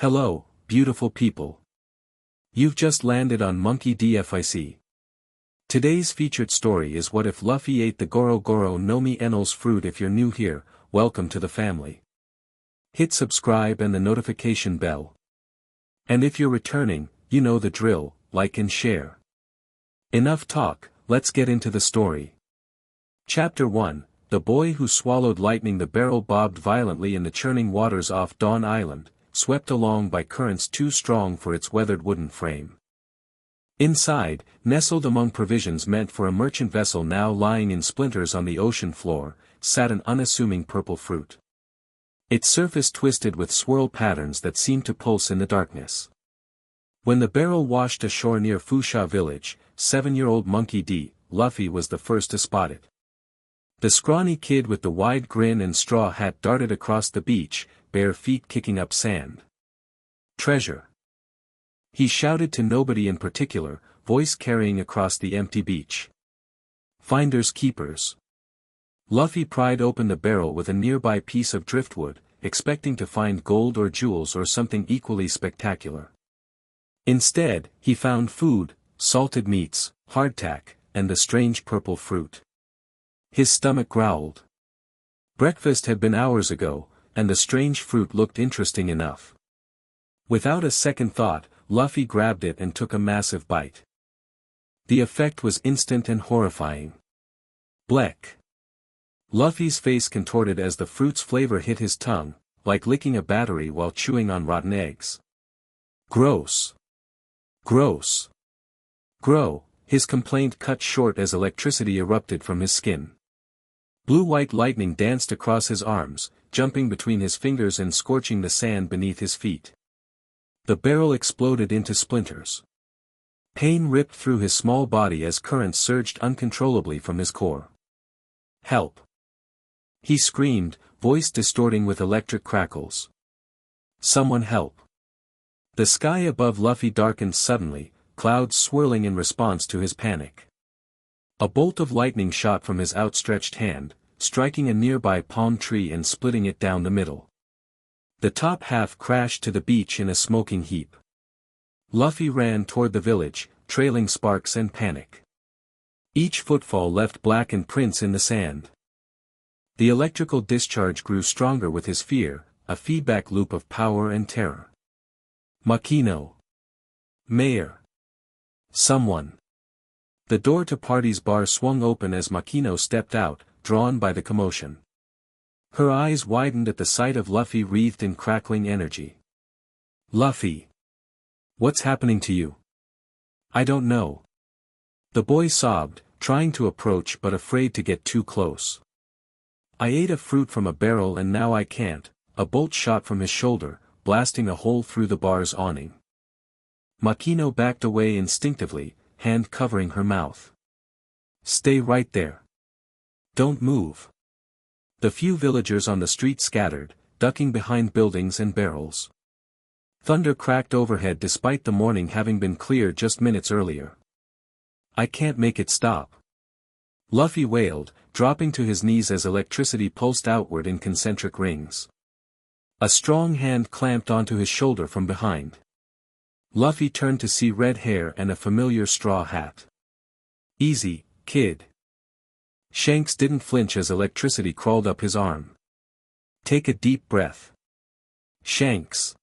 Hello, beautiful people. You've just landed on Monkey DFIC. Today's featured story is what if Luffy ate the Goro Goro no Mi Enel's fruit. If you're new here, welcome to the family. Hit subscribe and the notification bell. And if you're returning, you know the drill, like and share. Enough talk, let's get into the story. Chapter 1, The Boy Who Swallowed Lightning. The barrel bobbed violently in the churning waters off Dawn Island, swept along by currents too strong for its weathered wooden frame. Inside, nestled among provisions meant for a merchant vessel now lying in splinters on the ocean floor, sat an unassuming purple fruit. Its surface twisted with swirl patterns that seemed to pulse in the darkness. When the barrel washed ashore near Fusha village, 7-year-old Monkey D. Luffy was the first to spot it. The scrawny kid with the wide grin and straw hat darted across the beach, bare feet kicking up sand. Treasure! He shouted to nobody in particular, voice carrying across the empty beach. Finders keepers. Luffy pried open the barrel with a nearby piece of driftwood, expecting to find gold or jewels or something equally spectacular. Instead, he found food, salted meats, hardtack, and the strange purple fruit. His stomach growled. Breakfast had been hours ago, and the strange fruit looked interesting enough. Without a second thought, Luffy grabbed it and took a massive bite. The effect was instant and horrifying. Blech! Luffy's face contorted as the fruit's flavor hit his tongue, like licking a battery while chewing on rotten eggs. Gross! Gross! Grow! His complaint cut short as electricity erupted from his skin. Blue-white lightning danced across his arms, jumping between his fingers and scorching the sand beneath his feet. The barrel exploded into splinters. Pain ripped through his small body as currents surged uncontrollably from his core. Help! He screamed, voice distorting with electric crackles. Someone help! The sky above Luffy darkened suddenly, clouds swirling in response to his panic. A bolt of lightning shot from his outstretched hand, striking a nearby palm tree and splitting it down the middle. The top half crashed to the beach in a smoking heap. Luffy ran toward the village, trailing sparks and panic. Each footfall left blackened prints in the sand. The electrical discharge grew stronger with his fear, a feedback loop of power and terror. Makino! Mayor! Someone! The door to Party's bar swung open as Makino stepped out, drawn by the commotion. Her eyes widened at the sight of Luffy wreathed in crackling energy. Luffy! What's happening to you? I don't know. The boy sobbed, trying to approach but afraid to get too close. I ate a fruit from a barrel and now I can't. A bolt shot from his shoulder, blasting a hole through the bar's awning. Makino backed away instinctively, hand covering her mouth. Stay right there. Don't move. The few villagers on the street scattered, ducking behind buildings and barrels. Thunder cracked overhead despite the morning having been clear just minutes earlier. I can't make it stop. Luffy wailed, dropping to his knees as electricity pulsed outward in concentric rings. A strong hand clamped onto his shoulder from behind. Luffy turned to see red hair and a familiar straw hat. Easy, kid. Shanks didn't flinch as electricity crawled up his arm. Take a deep breath. Shanks.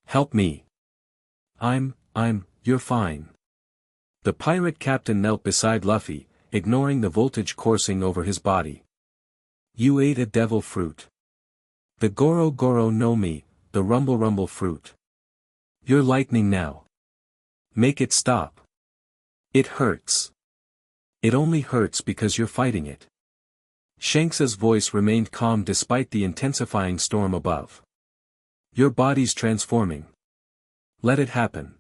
Help me. You're fine. The pirate captain knelt beside Luffy, ignoring the voltage coursing over his body. You ate a devil fruit. The Goro Goro no Mi, the rumble fruit. You're lightning now. Make it stop. It hurts. It only hurts because you're fighting it. Shanks's voice remained calm despite the intensifying storm above. Your body's transforming. Let it happen.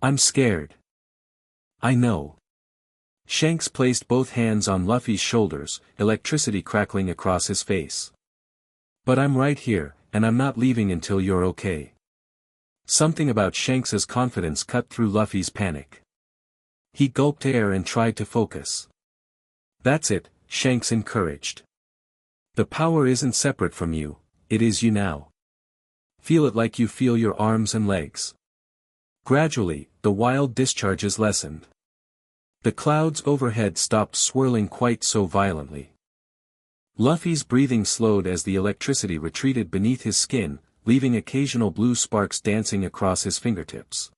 I'm scared. I know. Shanks placed both hands on Luffy's shoulders, electricity crackling across his face. But I'm right here, and I'm not leaving until you're okay. Something about Shanks's confidence cut through Luffy's panic. He gulped air and tried to focus. That's it, Shanks encouraged. The power isn't separate from you, it is you now. Feel it like you feel your arms and legs. Gradually, the wild discharges lessened. The clouds overhead stopped swirling quite so violently. Luffy's breathing slowed as the electricity retreated beneath his skin, leaving occasional blue sparks dancing across his fingertips.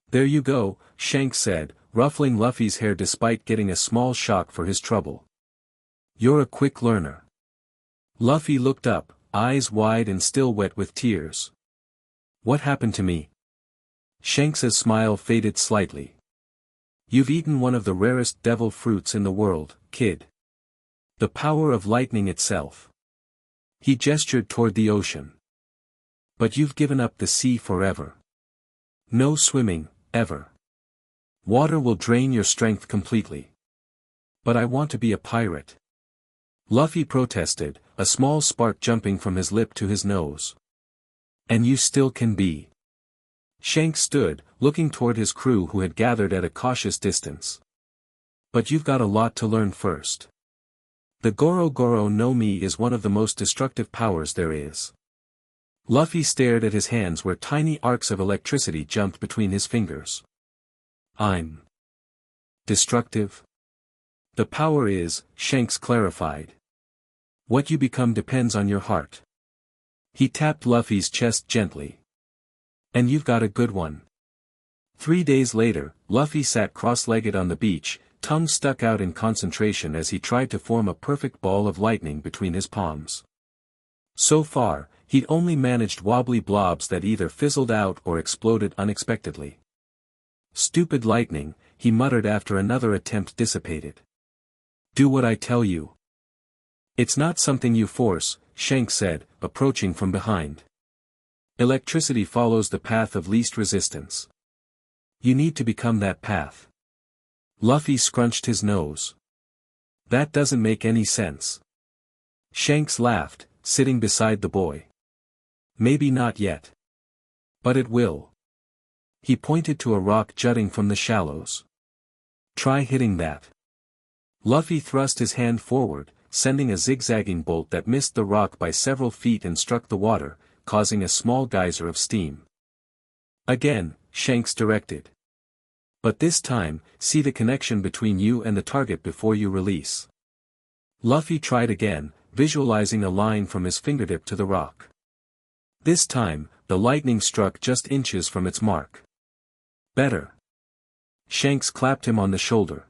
"There you go," Shanks said, ruffling Luffy's hair despite getting a small shock for his trouble. "You're a quick learner." Luffy looked up, eyes wide and still wet with tears. "What happened to me?" Shanks's smile faded slightly. "You've eaten one of the rarest devil fruits in the world, kid. The power of lightning itself." He gestured toward the ocean. "But you've given up the sea forever. No swimming, ever. Water will drain your strength completely." "But I want to be a pirate." Luffy protested, a small spark jumping from his lip to his nose. "And you still can be." Shanks stood, looking toward his crew who had gathered at a cautious distance. "But you've got a lot to learn first. The Goro Goro no Mi is one of the most destructive powers there is." Luffy stared at his hands where tiny arcs of electricity jumped between his fingers. "I'm destructive?" "The power is," Shanks clarified. "What you become depends on your heart." He tapped Luffy's chest gently. "And you've got a good one." 3 days later, Luffy sat cross-legged on the beach, tongue stuck out in concentration as he tried to form a perfect ball of lightning between his palms. So far, he'd only managed wobbly blobs that either fizzled out or exploded unexpectedly. "Stupid lightning," he muttered after another attempt dissipated. "Do what I tell you." "It's not something you force," Shanks said, approaching from behind. "Electricity follows the path of least resistance. You need to become that path." Luffy scrunched his nose. "That doesn't make any sense." Shanks laughed, sitting beside the boy. "Maybe not yet. But it will." He pointed to a rock jutting from the shallows. "Try hitting that." Luffy thrust his hand forward, sending a zigzagging bolt that missed the rock by several feet and struck the water, causing a small geyser of steam. "Again," Shanks directed. "But this time, see the connection between you and the target before you release." Luffy tried again, visualizing a line from his fingertip to the rock. This time, the lightning struck just inches from its mark. "Better." Shanks clapped him on the shoulder.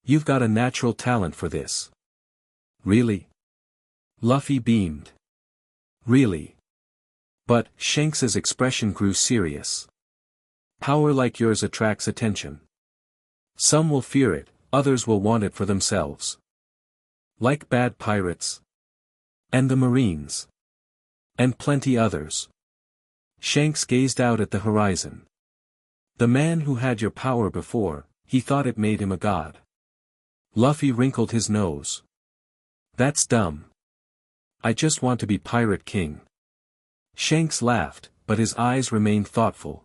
"You've got a natural talent for this." "Really?" Luffy beamed. "Really." But Shanks's expression grew serious. "Power like yours attracts attention. Some will fear it, others will want it for themselves. Like bad pirates. And the Marines. And plenty others." Shanks gazed out at the horizon. "The man who had your power before, he thought it made him a god." Luffy wrinkled his nose. "That's dumb. I just want to be Pirate King." Shanks laughed, but his eyes remained thoughtful.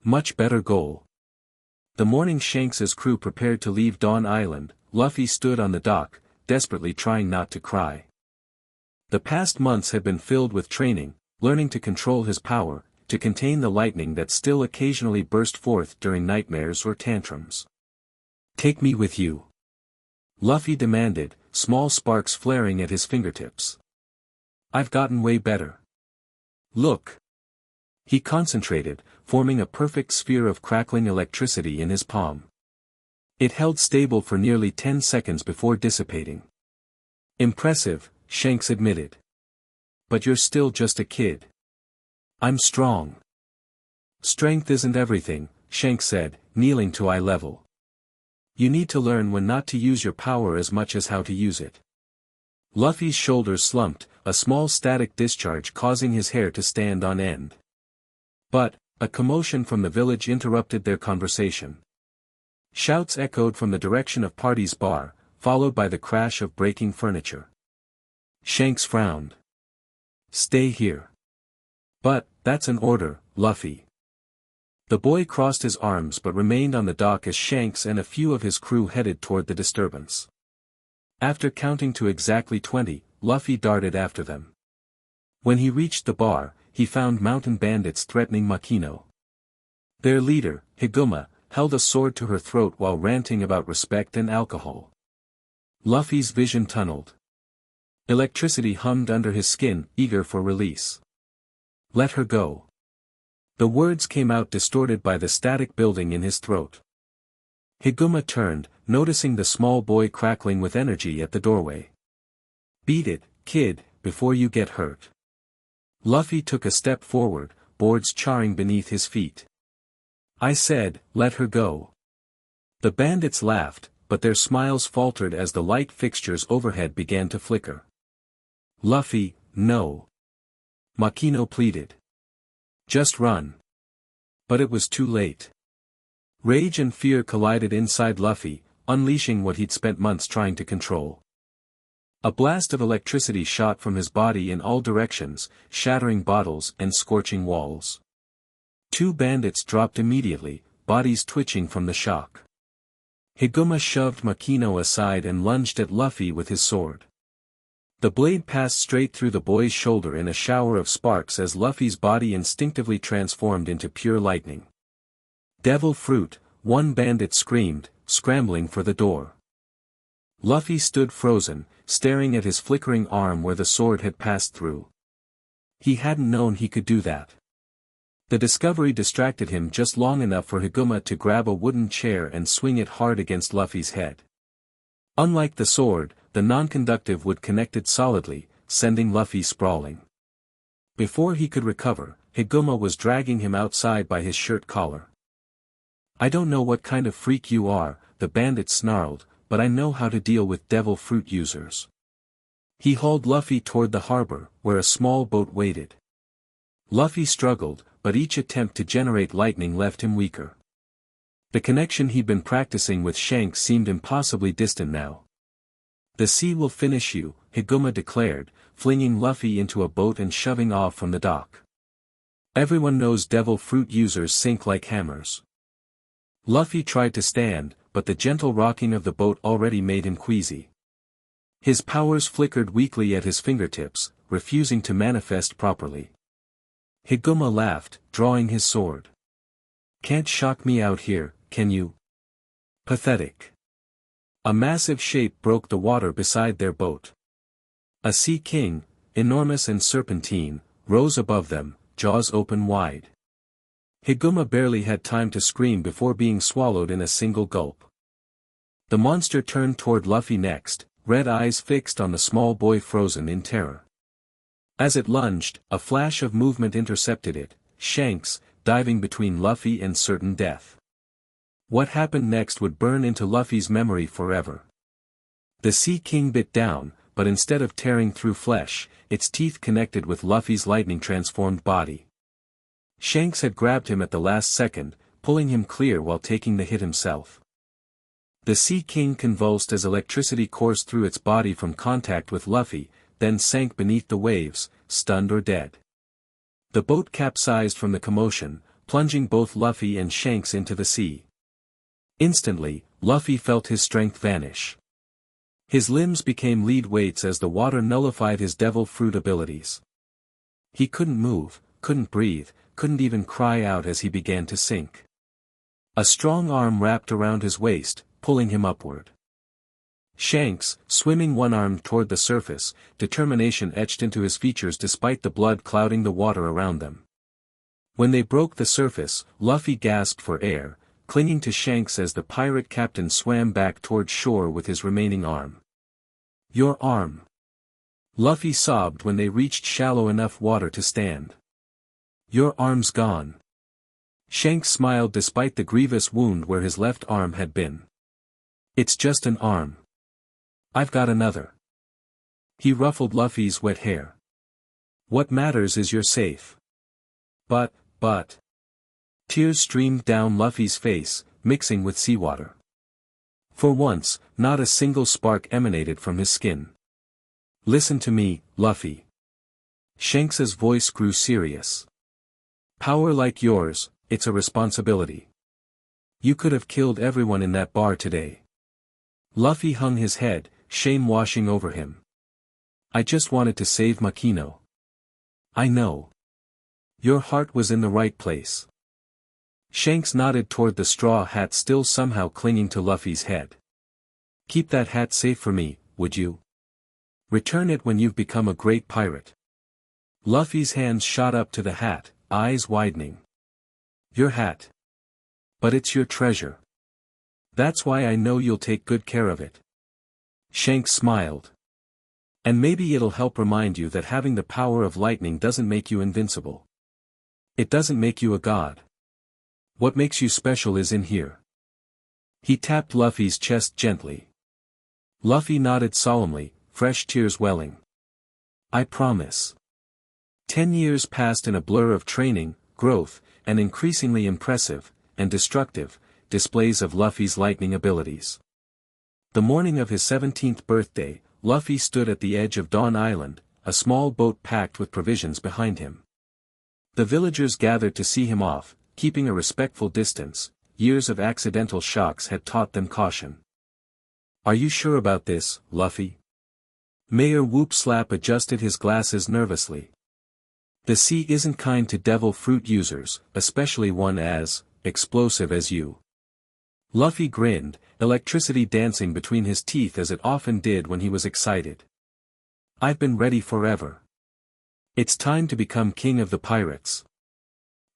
"Much better goal." The morning Shanks's crew prepared to leave Dawn Island, Luffy stood on the dock, desperately trying not to cry. The past months had been filled with training, learning to control his power, to contain the lightning that still occasionally burst forth during nightmares or tantrums. "Take me with you," Luffy demanded, small sparks flaring at his fingertips. "I've gotten way better. Look." He concentrated, forming a perfect sphere of crackling electricity in his palm. It held stable for nearly 10 seconds before dissipating. "Impressive," Shanks admitted. "But you're still just a kid." "I'm strong." "Strength isn't everything," Shanks said, kneeling to eye level. "You need to learn when not to use your power as much as how to use it." Luffy's shoulders slumped, a small static discharge causing his hair to stand on end. But, a commotion from the village interrupted their conversation. Shouts echoed from the direction of Party's bar, followed by the crash of breaking furniture. Shanks frowned. "Stay here." "But, that's an order, Luffy." The boy crossed his arms but remained on the dock as Shanks and a few of his crew headed toward the disturbance. After counting to exactly 20, Luffy darted after them. When he reached the bar, he found mountain bandits threatening Makino. Their leader, Higuma, held a sword to her throat while ranting about respect and alcohol. Luffy's vision tunneled. Electricity hummed under his skin, eager for release. Let her go. The words came out distorted by the static building in his throat. Higuma turned, noticing the small boy crackling with energy at the doorway. Beat it, kid, before you get hurt. Luffy took a step forward, boards charring beneath his feet. I said, let her go. The bandits laughed, but their smiles faltered as the light fixtures overhead began to flicker. Luffy, no. Makino pleaded. Just run. But it was too late. Rage and fear collided inside Luffy, unleashing what he'd spent months trying to control. A blast of electricity shot from his body in all directions, shattering bottles and scorching walls. Two bandits dropped immediately, bodies twitching from the shock. Higuma shoved Makino aside and lunged at Luffy with his sword. The blade passed straight through the boy's shoulder in a shower of sparks as Luffy's body instinctively transformed into pure lightning. Devil fruit, one bandit screamed, scrambling for the door. Luffy stood frozen, staring at his flickering arm where the sword had passed through. He hadn't known he could do that. The discovery distracted him just long enough for Higuma to grab a wooden chair and swing it hard against Luffy's head. Unlike the sword, the non-conductive wood connected solidly, sending Luffy sprawling. Before he could recover, Higuma was dragging him outside by his shirt collar. I don't know what kind of freak you are, the bandit snarled, but I know how to deal with devil fruit users. He hauled Luffy toward the harbor, where a small boat waited. Luffy struggled, but each attempt to generate lightning left him weaker. The connection he'd been practicing with Shanks seemed impossibly distant now. The sea will finish you, Higuma declared, flinging Luffy into a boat and shoving off from the dock. Everyone knows devil fruit users sink like hammers. Luffy tried to stand, but the gentle rocking of the boat already made him queasy. His powers flickered weakly at his fingertips, refusing to manifest properly. Higuma laughed, drawing his sword. Can't shock me out here, can you? Pathetic. A massive shape broke the water beside their boat. A sea king, enormous and serpentine, rose above them, jaws open wide. Higuma barely had time to scream before being swallowed in a single gulp. The monster turned toward Luffy next, red eyes fixed on the small boy frozen in terror. As it lunged, a flash of movement intercepted it, Shanks, diving between Luffy and certain death. What happened next would burn into Luffy's memory forever. The Sea King bit down, but instead of tearing through flesh, its teeth connected with Luffy's lightning-transformed body. Shanks had grabbed him at the last second, pulling him clear while taking the hit himself. The Sea King convulsed as electricity coursed through its body from contact with Luffy, then sank beneath the waves, stunned or dead. The boat capsized from the commotion, plunging both Luffy and Shanks into the sea. Instantly, Luffy felt his strength vanish. His limbs became lead weights as the water nullified his devil fruit abilities. He couldn't move, couldn't breathe, couldn't even cry out as he began to sink. A strong arm wrapped around his waist, pulling him upward. Shanks, swimming one-armed toward the surface, determination etched into his features despite the blood clouding the water around them. When they broke the surface, Luffy gasped for air, clinging to Shanks as the pirate captain swam back toward shore with his remaining arm. Your arm. Luffy sobbed when they reached shallow enough water to stand. Your arm's gone. Shanks smiled despite the grievous wound where his left arm had been. It's just an arm. I've got another. He ruffled Luffy's wet hair. What matters is you're safe. But. Tears streamed down Luffy's face, mixing with seawater. For once, not a single spark emanated from his skin. Listen to me, Luffy. Shanks's voice grew serious. Power like yours, it's a responsibility. You could have killed everyone in that bar today. Luffy hung his head, shame washing over him. I just wanted to save Makino. I know. Your heart was in the right place. Shanks nodded toward the straw hat still somehow clinging to Luffy's head. Keep that hat safe for me, would you? Return it when you've become a great pirate. Luffy's hands shot up to the hat, eyes widening. Your hat. But it's your treasure. That's why I know you'll take good care of it. Shanks smiled. And maybe it'll help remind you that having the power of lightning doesn't make you invincible. It doesn't make you a god. What makes you special is in here. He tapped Luffy's chest gently. Luffy nodded solemnly, fresh tears welling. I promise. 10 years passed in a blur of training, growth, and increasingly impressive, and destructive, displays of Luffy's lightning abilities. The morning of his 17th birthday, Luffy stood at the edge of Dawn Island, a small boat packed with provisions behind him. The villagers gathered to see him off, keeping a respectful distance. Years of accidental shocks had taught them caution. Are you sure about this, Luffy? Mayor Whoop Slap adjusted his glasses nervously. The sea isn't kind to devil fruit users, especially one as explosive as you. Luffy grinned, electricity dancing between his teeth as it often did when he was excited. I've been ready forever. It's time to become king of the pirates.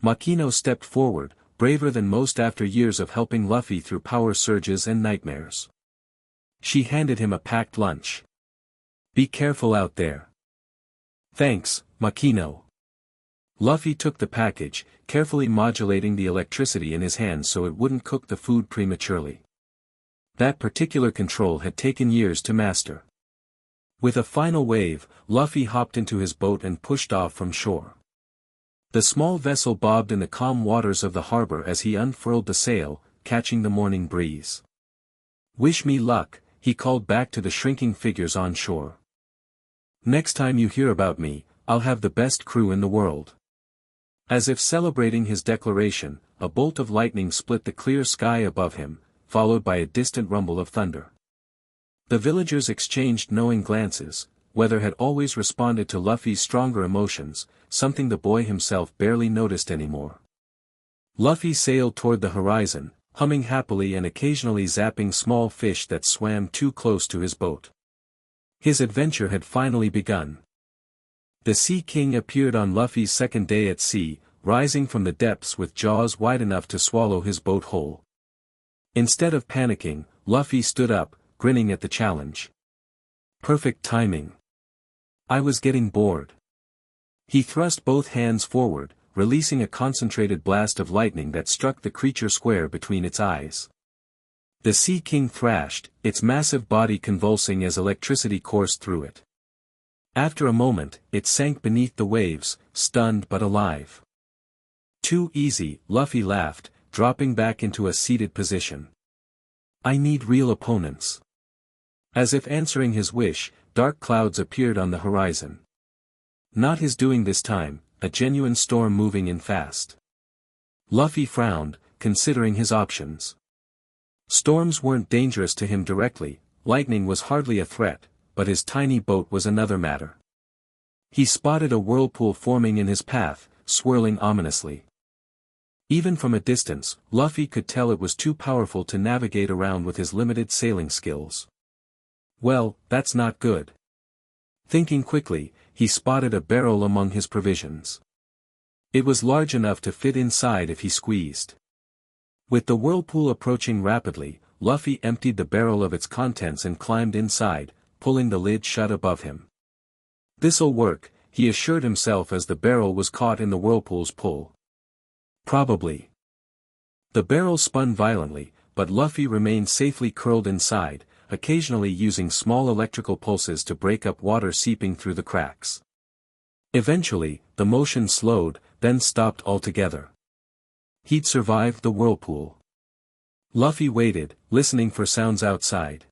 Makino stepped forward, braver than most after years of helping Luffy through power surges and nightmares. She handed him a packed lunch. Be careful out there. Thanks, Makino. Luffy took the package, carefully modulating the electricity in his hands so it wouldn't cook the food prematurely. That particular control had taken years to master. With a final wave, Luffy hopped into his boat and pushed off from shore. The small vessel bobbed in the calm waters of the harbor as he unfurled the sail, catching the morning breeze. Wish me luck, he called back to the shrinking figures on shore. Next time you hear about me, I'll have the best crew in the world. As if celebrating his declaration, a bolt of lightning split the clear sky above him, followed by a distant rumble of thunder. The villagers exchanged knowing glances. Weather had always responded to Luffy's stronger emotions, something the boy himself barely noticed anymore. Luffy sailed toward the horizon, humming happily and occasionally zapping small fish that swam too close to his boat. His adventure had finally begun. The Sea King appeared on Luffy's second day at sea, rising from the depths with jaws wide enough to swallow his boat whole. Instead of panicking, Luffy stood up, grinning at the challenge. Perfect timing. I was getting bored. He thrust both hands forward, releasing a concentrated blast of lightning that struck the creature square between its eyes. The Sea King thrashed, its massive body convulsing as electricity coursed through it. After a moment, it sank beneath the waves, stunned but alive. Too easy, Luffy laughed, dropping back into a seated position. I need real opponents. As if answering his wish, dark clouds appeared on the horizon. Not his doing this time, a genuine storm moving in fast. Luffy frowned, considering his options. Storms weren't dangerous to him directly, lightning was hardly a threat, but his tiny boat was another matter. He spotted a whirlpool forming in his path, swirling ominously. Even from a distance, Luffy could tell it was too powerful to navigate around with his limited sailing skills. Well, that's not good. Thinking quickly, he spotted a barrel among his provisions. It was large enough to fit inside if he squeezed. With the whirlpool approaching rapidly, Luffy emptied the barrel of its contents and climbed inside, pulling the lid shut above him. This'll work, he assured himself as the barrel was caught in the whirlpool's pull. Probably. The barrel spun violently, but Luffy remained safely curled inside, occasionally using small electrical pulses to break up water seeping through the cracks. Eventually, the motion slowed, then stopped altogether. He'd survived the whirlpool. Luffy waited, listening for sounds outside.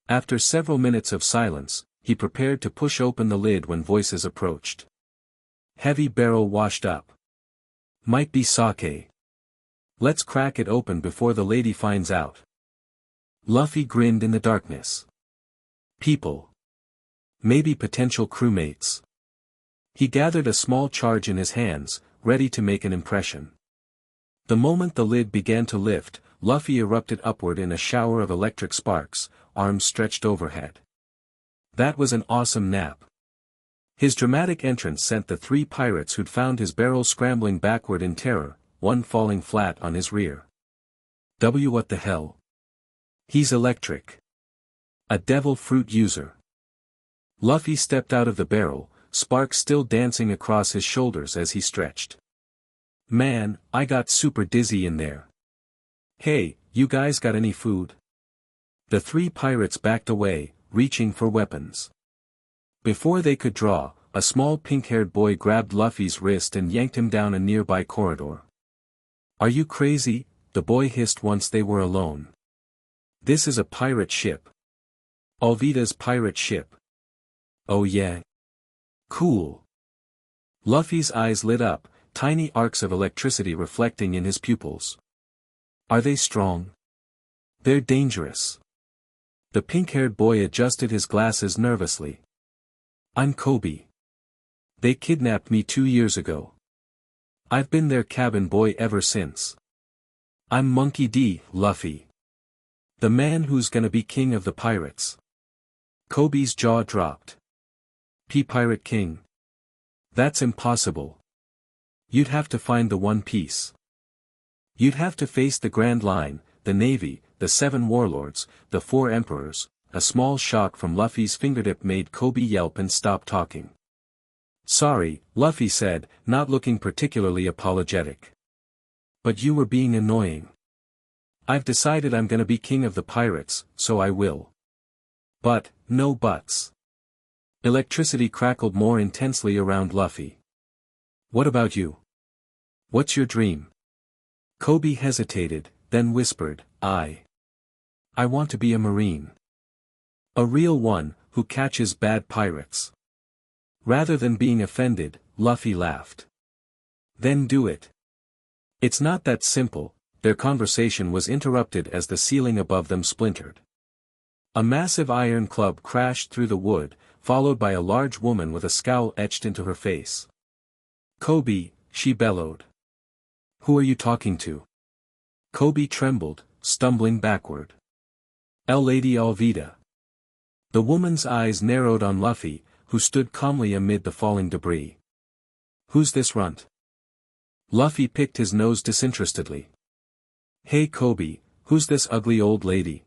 After several minutes of silence, he prepared to push open the lid when voices approached. Heavy barrel washed up. Might be sake. Let's crack it open before the lady finds out. Luffy grinned in the darkness. People. Maybe potential crewmates. He gathered a small charge in his hands, ready to make an impression. The moment the lid began to lift, Luffy erupted upward in a shower of electric sparks, arms stretched overhead. That was an awesome nap. His dramatic entrance sent the three pirates who'd found his barrel scrambling backward in terror, one falling flat on his rear. What the hell? He's electric. A devil fruit user. Luffy stepped out of the barrel, sparks still dancing across his shoulders as he stretched. Man, I got super dizzy in there. Hey, you guys got any food? The three pirates backed away, reaching for weapons. Before they could draw, a small pink-haired boy grabbed Luffy's wrist and yanked him down a nearby corridor. Are you crazy? The boy hissed once they were alone. This is a pirate ship. Alvida's pirate ship. Oh yeah? Cool. Luffy's eyes lit up, tiny arcs of electricity reflecting in his pupils. Are they strong? They're dangerous. The pink-haired boy adjusted his glasses nervously. I'm Kobe. They kidnapped me 2 years ago. I've been their cabin boy ever since. I'm Monkey D. Luffy. The man who's gonna be king of the pirates. Kobe's jaw dropped. Pirate King? That's impossible. You'd have to find the One Piece. You'd have to face the Grand Line, the Navy, the 7 warlords, the 4 emperors. A small shock from Luffy's fingertip made Kobe yelp and stop talking. Sorry, Luffy said, not looking particularly apologetic. But you were being annoying. I've decided I'm gonna be king of the pirates, so I will. But, no buts. Electricity crackled more intensely around Luffy. What about you? What's your dream? Kobe hesitated, then whispered, I want to be a marine. A real one, who catches bad pirates. Rather than being offended, Luffy laughed. Then do it. It's not that simple. Their conversation was interrupted as the ceiling above them splintered. A massive iron club crashed through the wood, followed by a large woman with a scowl etched into her face. Kobe, she bellowed. Who are you talking to? Kobe trembled, stumbling backward. Lady Alvida. The woman's eyes narrowed on Luffy, who stood calmly amid the falling debris. Who's this runt? Luffy picked his nose disinterestedly. Hey Kobe, who's this ugly old lady?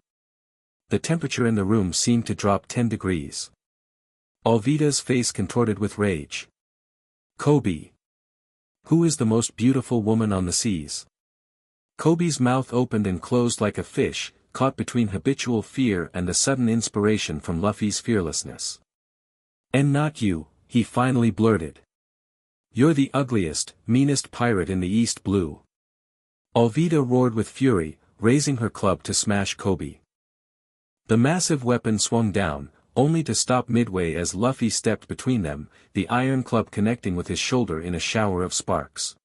The temperature in the room seemed to drop 10 degrees. Alvida's face contorted with rage. Kobe. Who is the most beautiful woman on the seas? Kobe's mouth opened and closed like a fish, caught between habitual fear and the sudden inspiration from Luffy's fearlessness. And not you, he finally blurted. You're the ugliest, meanest pirate in the East Blue. Alvida roared with fury, raising her club to smash Kobe. The massive weapon swung down, only to stop midway as Luffy stepped between them, the iron club connecting with his shoulder in a shower of sparks.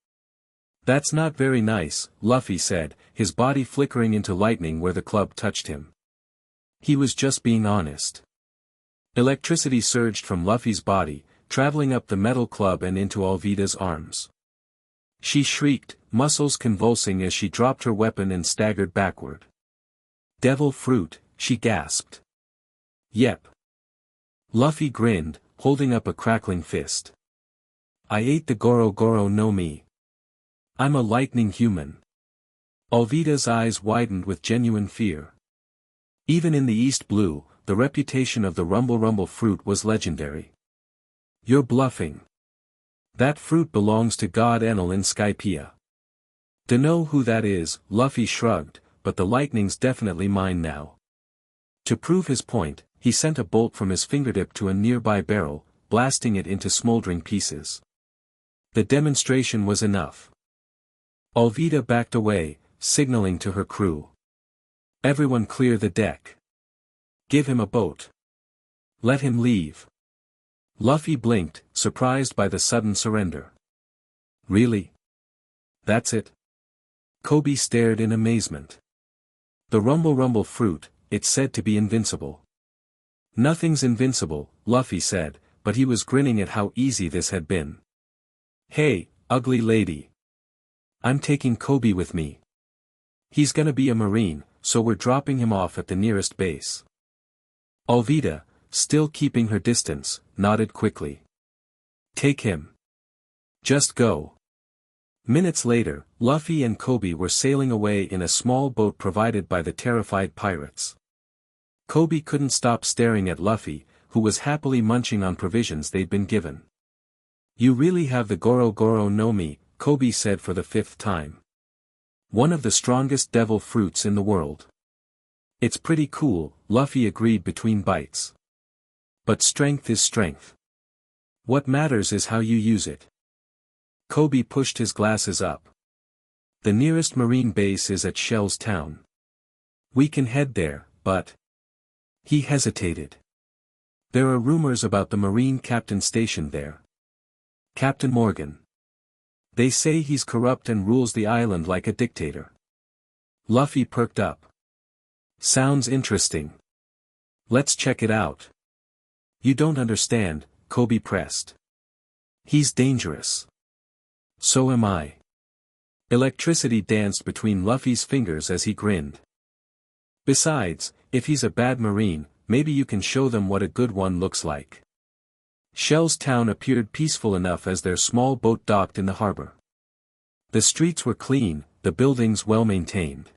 That's not very nice, Luffy said, his body flickering into lightning where the club touched him. He was just being honest. Electricity surged from Luffy's body, traveling up the metal club and into Alvida's arms. She shrieked, muscles convulsing as she dropped her weapon and staggered backward. Devil fruit, she gasped. Yep. Luffy grinned, holding up a crackling fist. I ate the Goro Goro no Mi. I'm a lightning human. Alvida's eyes widened with genuine fear. Even in the East Blue, the reputation of the Rumble fruit was legendary. You're bluffing. That fruit belongs to God Enel in Skypiea. Dunno who that is, Luffy shrugged, but the lightning's definitely mine now. To prove his point, he sent a bolt from his fingertip to a nearby barrel, blasting it into smoldering pieces. The demonstration was enough. Alvida backed away, signaling to her crew. Everyone clear the deck. Give him a boat. Let him leave. Luffy blinked, surprised by the sudden surrender. Really? That's it? Kobe stared in amazement. The Rumble fruit, it's said to be invincible. Nothing's invincible, Luffy said, but he was grinning at how easy this had been. "Hey, ugly lady. I'm taking Kobe with me. He's gonna be a Marine, so we're dropping him off at the nearest base." Alvida, still keeping her distance, nodded quickly. "Take him. Just go." Minutes later, Luffy and Kobe were sailing away in a small boat provided by the terrified pirates. Kobe couldn't stop staring at Luffy, who was happily munching on provisions they'd been given. "You really have the Goro Goro no Mi," Kobe said for the 5th time. "One of the strongest devil fruits in the world." "It's pretty cool," Luffy agreed between bites. "But strength is strength. What matters is how you use it." Kobe pushed his glasses up. "The nearest Marine base is at Shell's Town. We can head there, but..." He hesitated. "There are rumors about the Marine captain stationed there. Captain Morgan. They say he's corrupt and rules the island like a dictator." Luffy perked up. "Sounds interesting. Let's check it out." "You don't understand," Kobe pressed. "He's dangerous. So am I." Electricity danced between Luffy's fingers as he grinned. "Besides, if he's a bad Marine, maybe you can show them what a good one looks like." Shell's Town appeared peaceful enough as their small boat docked in the harbor. The streets were clean, the buildings well maintained.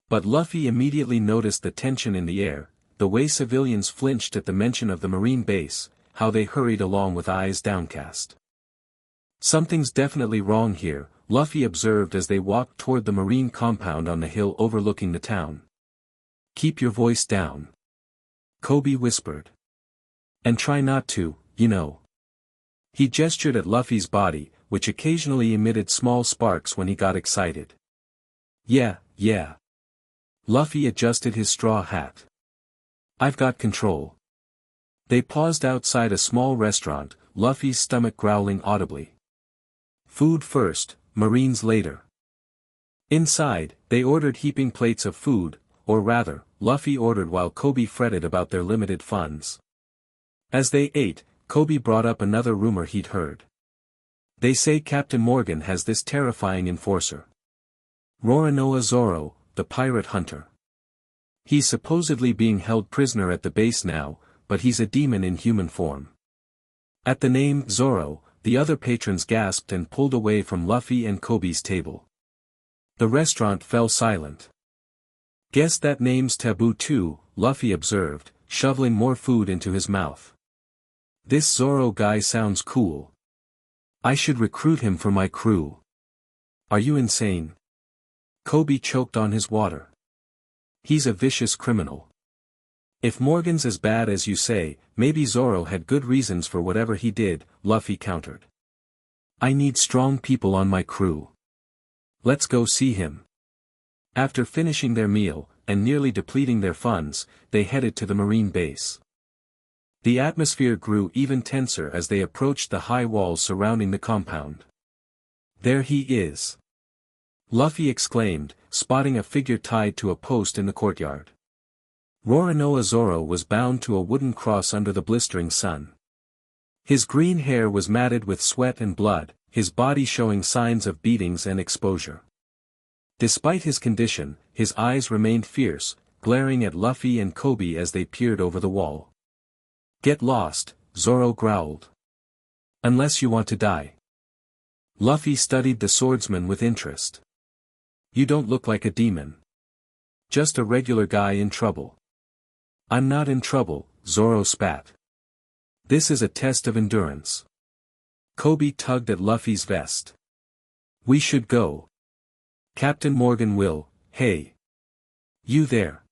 But Luffy immediately noticed the tension in the air, the way civilians flinched at the mention of the Marine base, how they hurried along with eyes downcast. "Something's definitely wrong here," Luffy observed as they walked toward the Marine compound on the hill overlooking the town. "Keep your voice down," Kobe whispered. "And try not to, you know." He gestured at Luffy's body, which occasionally emitted small sparks when he got excited. Yeah. Luffy adjusted his straw hat. "I've got control." They paused outside a small restaurant, Luffy's stomach growling audibly. Food first, Marines later. Inside, they ordered heaping plates of food, or rather, Luffy ordered while Kobe fretted about their limited funds. As they ate, Kobe brought up another rumor he'd heard. "They say Captain Morgan has this terrifying enforcer. Roronoa Zoro, the pirate hunter. He's supposedly being held prisoner at the base now, but he's a demon in human form." At the name Zoro, the other patrons gasped and pulled away from Luffy and Kobe's table. The restaurant fell silent. "Guess that name's taboo too," Luffy observed, shoveling more food into his mouth. "This Zoro guy sounds cool. I should recruit him for my crew." "Are you insane?" Kobe choked on his water. "He's a vicious criminal. If Morgan's as bad as you say, maybe Zoro had good reasons for whatever he did," Luffy countered. "I need strong people on my crew. Let's go see him." After finishing their meal, and nearly depleting their funds, they headed to the Marine base. The atmosphere grew even tenser as they approached the high walls surrounding the compound. "There he is," Luffy exclaimed, spotting a figure tied to a post in the courtyard. Roronoa Zoro was bound to a wooden cross under the blistering sun. His green hair was matted with sweat and blood, his body showing signs of beatings and exposure. Despite his condition, his eyes remained fierce, glaring at Luffy and Kobe as they peered over the wall. "Get lost," Zoro growled. "Unless you want to die." Luffy studied the swordsman with interest. "You don't look like a demon. Just a regular guy in trouble." "I'm not in trouble," Zoro spat. "This is a test of endurance." Kobe tugged at Luffy's vest. "We should go. Captain Morgan will." "Hey! You there!"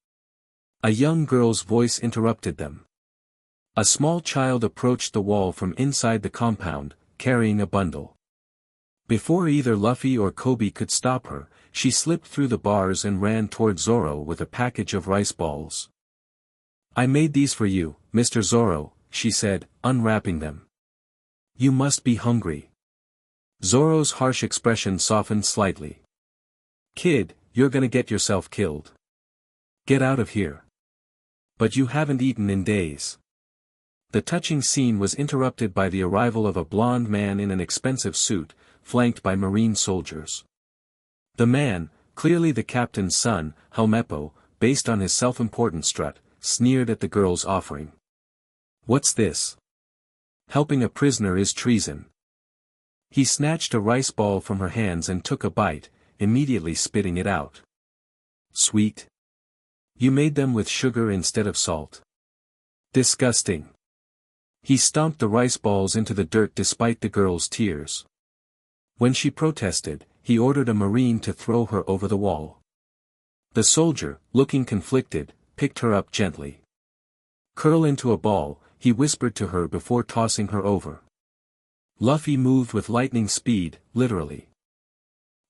A young girl's voice interrupted them. A small child approached the wall from inside the compound, carrying a bundle. Before either Luffy or Kobe could stop her, she slipped through the bars and ran toward Zoro with a package of rice balls. "I made these for you, Mr. Zoro," she said, unwrapping them. "You must be hungry." Zoro's harsh expression softened slightly. "Kid, you're gonna get yourself killed. Get out of here. But you haven't eaten in days." The touching scene was interrupted by the arrival of a blond man in an expensive suit, flanked by marine soldiers. The man, clearly the captain's son, Helmeppo, based on his self-important strut, sneered at the girl's offering. "What's this? Helping a prisoner is treason." He snatched a rice ball from her hands and took a bite, immediately spitting it out. "Sweet. You made them with sugar instead of salt. Disgusting." He stomped the rice balls into the dirt despite the girl's tears. When she protested, he ordered a marine to throw her over the wall. The soldier, looking conflicted, picked her up gently. "Curl into a ball," he whispered to her before tossing her over. Luffy moved with lightning speed, literally.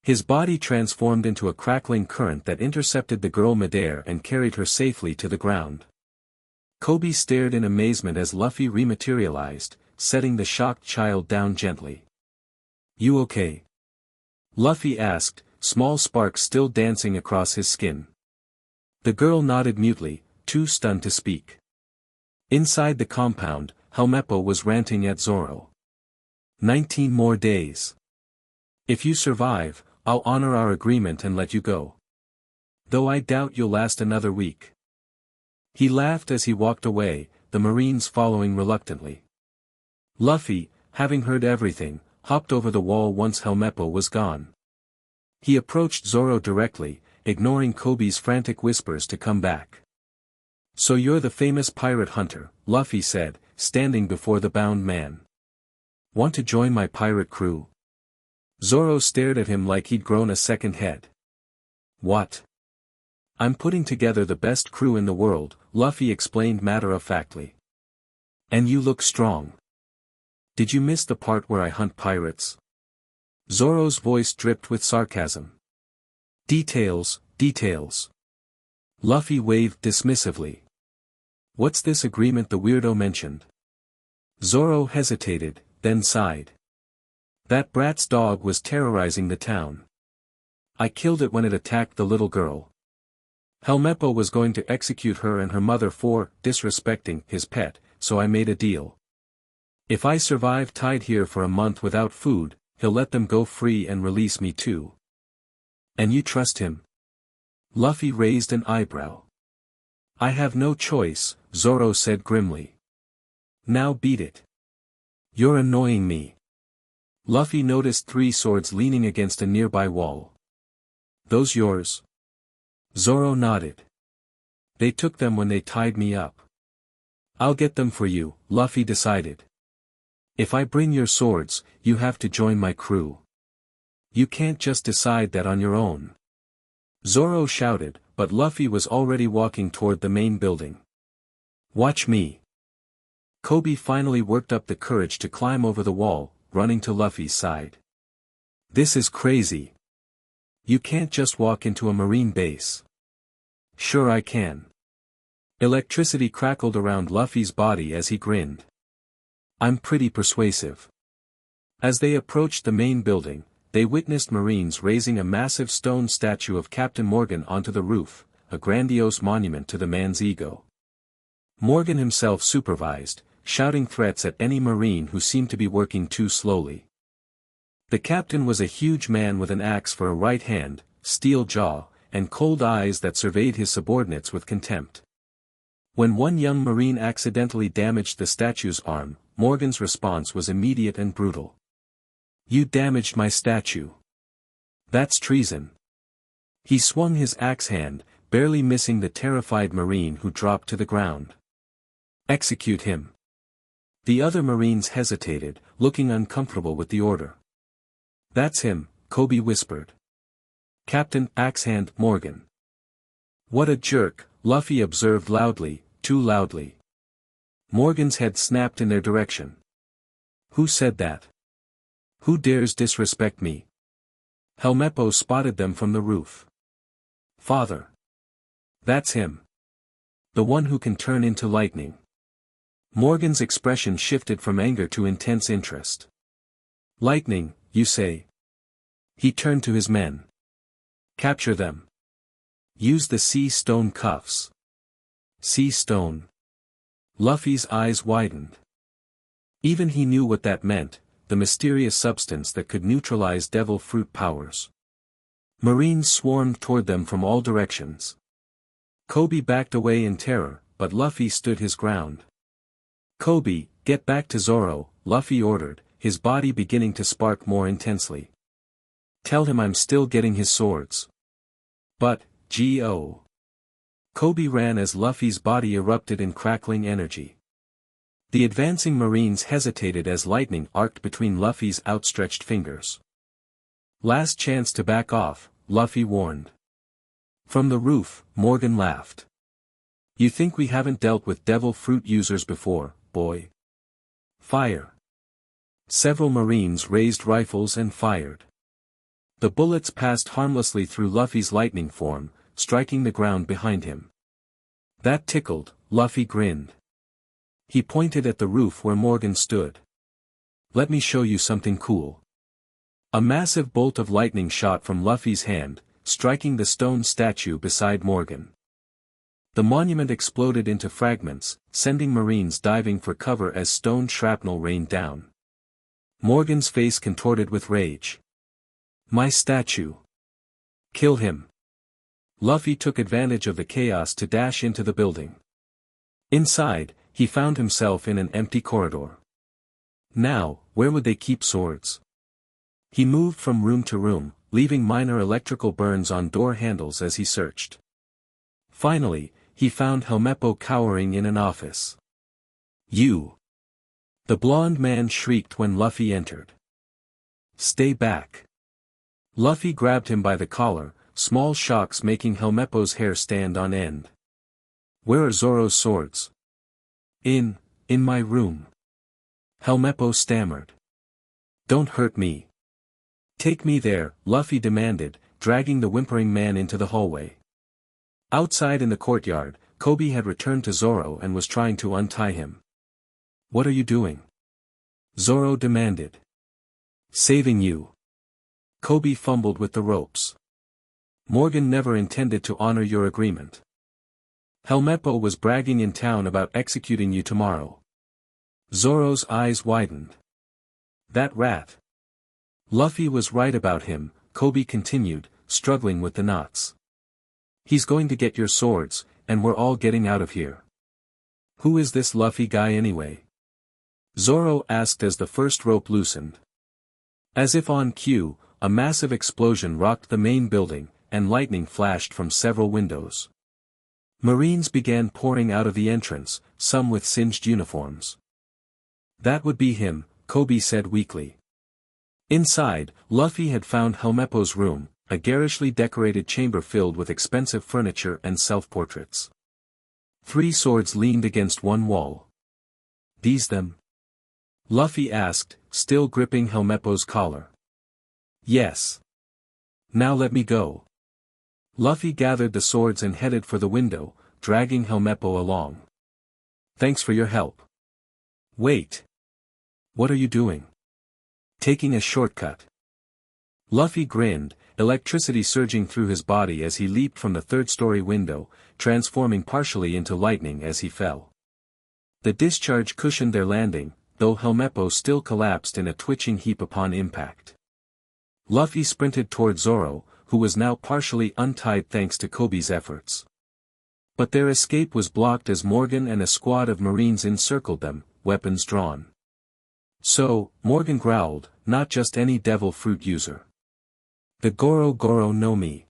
His body transformed into a crackling current that intercepted the girl midair and carried her safely to the ground. Kobe stared in amazement as Luffy rematerialized, setting the shocked child down gently. "You okay?" Luffy asked, small sparks still dancing across his skin. The girl nodded mutely, too stunned to speak. Inside the compound, Helmeppo was ranting at Zoro. 19 more days. If you survive, I'll honor our agreement and let you go. Though I doubt you'll last another week." He laughed as he walked away, the marines following reluctantly. Luffy, having heard everything, hopped over the wall once Helmeppo was gone. He approached Zoro directly, ignoring Kobe's frantic whispers to come back. "So you're the famous pirate hunter," Luffy said, standing before the bound man. "Want to join my pirate crew?" Zoro stared at him like he'd grown a second head. "What?" "I'm putting together the best crew in the world," Luffy explained matter-of-factly. "And you look strong. Did you miss the part where I hunt pirates?" Zoro's voice dripped with sarcasm. "Details, details." Luffy waved dismissively. "What's this agreement the weirdo mentioned?" Zoro hesitated, then sighed. "That brat's dog was terrorizing the town. I killed it when it attacked the little girl. Helmeppo was going to execute her and her mother for disrespecting his pet, so I made a deal. If I survive tied here for a month without food, he'll let them go free and release me too." "And you trust him?" Luffy raised an eyebrow. "I have no choice," Zoro said grimly. "Now beat it. You're annoying me." Luffy noticed 3 swords leaning against a nearby wall. "Those yours?" Zoro nodded. "They took them when they tied me up." "I'll get them for you," Luffy decided. "If I bring your swords, you have to join my crew. You can't just decide that on your own." Zoro shouted, but Luffy was already walking toward the main building. "Watch me." Kobe finally worked up the courage to climb over the wall, running to Luffy's side. "This is crazy. You can't just walk into a marine base." "Sure I can." Electricity crackled around Luffy's body as he grinned. "I'm pretty persuasive." As they approached the main building, they witnessed Marines raising a massive stone statue of Captain Morgan onto the roof, a grandiose monument to the man's ego. Morgan himself supervised, shouting threats at any Marine who seemed to be working too slowly. The captain was a huge man with an axe for a right hand, steel jaw, and cold eyes that surveyed his subordinates with contempt. When one young Marine accidentally damaged the statue's arm, Morgan's response was immediate and brutal. "You damaged my statue. That's treason." He swung his axe hand, barely missing the terrified Marine who dropped to the ground. "Execute him." The other Marines hesitated, looking uncomfortable with the order. "That's him," Kobe whispered. "Captain Axehand Morgan." "What a jerk," Luffy observed loudly, too loudly. Morgan's head snapped in their direction. "Who said that? Who dares disrespect me?" Helmeppo spotted them from the roof. "Father. That's him. The one who can turn into lightning." Morgan's expression shifted from anger to intense interest. "Lightning, you say?" He turned to his men. "Capture them. Use the sea stone cuffs." Sea stone. Luffy's eyes widened. Even he knew what that meant, the mysterious substance that could neutralize devil fruit powers. Marines swarmed toward them from all directions. Kobe backed away in terror, but Luffy stood his ground. "Kobe, get back to Zoro," Luffy ordered, his body beginning to spark more intensely. "Tell him I'm still getting his swords." "But, G.O." Kobe ran as Luffy's body erupted in crackling energy. The advancing Marines hesitated as lightning arced between Luffy's outstretched fingers. "Last chance to back off," Luffy warned. From the roof, Morgan laughed. "You think we haven't dealt with devil fruit users before, boy?" "Fire." Several Marines raised rifles and fired. The bullets passed harmlessly through Luffy's lightning form, striking the ground behind him. "That tickled," Luffy grinned. He pointed at the roof where Morgan stood. "Let me show you something cool." A massive bolt of lightning shot from Luffy's hand, striking the stone statue beside Morgan. The monument exploded into fragments, sending Marines diving for cover as stone shrapnel rained down. Morgan's face contorted with rage. "My statue! Kill him!" Luffy took advantage of the chaos to dash into the building. Inside, he found himself in an empty corridor. Now, where would they keep swords? He moved from room to room, leaving minor electrical burns on door handles as he searched. Finally, he found Helmeppo cowering in an office. "You!" The blonde man shrieked when Luffy entered. "Stay back!" Luffy grabbed him by the collar, small shocks making Helmeppo's hair stand on end. "Where are Zoro's swords?" In my room." Helmeppo stammered. "Don't hurt me." "Take me there," Luffy demanded, dragging the whimpering man into the hallway. Outside in the courtyard, Kobe had returned to Zoro and was trying to untie him. "What are you doing?" Zoro demanded. "Saving you." Kobe fumbled with the ropes. "Morgan never intended to honor your agreement. Helmeppo was bragging in town about executing you tomorrow." Zoro's eyes widened. "That rat." "Luffy was right about him," Kobe continued, struggling with the knots. "He's going to get your swords, and we're all getting out of here." "Who is this Luffy guy anyway?" Zoro asked as the first rope loosened. As if on cue, a massive explosion rocked the main building, and lightning flashed from several windows. Marines began pouring out of the entrance, some with singed uniforms. "That would be him," Kobe said weakly. Inside, Luffy had found Helmeppo's room, a garishly decorated chamber filled with expensive furniture and self-portraits. 3 swords leaned against one wall. "These them?" Luffy asked, still gripping Helmeppo's collar. "Yes." "Now let me go." Luffy gathered the swords and headed for the window, dragging Helmeppo along. "Thanks for your help." "Wait. What are you doing?" "Taking a shortcut." Luffy grinned, electricity surging through his body as he leaped from the third-story window, transforming partially into lightning as he fell. The discharge cushioned their landing, though Helmeppo still collapsed in a twitching heap upon impact. Luffy sprinted toward Zoro, who was now partially untied thanks to Kobe's efforts. But their escape was blocked as Morgan and a squad of Marines encircled them, weapons drawn. "So," Morgan growled, "not just any devil fruit user. The Goro Goro no Mi."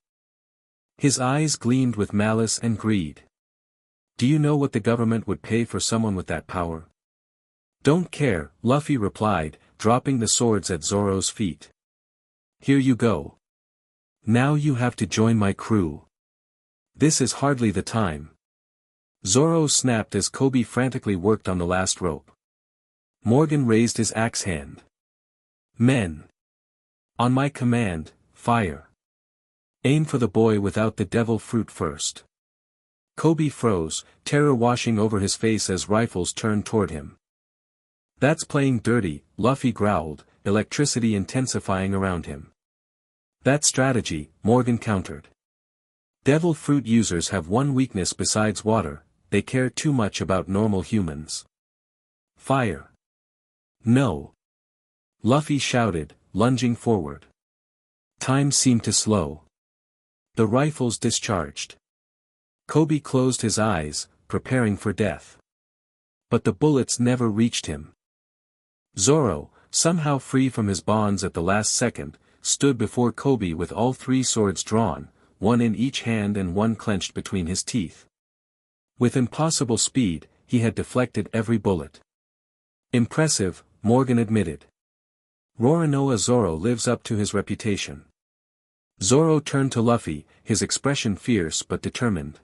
His eyes gleamed with malice and greed. "Do you know what the government would pay for someone with that power?" "Don't care," Luffy replied, dropping the swords at Zoro's feet. "Here you go. Now you have to join my crew. This is hardly the time." Zoro snapped as Kobe frantically worked on the last rope. Morgan raised his axe hand. "Men. On my command, fire. Aim for the boy without the devil fruit first." Kobe froze, terror washing over his face as rifles turned toward him. "That's playing dirty," Luffy growled, electricity intensifying around him. "That strategy," Morgan countered. "Devil fruit users have one weakness besides water, they care too much about normal humans. Fire! No! Luffy shouted, lunging forward. Time seemed to slow. The rifles discharged. Kobe closed his eyes, preparing for death. But the bullets never reached him. Zoro, somehow free from his bonds at the last second, stood before Kobe with all three swords drawn, one in each hand and one clenched between his teeth. With impossible speed, he had deflected every bullet. Impressive, Morgan admitted. Roronoa Zoro lives up to his reputation. Zoro turned to Luffy, his expression fierce but determined.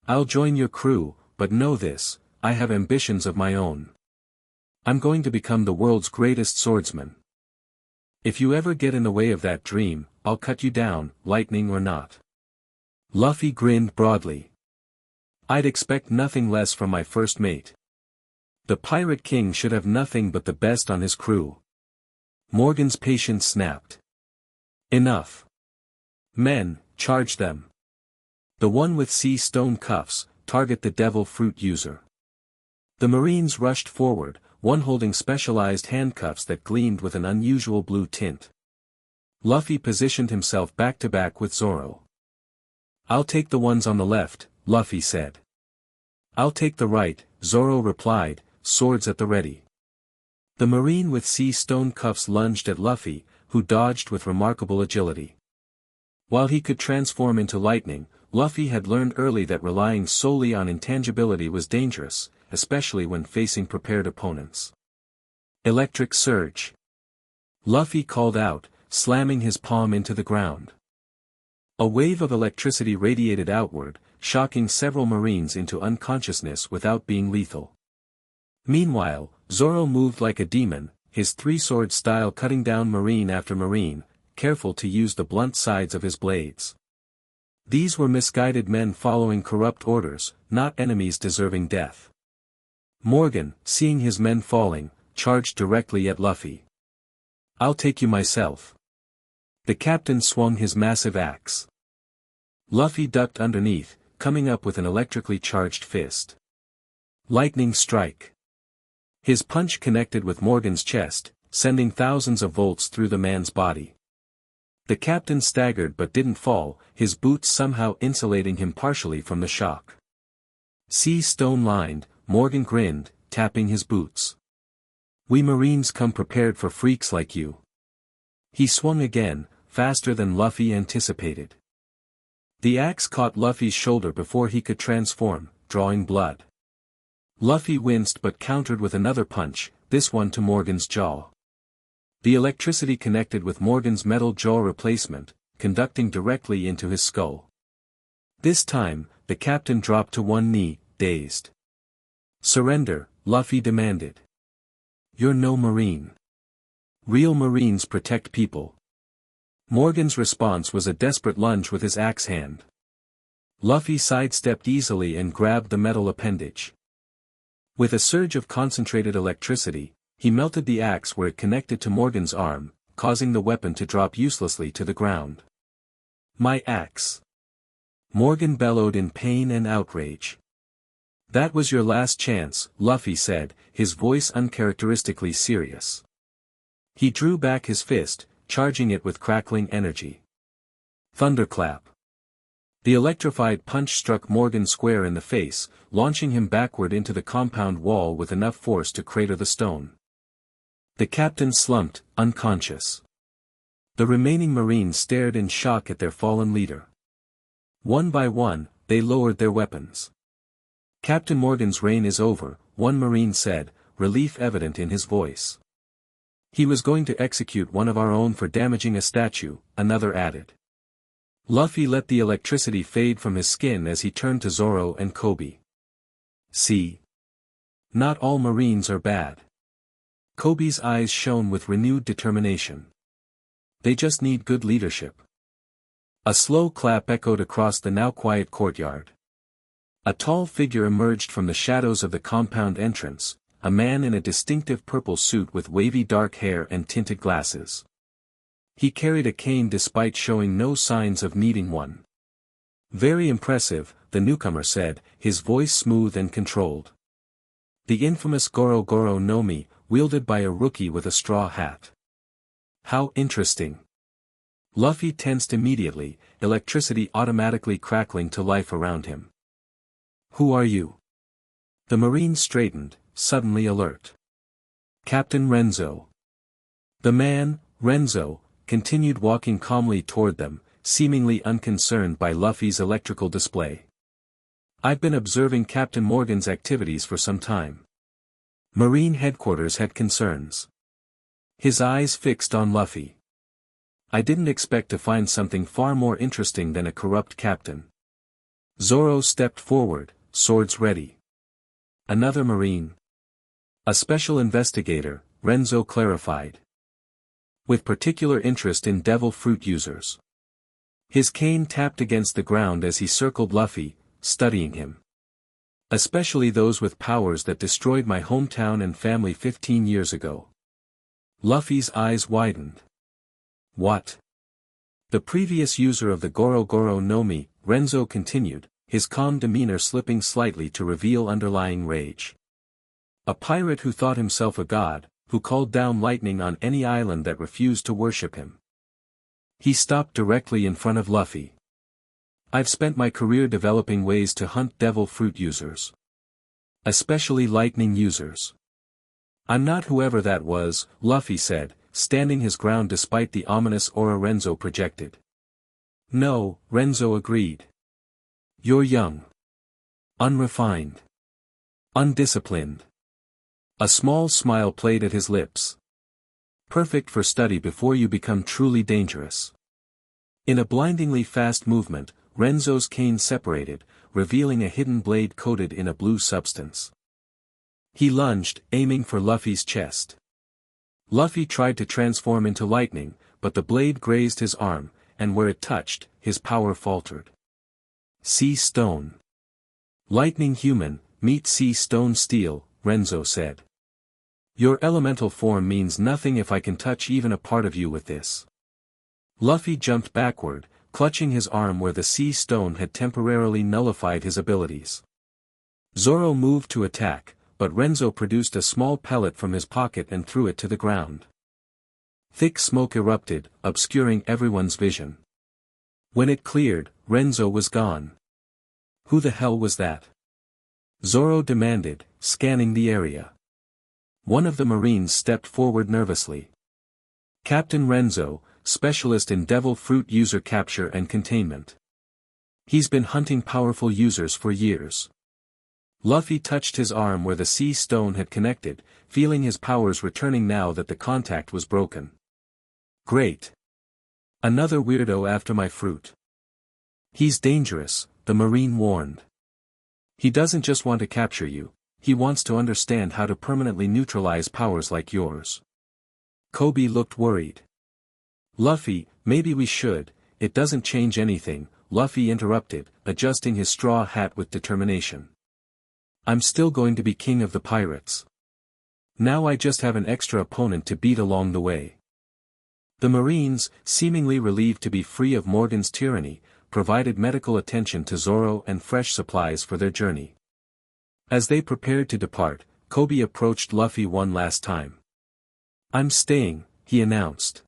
I'll join your crew, but know this, I have ambitions of my own. I'm going to become the world's greatest swordsman. If you ever get in the way of that dream, I'll cut you down, lightning or not. Luffy grinned broadly. I'd expect nothing less from my first mate. The Pirate King should have nothing but the best on his crew. Morgan's patience snapped. Enough. Men, charge them. The one with sea stone cuffs, target the devil fruit user. The Marines rushed forward, one holding specialized handcuffs that gleamed with an unusual blue tint. Luffy positioned himself back-to-back with Zoro. I'll take the ones on the left, Luffy said. I'll take the right, Zoro replied, swords at the ready. The Marine with sea stone cuffs lunged at Luffy, who dodged with remarkable agility. While he could transform into lightning, Luffy had learned early that relying solely on intangibility was dangerous, especially when facing prepared opponents. Electric surge. Luffy called out, slamming his palm into the ground. A wave of electricity radiated outward, shocking several Marines into unconsciousness without being lethal. Meanwhile, Zoro moved like a demon, his three-sword style cutting down Marine after Marine, careful to use the blunt sides of his blades. These were misguided men following corrupt orders, not enemies deserving death. Morgan, seeing his men falling, charged directly at Luffy. I'll take you myself. The captain swung his massive axe. Luffy ducked underneath, coming up with an electrically charged fist. Lightning strike. His punch connected with Morgan's chest, sending thousands of volts through the man's body. The captain staggered but didn't fall, his boots somehow insulating him partially from the shock. Sea stone lined, Morgan grinned, tapping his boots. We Marines come prepared for freaks like you. He swung again, faster than Luffy anticipated. The axe caught Luffy's shoulder before he could transform, drawing blood. Luffy winced but countered with another punch, this one to Morgan's jaw. The electricity connected with Morgan's metal jaw replacement, conducting directly into his skull. This time, the captain dropped to one knee, dazed. Surrender, Luffy demanded. You're no Marine. Real Marines protect people. Morgan's response was a desperate lunge with his axe hand. Luffy sidestepped easily and grabbed the metal appendage. With a surge of concentrated electricity, he melted the axe where it connected to Morgan's arm, causing the weapon to drop uselessly to the ground. My axe! Morgan bellowed in pain and outrage. That was your last chance, Luffy said, his voice uncharacteristically serious. He drew back his fist, charging it with crackling energy. Thunderclap. The electrified punch struck Morgan square in the face, launching him backward into the compound wall with enough force to crater the stone. The captain slumped, unconscious. The remaining Marines stared in shock at their fallen leader. One by one, they lowered their weapons. Captain Morgan's reign is over, one Marine said, relief evident in his voice. He was going to execute one of our own for damaging a statue, another added. Luffy let the electricity fade from his skin as he turned to Zoro and Kobe. See? Not all Marines are bad. Kobe's eyes shone with renewed determination. They just need good leadership. A slow clap echoed across the now quiet courtyard. A tall figure emerged from the shadows of the compound entrance, a man in a distinctive purple suit with wavy dark hair and tinted glasses. He carried a cane despite showing no signs of needing one. Very impressive, the newcomer said, his voice smooth and controlled. The infamous Goro Goro no Mi, wielded by a rookie with a straw hat. How interesting. Luffy tensed immediately, electricity automatically crackling to life around him. Who are you? The Marine straightened, suddenly alert. Captain Renzo. The man, Renzo, continued walking calmly toward them, seemingly unconcerned by Luffy's electrical display. I've been observing Captain Morgan's activities for some time. Marine headquarters had concerns. His eyes fixed on Luffy. I didn't expect to find something far more interesting than a corrupt captain. Zoro stepped forward, swords ready. Another Marine. A special investigator, Renzo clarified. With particular interest in devil fruit users. His cane tapped against the ground as he circled Luffy, studying him. Especially those with powers that destroyed my hometown and family 15 years ago. Luffy's eyes widened. What? The previous user of the Goro Goro no Mi, Renzo continued, his calm demeanor slipping slightly to reveal underlying rage. A pirate who thought himself a god, who called down lightning on any island that refused to worship him. He stopped directly in front of Luffy. I've spent my career developing ways to hunt devil fruit users. Especially lightning users. I'm not whoever that was, Luffy said, standing his ground despite the ominous aura Renzo projected. No, Renzo agreed. You're young. Unrefined. Undisciplined. A small smile played at his lips. Perfect for study before you become truly dangerous. In a blindingly fast movement, Renzo's cane separated, revealing a hidden blade coated in a blue substance. He lunged, aiming for Luffy's chest. Luffy tried to transform into lightning, but the blade grazed his arm, and where it touched, his power faltered. Sea stone. Lightning human, meet sea stone steel, Renzo said. Your elemental form means nothing if I can touch even a part of you with this. Luffy jumped backward, clutching his arm where the sea stone had temporarily nullified his abilities. Zoro moved to attack, but Renzo produced a small pellet from his pocket and threw it to the ground. Thick smoke erupted, obscuring everyone's vision. When it cleared, Renzo was gone. Who the hell was that? Zoro demanded, scanning the area. One of the Marines stepped forward nervously. Captain Renzo, specialist in devil fruit user capture and containment. He's been hunting powerful users for years. Luffy touched his arm where the sea stone had connected, feeling his powers returning now that the contact was broken. Great. Another weirdo after my fruit. He's dangerous, the Marine warned. He doesn't just want to capture you, he wants to understand how to permanently neutralize powers like yours. Kobe looked worried. Luffy, maybe we should, it doesn't change anything, Luffy interrupted, adjusting his straw hat with determination. I'm still going to be king of the pirates. Now I just have an extra opponent to beat along the way. The Marines, seemingly relieved to be free of Morgan's tyranny, provided medical attention to Zoro and fresh supplies for their journey. As they prepared to depart, Kobe approached Luffy one last time. I'm staying, he announced.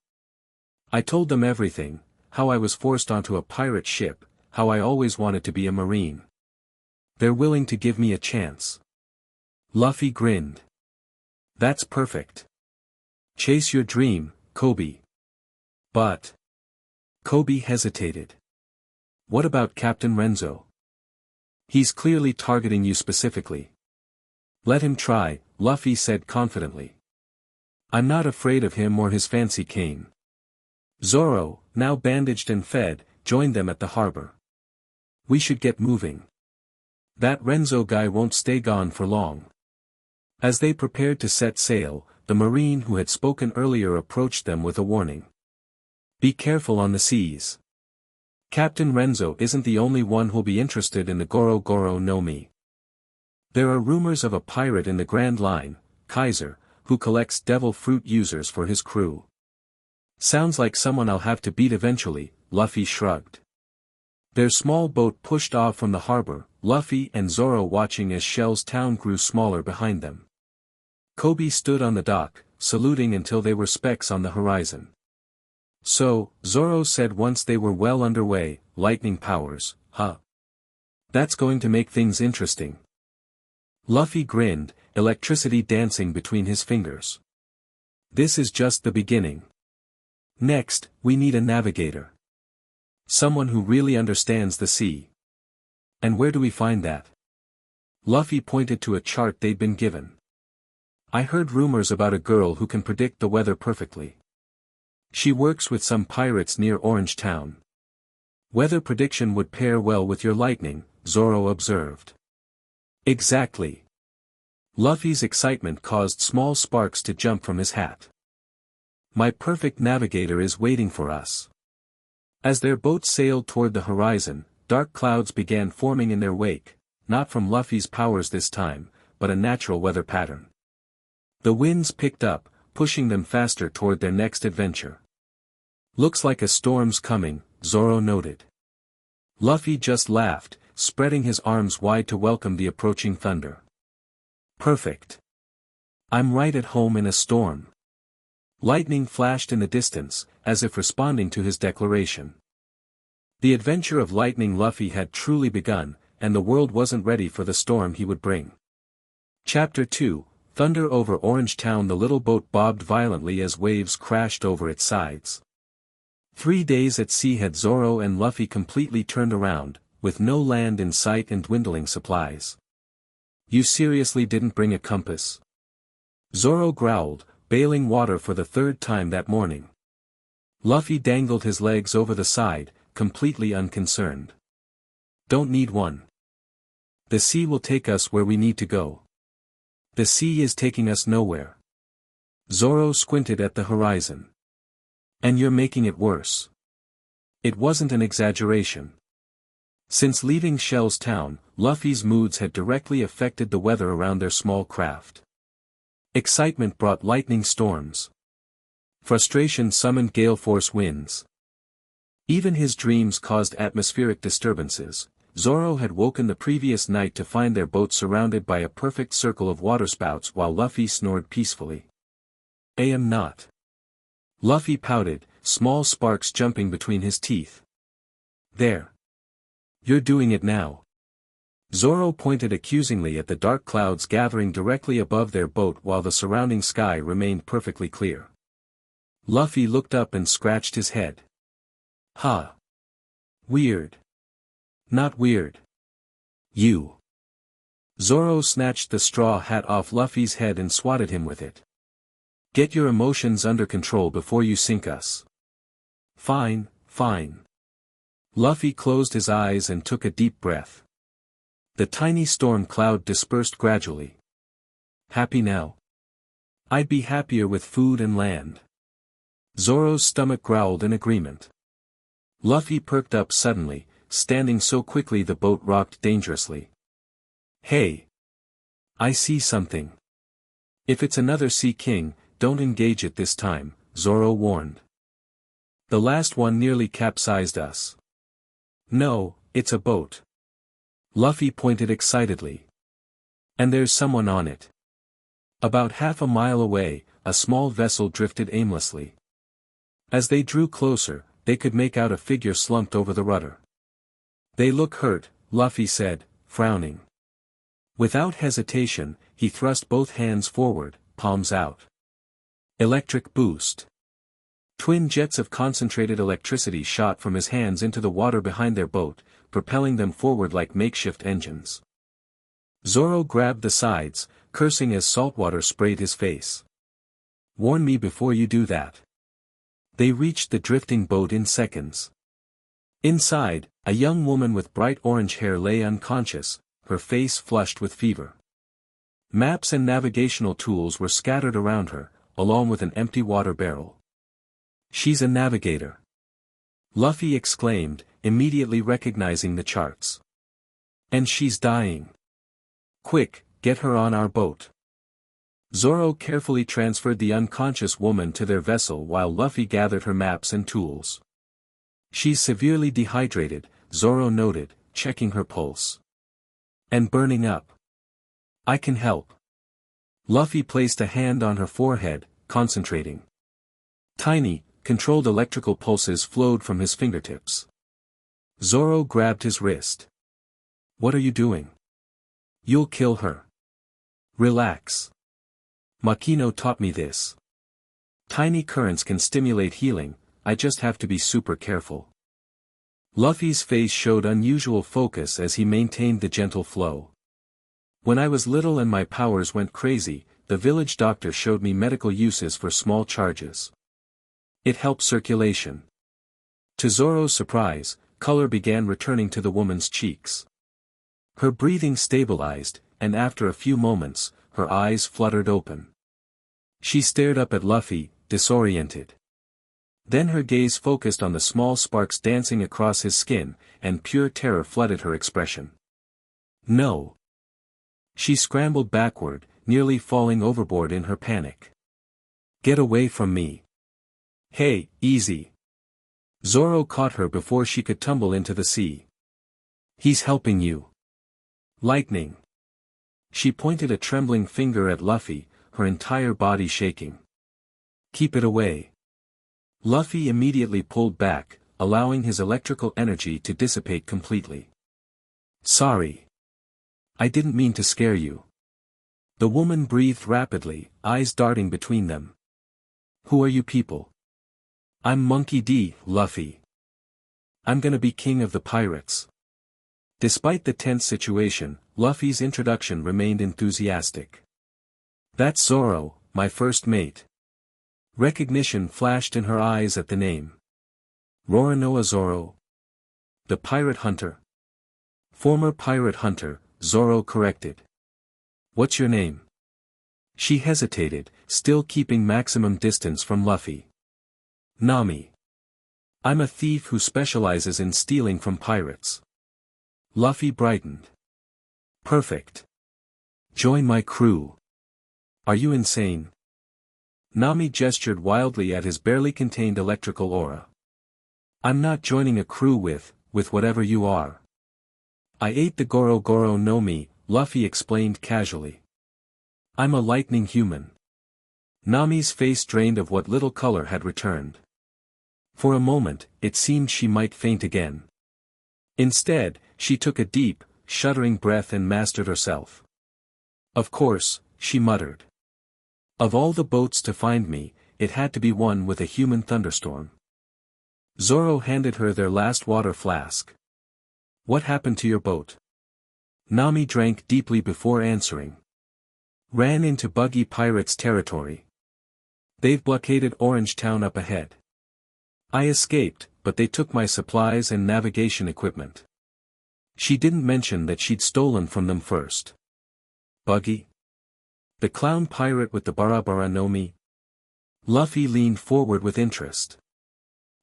I told them everything, how I was forced onto a pirate ship, how I always wanted to be a Marine. They're willing to give me a chance. Luffy grinned. That's perfect. Chase your dream, Kobe. But. Kobe hesitated. What about Captain Renzo? He's clearly targeting you specifically. Let him try, Luffy said confidently. I'm not afraid of him or his fancy cane. Zoro, now bandaged and fed, joined them at the harbor. We should get moving. That Renzo guy won't stay gone for long. As they prepared to set sail, the Marine who had spoken earlier approached them with a warning. Be careful on the seas. Captain Renzo isn't the only one who'll be interested in the Goro Goro no Mi. There are rumors of a pirate in the Grand Line, Kaiser, who collects devil fruit users for his crew. Sounds like someone I'll have to beat eventually, Luffy shrugged. Their small boat pushed off from the harbor, Luffy and Zoro watching as Shell's town grew smaller behind them. Kobe stood on the dock, saluting until they were specks on the horizon. "So," Zoro said once they were well underway, "lightning powers, huh? That's going to make things interesting." Luffy grinned, electricity dancing between his fingers. "This is just the beginning. Next, we need a navigator. Someone who really understands the sea. And where do we find that?" Luffy pointed to a chart they'd been given. "I heard rumors about a girl who can predict the weather perfectly. She works with some pirates near Orange Town. Weather prediction would pair well with your lightning," Zoro observed. "Exactly." Luffy's excitement caused small sparks to jump from his hat. "My perfect navigator is waiting for us." As their boat sailed toward the horizon, dark clouds began forming in their wake, not from Luffy's powers this time, but a natural weather pattern. The winds picked up, pushing them faster toward their next adventure. "Looks like a storm's coming," Zoro noted. Luffy just laughed, spreading his arms wide to welcome the approaching thunder. "Perfect. I'm right at home in a storm." Lightning flashed in the distance, as if responding to his declaration. The adventure of Lightning Luffy had truly begun, and the world wasn't ready for the storm he would bring. Chapter 2, Thunder over Orange Town. The little boat bobbed violently as waves crashed over its sides. 3 days at sea had Zoro and Luffy completely turned around, with no land in sight and dwindling supplies. "You seriously didn't bring a compass?" Zoro growled, bailing water for the 3rd time that morning. Luffy dangled his legs over the side, completely unconcerned. "Don't need one. The sea will take us where we need to go." "The sea is taking us nowhere." Zoro squinted at the horizon. "And you're making it worse." It wasn't an exaggeration. Since leaving Shell's town, Luffy's moods had directly affected the weather around their small craft. Excitement brought lightning storms. Frustration summoned gale-force winds. Even his dreams caused atmospheric disturbances. Zoro had woken the previous night to find their boat surrounded by a perfect circle of waterspouts while Luffy snored peacefully. "I am not." Luffy pouted, small sparks jumping between his teeth. "There. You're doing it now." Zoro pointed accusingly at the dark clouds gathering directly above their boat while the surrounding sky remained perfectly clear. Luffy looked up and scratched his head. "Huh. Weird." "Not weird. You." Zoro snatched the straw hat off Luffy's head and swatted him with it. "Get your emotions under control before you sink us." "Fine, fine." Luffy closed his eyes and took a deep breath. The tiny storm cloud dispersed gradually. "Happy now?" "I'd be happier with food and land." Zoro's stomach growled in agreement. Luffy perked up suddenly, standing so quickly the boat rocked dangerously. "Hey! I see something." "If it's another Sea King, don't engage it this time," Zoro warned. "The last one nearly capsized us." "No, it's a boat." Luffy pointed excitedly. "And there's someone on it." About half a mile away, a small vessel drifted aimlessly. As they drew closer, they could make out a figure slumped over the rudder. "They look hurt," Luffy said, frowning. Without hesitation, he thrust both hands forward, palms out. Electric boost. Twin jets of concentrated electricity shot from his hands into the water behind their boat, propelling them forward like makeshift engines. Zoro grabbed the sides, cursing as saltwater sprayed his face. "Warn me before you do that." They reached the drifting boat in seconds. Inside, a young woman with bright orange hair lay unconscious, her face flushed with fever. Maps and navigational tools were scattered around her, along with an empty water barrel. "She's a navigator," Luffy exclaimed, immediately recognizing the charts. "And she's dying. Quick, get her on our boat." Zoro carefully transferred the unconscious woman to their vessel while Luffy gathered her maps and tools. "She's severely dehydrated," Zoro noted, checking her pulse. And burning up. I can help. Luffy placed a hand on her forehead, concentrating. Tiny, controlled electrical pulses flowed from his fingertips. Zoro grabbed his wrist. What are you doing? You'll kill her. Relax. Makino taught me this. Tiny currents can stimulate healing, I just have to be super careful. Luffy's face showed unusual focus as he maintained the gentle flow. When I was little and my powers went crazy, the village doctor showed me medical uses for small charges. It helped circulation. To Zoro's surprise, color began returning to the woman's cheeks. Her breathing stabilized, and after a few moments, her eyes fluttered open. She stared up at Luffy, disoriented. Then her gaze focused on the small sparks dancing across his skin, and pure terror flooded her expression. No. She scrambled backward, nearly falling overboard in her panic. Get away from me. Hey, easy. Zoro caught her before she could tumble into the sea. He's helping you. Lightning. She pointed a trembling finger at Luffy, her entire body shaking. Keep it away. Luffy immediately pulled back, allowing his electrical energy to dissipate completely. Sorry. I didn't mean to scare you. The woman breathed rapidly, eyes darting between them. Who are you people? I'm Monkey D, Luffy. I'm gonna be king of the pirates. Despite the tense situation, Luffy's introduction remained enthusiastic. That's Zoro, my first mate. Recognition flashed in her eyes at the name. Roronoa Zoro. The pirate hunter. Former pirate hunter, Zoro corrected. What's your name? She hesitated, still keeping maximum distance from Luffy. Nami. I'm a thief who specializes in stealing from pirates. Luffy brightened. Perfect. Join my crew. Are you insane? Nami gestured wildly at his barely contained electrical aura. I'm not joining a crew with whatever you are. I ate the Goro Goro no Mi, Luffy explained casually. I'm a lightning human. Nami's face drained of what little color had returned. For a moment, it seemed she might faint again. Instead, she took a deep, shuddering breath and mastered herself. Of course, she muttered. Of all the boats to find me, it had to be one with a human thunderstorm. Zoro handed her their last water flask. What happened to your boat? Nami drank deeply before answering. Ran into buggy pirates' territory. They've blockaded Orange Town up ahead. I escaped, but they took my supplies and navigation equipment. She didn't mention that she'd stolen from them first. Buggy? The clown pirate with the Barabara no Mi? Luffy leaned forward with interest.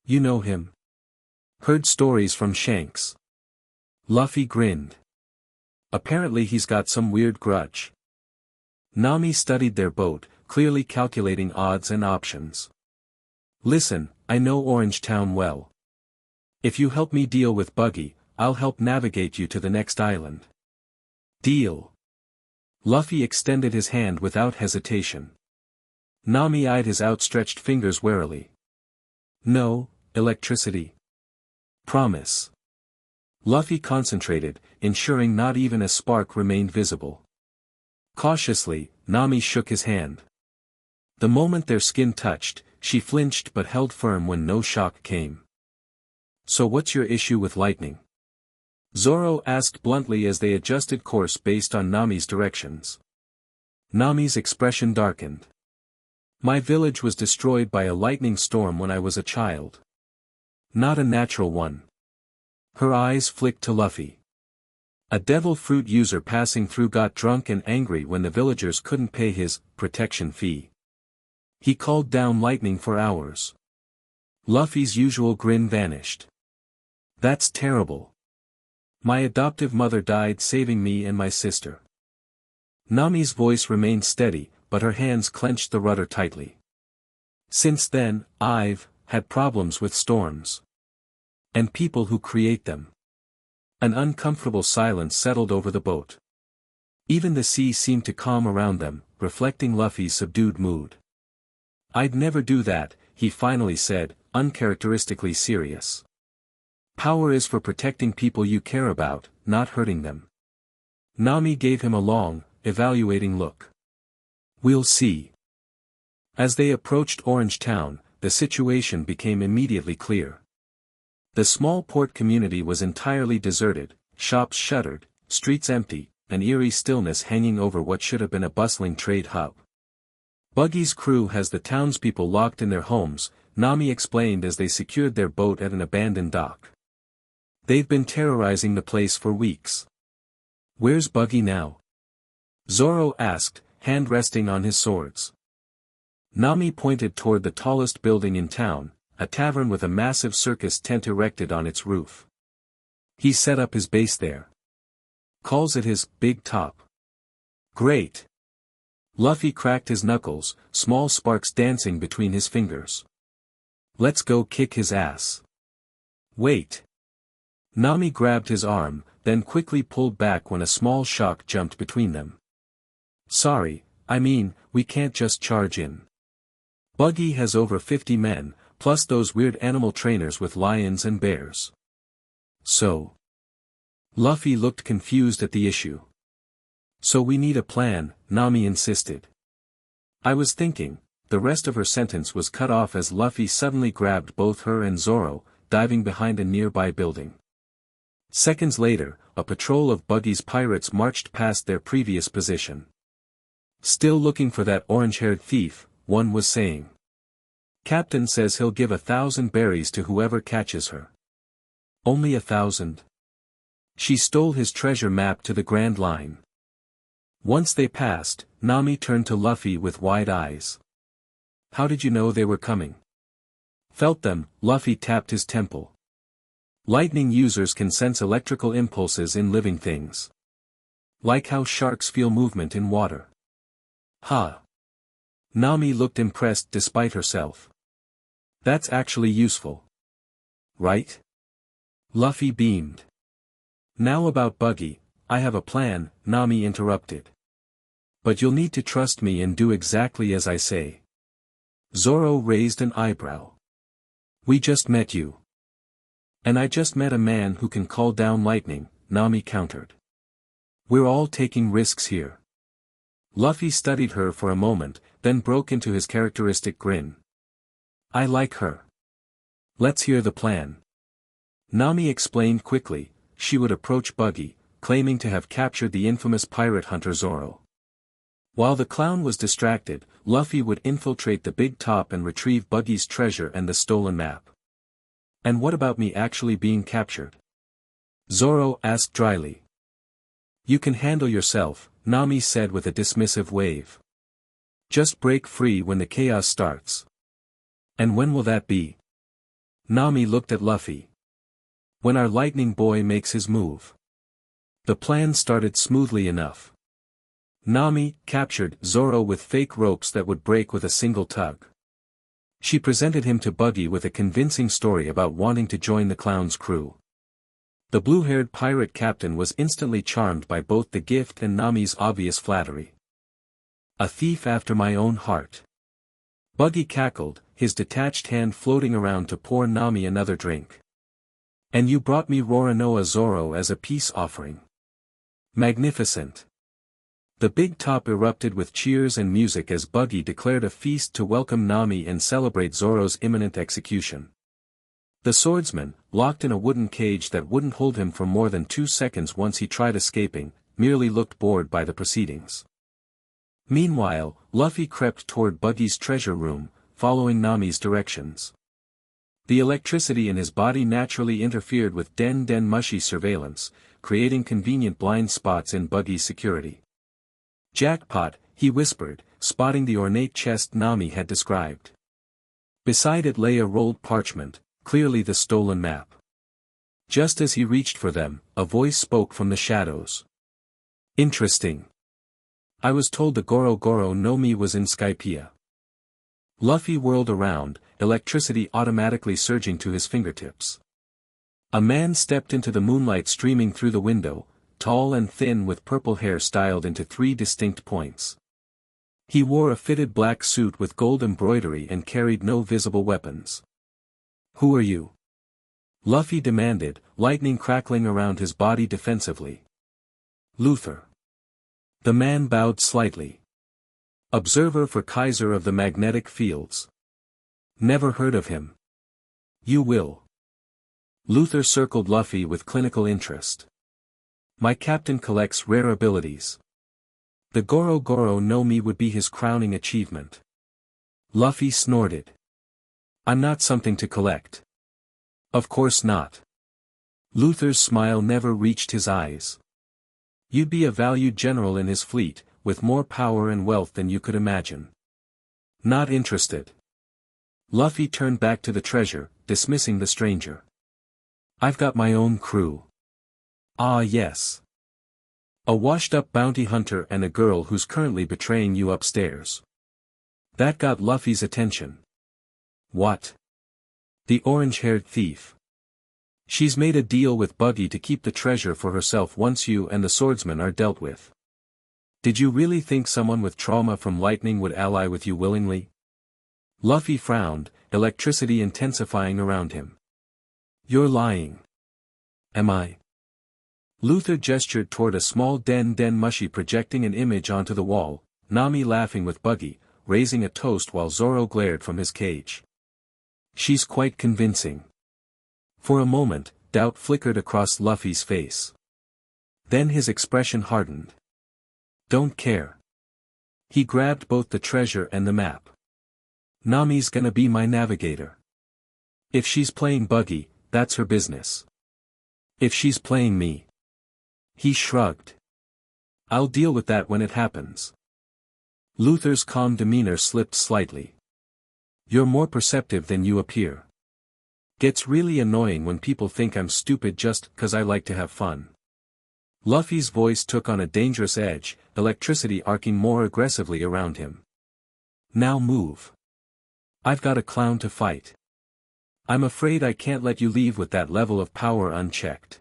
You know him? Heard stories from Shanks. Luffy grinned. Apparently he's got some weird grudge. Nami studied their boat, clearly calculating odds and options. Listen, I know Orange Town well. If you help me deal with Buggy, I'll help navigate you to the next island. Deal. Luffy extended his hand without hesitation. Nami eyed his outstretched fingers warily. No, electricity. Promise. Luffy concentrated, ensuring not even a spark remained visible. Cautiously, Nami shook his hand. The moment their skin touched, she flinched but held firm when no shock came. So what's your issue with lightning? Zoro asked bluntly as they adjusted course based on Nami's directions. Nami's expression darkened. My village was destroyed by a lightning storm when I was a child. Not a natural one. Her eyes flicked to Luffy. A devil fruit user passing through got drunk and angry when the villagers couldn't pay his protection fee. He called down lightning for hours. Luffy's usual grin vanished. That's terrible. My adoptive mother died saving me and my sister. Nami's voice remained steady, but her hands clenched the rudder tightly. Since then, I've had problems with storms. And people who create them. An uncomfortable silence settled over the boat. Even the sea seemed to calm around them, reflecting Luffy's subdued mood. "I'd never do that," he finally said, uncharacteristically serious. "Power is for protecting people you care about, not hurting them." Nami gave him a long, evaluating look. "We'll see." As they approached Orange Town, the situation became immediately clear. The small port community was entirely deserted, shops shuttered, streets empty, an eerie stillness hanging over what should have been a bustling trade hub. "Buggy's crew has the townspeople locked in their homes," Nami explained as they secured their boat at an abandoned dock. "They've been terrorizing the place for weeks." "Where's Buggy now?" Zoro asked, hand resting on his swords. Nami pointed toward the tallest building in town, a tavern with a massive circus tent erected on its roof. "He set up his base there. Calls it his big top." "Great." Luffy cracked his knuckles, small sparks dancing between his fingers. "Let's go kick his ass." "Wait." Nami grabbed his arm, then quickly pulled back when a small shock jumped between them. "Sorry, I mean, we can't just charge in. Buggy has over 50 men, plus those weird animal trainers with lions and bears." "So?" Luffy looked confused at the issue. "So we need a plan," Nami insisted. "I was thinking," the rest of her sentence was cut off as Luffy suddenly grabbed both her and Zoro, diving behind a nearby building. Seconds later, a patrol of Buggy's pirates marched past their previous position. "Still looking for that orange-haired thief," one was saying. "Captain says he'll give 1,000 berries to whoever catches her." "Only 1,000? She stole his treasure map to the Grand Line." Once they passed, Nami turned to Luffy with wide eyes. "How did you know they were coming?" "Felt them," Luffy tapped his temple. "Lightning users can sense electrical impulses in living things. Like how sharks feel movement in water." "Huh." Nami looked impressed despite herself. "That's actually useful. Right?" Luffy beamed. "Now about Buggy, I have a plan," Nami interrupted. "But you'll need to trust me and do exactly as I say." Zoro raised an eyebrow. "We just met you." "And I just met a man who can call down lightning," Nami countered. "We're all taking risks here." Luffy studied her for a moment, then broke into his characteristic grin. "I like her. Let's hear the plan." Nami explained quickly. She would approach Buggy, claiming to have captured the infamous pirate hunter Zoro. While the clown was distracted, Luffy would infiltrate the big top and retrieve Buggy's treasure and the stolen map. "And what about me actually being captured?" Zoro asked dryly. "You can handle yourself," Nami said with a dismissive wave. "Just break free when the chaos starts." "And when will that be?" Nami looked at Luffy. "When our lightning boy makes his move." The plan started smoothly enough. Nami captured Zoro with fake ropes that would break with a single tug. She presented him to Buggy with a convincing story about wanting to join the clown's crew. The blue-haired pirate captain was instantly charmed by both the gift and Nami's obvious flattery. "A thief after my own heart." Buggy cackled, his detached hand floating around to pour Nami another drink. "And you brought me Roronoa Zoro as a peace offering." "Magnificent." The big top erupted with cheers and music as Buggy declared a feast to welcome Nami and celebrate Zoro's imminent execution. The swordsman, locked in a wooden cage that wouldn't hold him for more than 2 seconds once he tried escaping, merely looked bored by the proceedings. Meanwhile, Luffy crept toward Buggy's treasure room, following Nami's directions. The electricity in his body naturally interfered with Den Mushi's surveillance, creating convenient blind spots in Buggy's security. "Jackpot," he whispered, spotting the ornate chest Nami had described. Beside it lay a rolled parchment, clearly the stolen map. Just as he reached for them, a voice spoke from the shadows. "Interesting. I was told the Goro Goro no Mi was in Skypiea." Luffy whirled around, electricity automatically surging to his fingertips. A man stepped into the moonlight streaming through the window, tall and thin with purple hair styled into 3 distinct points. He wore a fitted black suit with gold embroidery and carried no visible weapons. "Who are you?" Luffy demanded, lightning crackling around his body defensively. "Luther." The man bowed slightly. "Observer for Kaiser of the Magnetic Fields." "Never heard of him." "You will." Luther circled Luffy with clinical interest. "My captain collects rare abilities. The Goro Goro no Mi would be his crowning achievement." Luffy snorted. "I'm not something to collect." "Of course not." Luther's smile never reached his eyes. "You'd be a valued general in his fleet, with more power and wealth than you could imagine." "Not interested." Luffy turned back to the treasure, dismissing the stranger. "I've got my own crew." "Ah yes. A washed-up bounty hunter and a girl who's currently betraying you upstairs." That got Luffy's attention. "What?" "The orange-haired thief. She's made a deal with Buggy to keep the treasure for herself once you and the swordsman are dealt with." "Did you really think someone with trauma from lightning would ally with you willingly?" Luffy frowned, electricity intensifying around him. "You're lying." "Am I?" Luther gestured toward a small den Mushi projecting an image onto the wall, Nami laughing with Buggy, raising a toast while Zoro glared from his cage. "She's quite convincing." For a moment, doubt flickered across Luffy's face. Then his expression hardened. "Don't care." He grabbed both the treasure and the map. "Nami's gonna be my navigator. If she's playing Buggy, that's her business. If she's playing me..." He shrugged. "I'll deal with that when it happens." Luther's calm demeanor slipped slightly. "You're more perceptive than you appear. Gets really annoying when people think I'm stupid just 'cause I like to have fun." Luffy's voice took on a dangerous edge, electricity arcing more aggressively around him. "Now move. I've got a clown to fight. I'm afraid I can't let you leave with that level of power unchecked."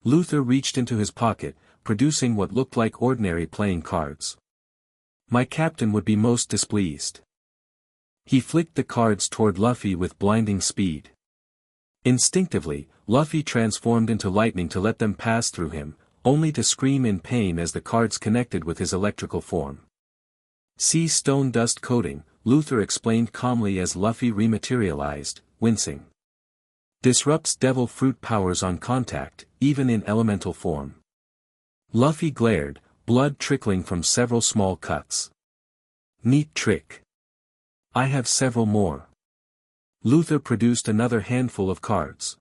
Luther reached into his pocket, producing what looked like ordinary playing cards. "My captain would be most displeased." He flicked the cards toward Luffy with blinding speed. Instinctively, Luffy transformed into lightning to let them pass through him, only to scream in pain as the cards connected with his electrical form. "See stone dust coating," Luther explained calmly as Luffy rematerialized, wincing. "Disrupts devil fruit powers on contact, even in elemental form." Luffy glared, blood trickling from several small cuts. "Neat trick. I have several more." Luther produced another handful of cards.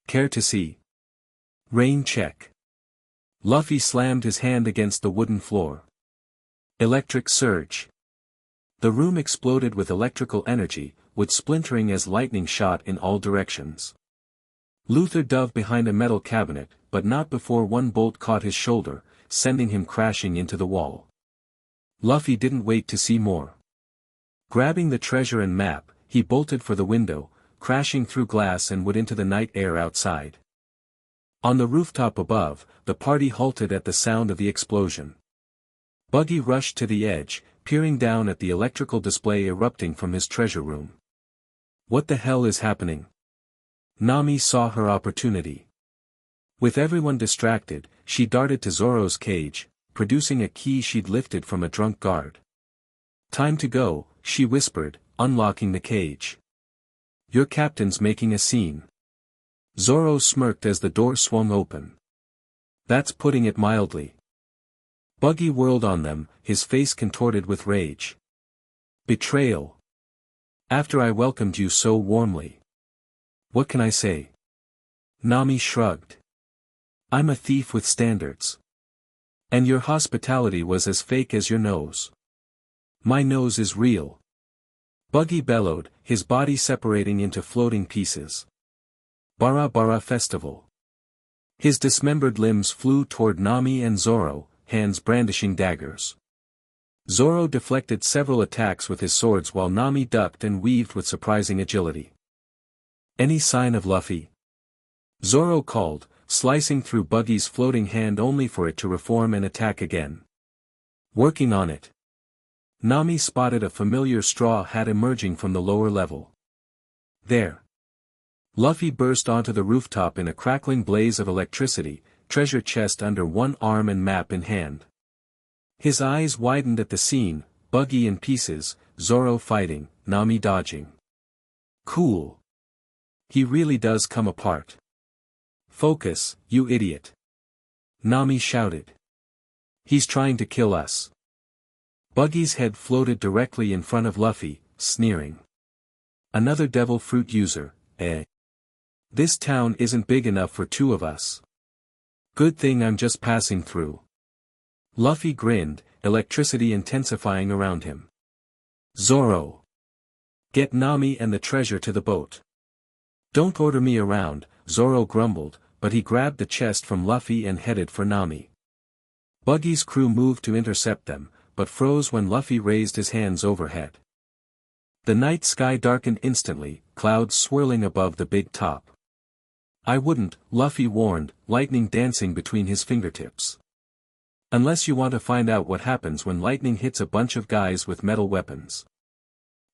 "Care to see?" "Rain check." Luffy slammed his hand against the wooden floor. "Electric surge." The room exploded with electrical energy, with splintering as lightning shot in all directions. Luther dove behind a metal cabinet, but not before one bolt caught his shoulder, sending him crashing into the wall. Luffy didn't wait to see more. Grabbing the treasure and map, he bolted for the window, crashing through glass and wood into the night air outside. On the rooftop above, the party halted at the sound of the explosion. Buggy rushed to the edge, peering down at the electrical display erupting from his treasure room. "What the hell is happening?" Nami saw her opportunity. With everyone distracted, she darted to Zoro's cage, producing a key she'd lifted from a drunk guard. "Time to go," she whispered, unlocking the cage. "Your captain's making a scene." Zoro smirked as the door swung open. "That's putting it mildly." Buggy whirled on them, his face contorted with rage. "Betrayal. After I welcomed you so warmly. What can I say?" Nami shrugged. "I'm a thief with standards. And your hospitality was as fake as your nose." "My nose is real." Buggy bellowed, his body separating into floating pieces. "Bara Bara Festival." His dismembered limbs flew toward Nami and Zoro, hands brandishing daggers. Zoro deflected several attacks with his swords while Nami ducked and weaved with surprising agility. "Any sign of Luffy?" Zoro called, slicing through Buggy's floating hand only for it to reform and attack again. Working on it. Nami spotted a familiar straw hat emerging from the lower level. There. Luffy burst onto the rooftop in a crackling blaze of electricity, treasure chest under one arm and map in hand. His eyes widened at the scene, Buggy in pieces, Zoro fighting, Nami dodging. Cool. He really does come apart. Focus, you idiot. Nami shouted. He's trying to kill us. Buggy's head floated directly in front of Luffy, sneering. Another devil fruit user, eh? This town isn't big enough for two of us. Good thing I'm just passing through. Luffy grinned, electricity intensifying around him. Zoro. Get Nami and the treasure to the boat. Don't order me around, Zoro grumbled, but he grabbed the chest from Luffy and headed for Nami. Buggy's crew moved to intercept them, but froze when Luffy raised his hands overhead. The night sky darkened instantly, clouds swirling above the big top. I wouldn't, Luffy warned, lightning dancing between his fingertips. Unless you want to find out what happens when lightning hits a bunch of guys with metal weapons.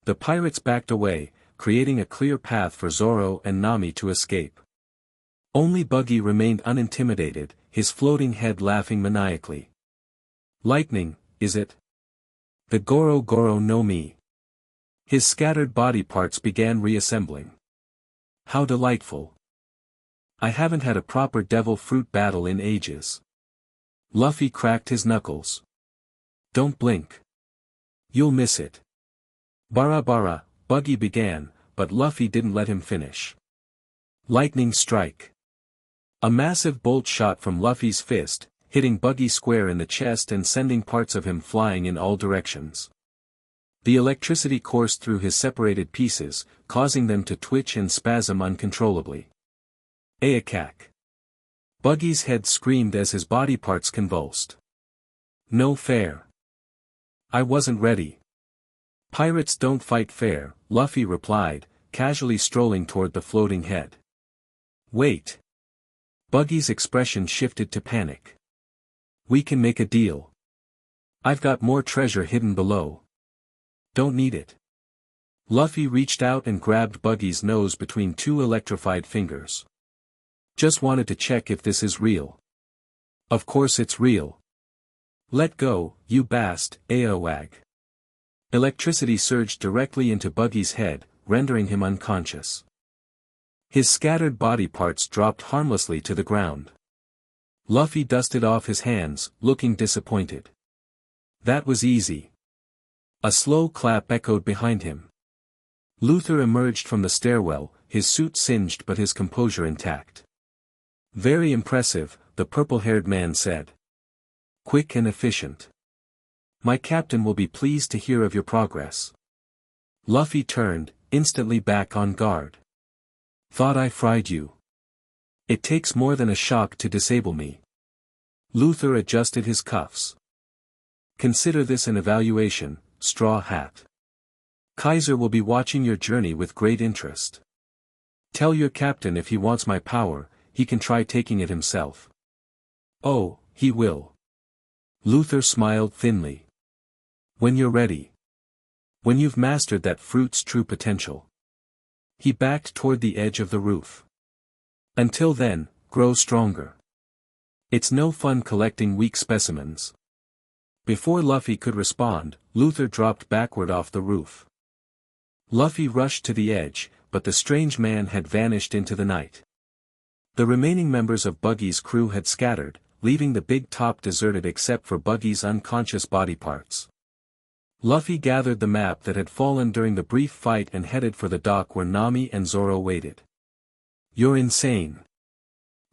The pirates backed away, creating a clear path for Zoro and Nami to escape. Only Buggy remained unintimidated, his floating head laughing maniacally. Lightning, is it? The Goro Goro no Mi. His scattered body parts began reassembling. How delightful. I haven't had a proper devil fruit battle in ages. Luffy cracked his knuckles. Don't blink. You'll miss it. Bara bara, Buggy began, but Luffy didn't let him finish. Lightning strike. A massive bolt shot from Luffy's fist, hitting Buggy square in the chest and sending parts of him flying in all directions. The electricity coursed through his separated pieces, causing them to twitch and spasm uncontrollably. Aakak. Buggy's head screamed as his body parts convulsed. No fair. I wasn't ready. Pirates don't fight fair, Luffy replied, casually strolling toward the floating head. Wait. Buggy's expression shifted to panic. We can make a deal. I've got more treasure hidden below. Don't need it. Luffy reached out and grabbed Buggy's nose between two electrified fingers. Just wanted to check if this is real. Of course it's real. Let go, you bast, Aoag. Electricity surged directly into Buggy's head, rendering him unconscious. His scattered body parts dropped harmlessly to the ground. Luffy dusted off his hands, looking disappointed. That was easy. A slow clap echoed behind him. Luther emerged from the stairwell, his suit singed but his composure intact. Very impressive, the purple-haired man said. Quick and efficient. My captain will be pleased to hear of your progress. Luffy turned, instantly back on guard. Thought I fried you. It takes more than a shock to disable me. Luther adjusted his cuffs. Consider this an evaluation, Straw Hat. Kaiser will be watching your journey with great interest. Tell your captain if he wants my power, he can try taking it himself. Oh, he will. Luther smiled thinly. When you're ready. When you've mastered that fruit's true potential. He backed toward the edge of the roof. Until then, grow stronger. It's no fun collecting weak specimens. Before Luffy could respond, Luther dropped backward off the roof. Luffy rushed to the edge, but the strange man had vanished into the night. The remaining members of Buggy's crew had scattered, leaving the big top deserted except for Buggy's unconscious body parts. Luffy gathered the map that had fallen during the brief fight and headed for the dock where Nami and Zoro waited. You're insane.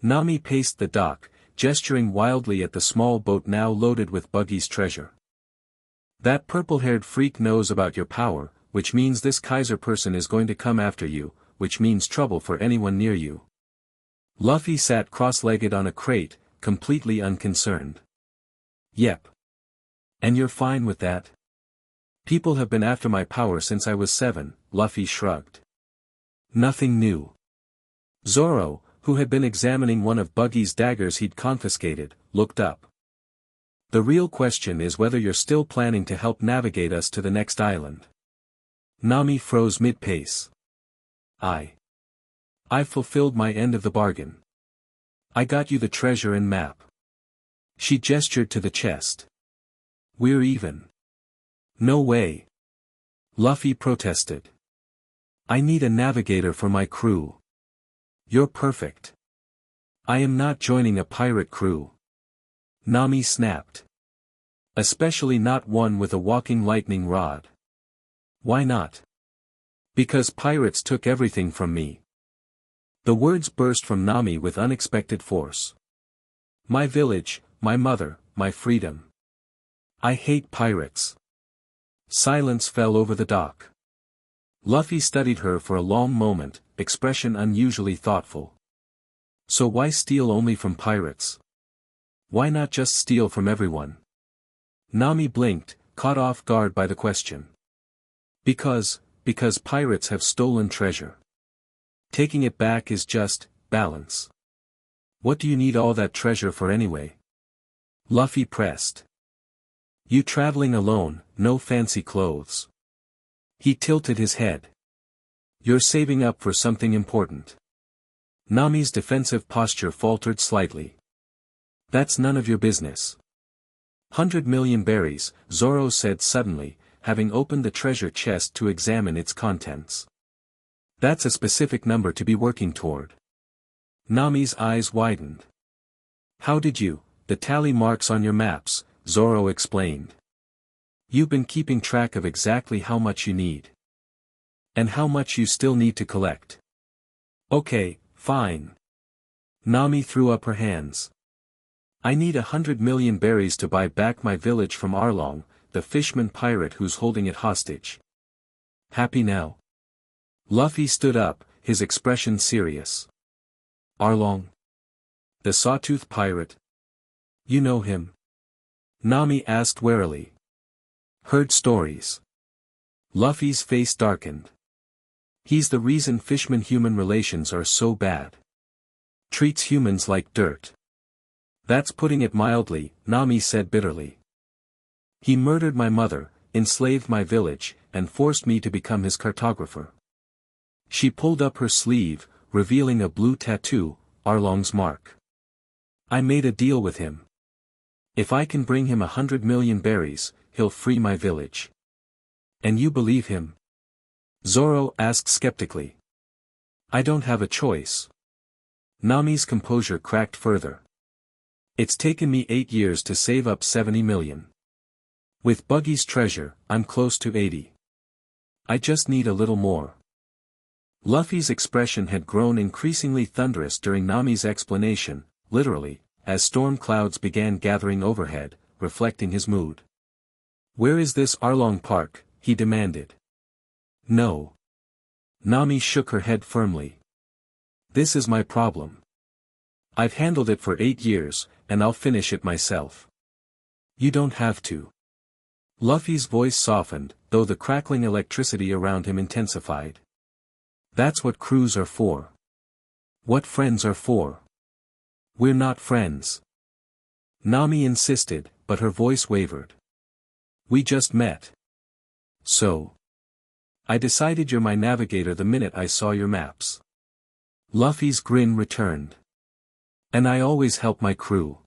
Nami paced the dock, gesturing wildly at the small boat now loaded with Buggy's treasure. That purple-haired freak knows about your power, which means this Kaiser person is going to come after you, which means trouble for anyone near you. Luffy sat cross-legged on a crate, completely unconcerned. Yep. And you're fine with that? People have been after my power since I was 7, Luffy shrugged. Nothing new. Zoro, who had been examining one of Buggy's daggers he'd confiscated, looked up. The real question is whether you're still planning to help navigate us to the next island. Nami froze mid-pace. I've fulfilled my end of the bargain. I got you the treasure and map. She gestured to the chest. We're even. No way. Luffy protested. I need a navigator for my crew. You're perfect. I am not joining a pirate crew. Nami snapped. Especially not one with a walking lightning rod. Why not? Because pirates took everything from me. The words burst from Nami with unexpected force. My village, my mother, my freedom. I hate pirates. Silence fell over the dock. Luffy studied her for a long moment, expression unusually thoughtful. So why steal only from pirates? Why not just steal from everyone? Nami blinked, caught off guard by the question. Because pirates have stolen treasure. Taking it back is just balance. What do you need all that treasure for anyway? Luffy pressed. You traveling alone, no fancy clothes. He tilted his head. You're saving up for something important. Nami's defensive posture faltered slightly. That's none of your business. 100 million berries, Zoro said suddenly, having opened the treasure chest to examine its contents. That's a specific number to be working toward. Nami's eyes widened. How did you, the tally marks on your maps, Zoro explained. You've been keeping track of exactly how much you need. And how much you still need to collect. Okay, fine. Nami threw up her hands. I need 100 million berries to buy back my village from Arlong, the fishman pirate who's holding it hostage. Happy now? Luffy stood up, his expression serious. Arlong? The sawtooth pirate? You know him? Nami asked warily. Heard stories. Luffy's face darkened. He's the reason fishman-human relations are so bad. Treats humans like dirt. That's putting it mildly, Nami said bitterly. He murdered my mother, enslaved my village, and forced me to become his cartographer. She pulled up her sleeve, revealing a blue tattoo, Arlong's mark. I made a deal with him. If I can bring him 100 million berries, he'll free my village. And you believe him? Zoro asked skeptically. I don't have a choice. Nami's composure cracked further. It's taken me 8 years to save up 70 million. With Buggy's treasure, I'm close to 80. I just need a little more. Luffy's expression had grown increasingly thunderous during Nami's explanation, literally, as storm clouds began gathering overhead, reflecting his mood. Where is this Arlong Park? He demanded. No. Nami shook her head firmly. This is my problem. I've handled it for 8 years, and I'll finish it myself. You don't have to. Luffy's voice softened, though the crackling electricity around him intensified. That's what crews are for. What friends are for. We're not friends. Nami insisted, but her voice wavered. We just met. So. I decided you're my navigator the minute I saw your maps. Luffy's grin returned. And I always help my crew.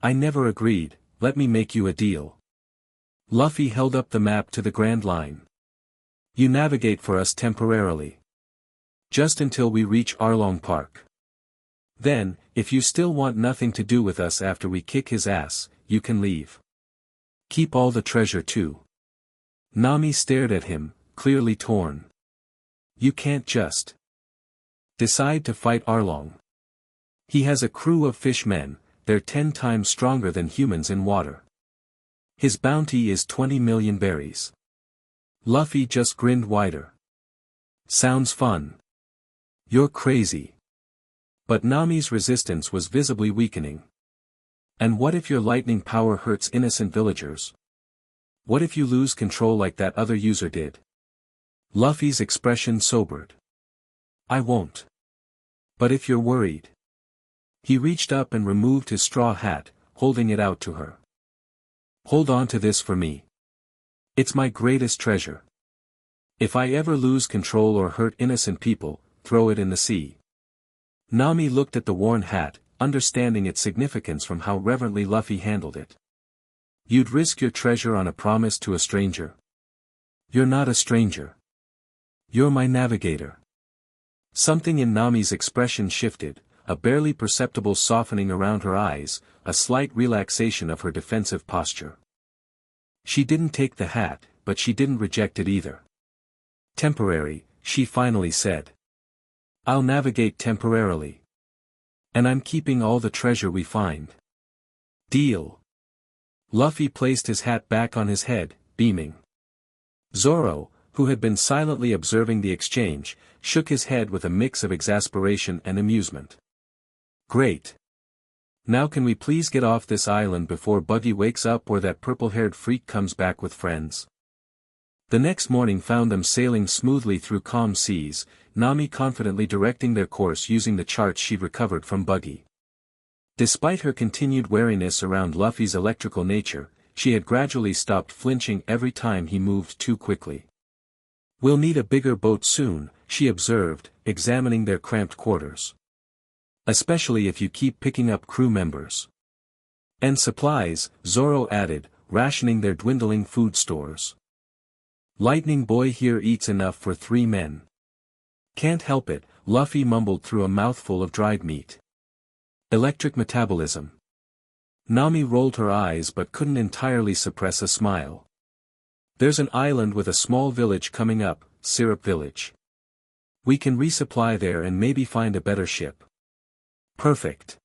I never agreed, let me make you a deal. Luffy held up the map to the Grand Line. You navigate for us temporarily. Just until we reach Arlong Park. Then, if you still want nothing to do with us after we kick his ass, you can leave. Keep all the treasure too. Nami stared at him, clearly torn. You can't just decide to fight Arlong. He has a crew of fishmen, they're 10 times stronger than humans in water. His bounty is 20 million berries. Luffy just grinned wider. Sounds fun. You're crazy. But Nami's resistance was visibly weakening. And what if your lightning power hurts innocent villagers? What if you lose control like that other user did? Luffy's expression sobered. I won't. But if you're worried. He reached up and removed his straw hat, holding it out to her. Hold on to this for me. It's my greatest treasure. If I ever lose control or hurt innocent people, throw it in the sea. Nami looked at the worn hat, understanding its significance from how reverently Luffy handled it. You'd risk your treasure on a promise to a stranger? You're not a stranger. You're my navigator. Something in Nami's expression shifted, a barely perceptible softening around her eyes, a slight relaxation of her defensive posture. She didn't take the hat, but she didn't reject it either. Temporary, she finally said. I'll navigate temporarily. And I'm keeping all the treasure we find. Deal. Luffy placed his hat back on his head, beaming. Zoro, who had been silently observing the exchange, shook his head with a mix of exasperation and amusement. Great. Now can we please get off this island before Buggy wakes up or that purple-haired freak comes back with friends? The next morning found them sailing smoothly through calm seas, Nami confidently directing their course using the charts she'd recovered from Buggy. Despite her continued wariness around Luffy's electrical nature, she had gradually stopped flinching every time he moved too quickly. We'll need a bigger boat soon, she observed, examining their cramped quarters. Especially if you keep picking up crew members. And supplies, Zoro added, rationing their dwindling food stores. Lightning Boy here eats enough for 3 men. Can't help it, Luffy mumbled through a mouthful of dried meat. Electric metabolism. Nami rolled her eyes but couldn't entirely suppress a smile. There's an island with a small village coming up, Syrup Village. We can resupply there and maybe find a better ship. Perfect.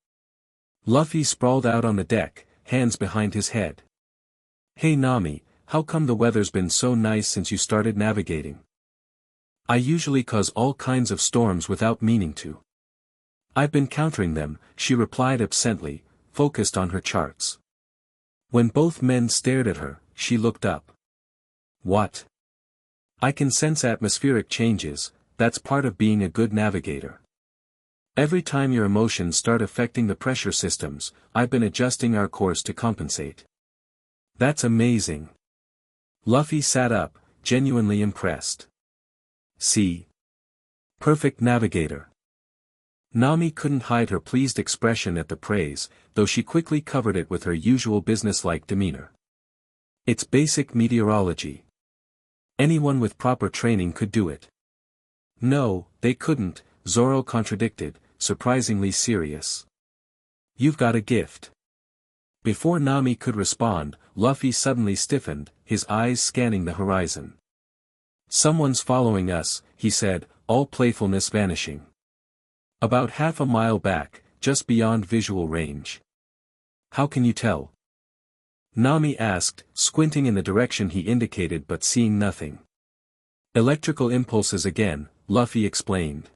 Luffy sprawled out on the deck, hands behind his head. Hey Nami, how come the weather's been so nice since you started navigating? I usually cause all kinds of storms without meaning to. I've been countering them, she replied absently, focused on her charts. When both men stared at her, she looked up. What? I can sense atmospheric changes, that's part of being a good navigator. Every time your emotions start affecting the pressure systems, I've been adjusting our course to compensate. That's amazing. Luffy sat up, genuinely impressed. See? Perfect navigator. Nami couldn't hide her pleased expression at the praise, though she quickly covered it with her usual businesslike demeanor. It's basic meteorology. Anyone with proper training could do it. No, they couldn't, Zoro contradicted, surprisingly serious. You've got a gift. Before Nami could respond, Luffy suddenly stiffened, his eyes scanning the horizon. Someone's following us, he said, all playfulness vanishing. About half a mile back, just beyond visual range. How can you tell? Nami asked, squinting in the direction he indicated but seeing nothing. Electrical impulses again, Luffy explained.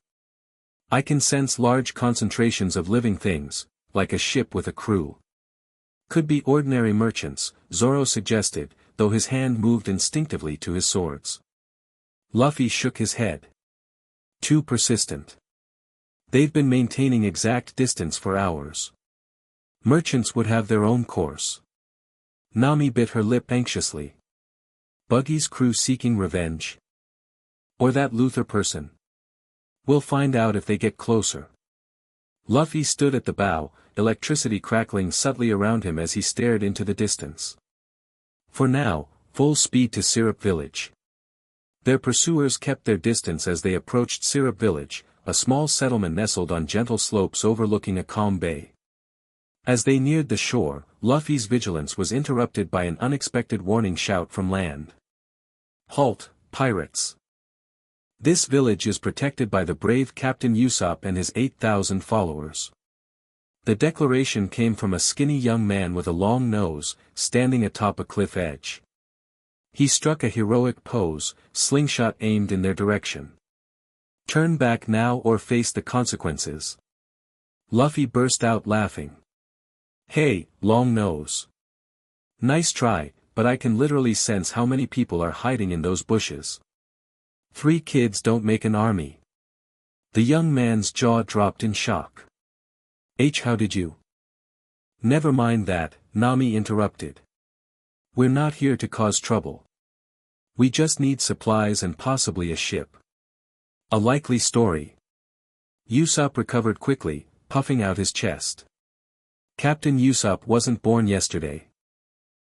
I can sense large concentrations of living things, like a ship with a crew. Could be ordinary merchants, Zoro suggested, though his hand moved instinctively to his swords. Luffy shook his head. Too persistent. They've been maintaining exact distance for hours. Merchants would have their own course. Nami bit her lip anxiously. Buggy's crew seeking revenge? Or that Luther person? We'll find out if they get closer. Luffy stood at the bow, electricity crackling subtly around him as he stared into the distance. For now, full speed to Syrup Village. Their pursuers kept their distance as they approached Syrup Village, a small settlement nestled on gentle slopes overlooking a calm bay. As they neared the shore, Luffy's vigilance was interrupted by an unexpected warning shout from land. Halt, pirates! This village is protected by the brave Captain Usopp and his 8,000 followers. The declaration came from a skinny young man with a long nose, standing atop a cliff edge. He struck a heroic pose, slingshot aimed in their direction. Turn back now or face the consequences. Luffy burst out laughing. Hey, long nose. Nice try, but I can literally sense how many people are hiding in those bushes. 3 kids don't make an army. The young man's jaw dropped in shock. How did you? Never mind that, Nami interrupted. We're not here to cause trouble. We just need supplies and possibly a ship. A likely story. Usopp recovered quickly, puffing out his chest. Captain Usopp wasn't born yesterday.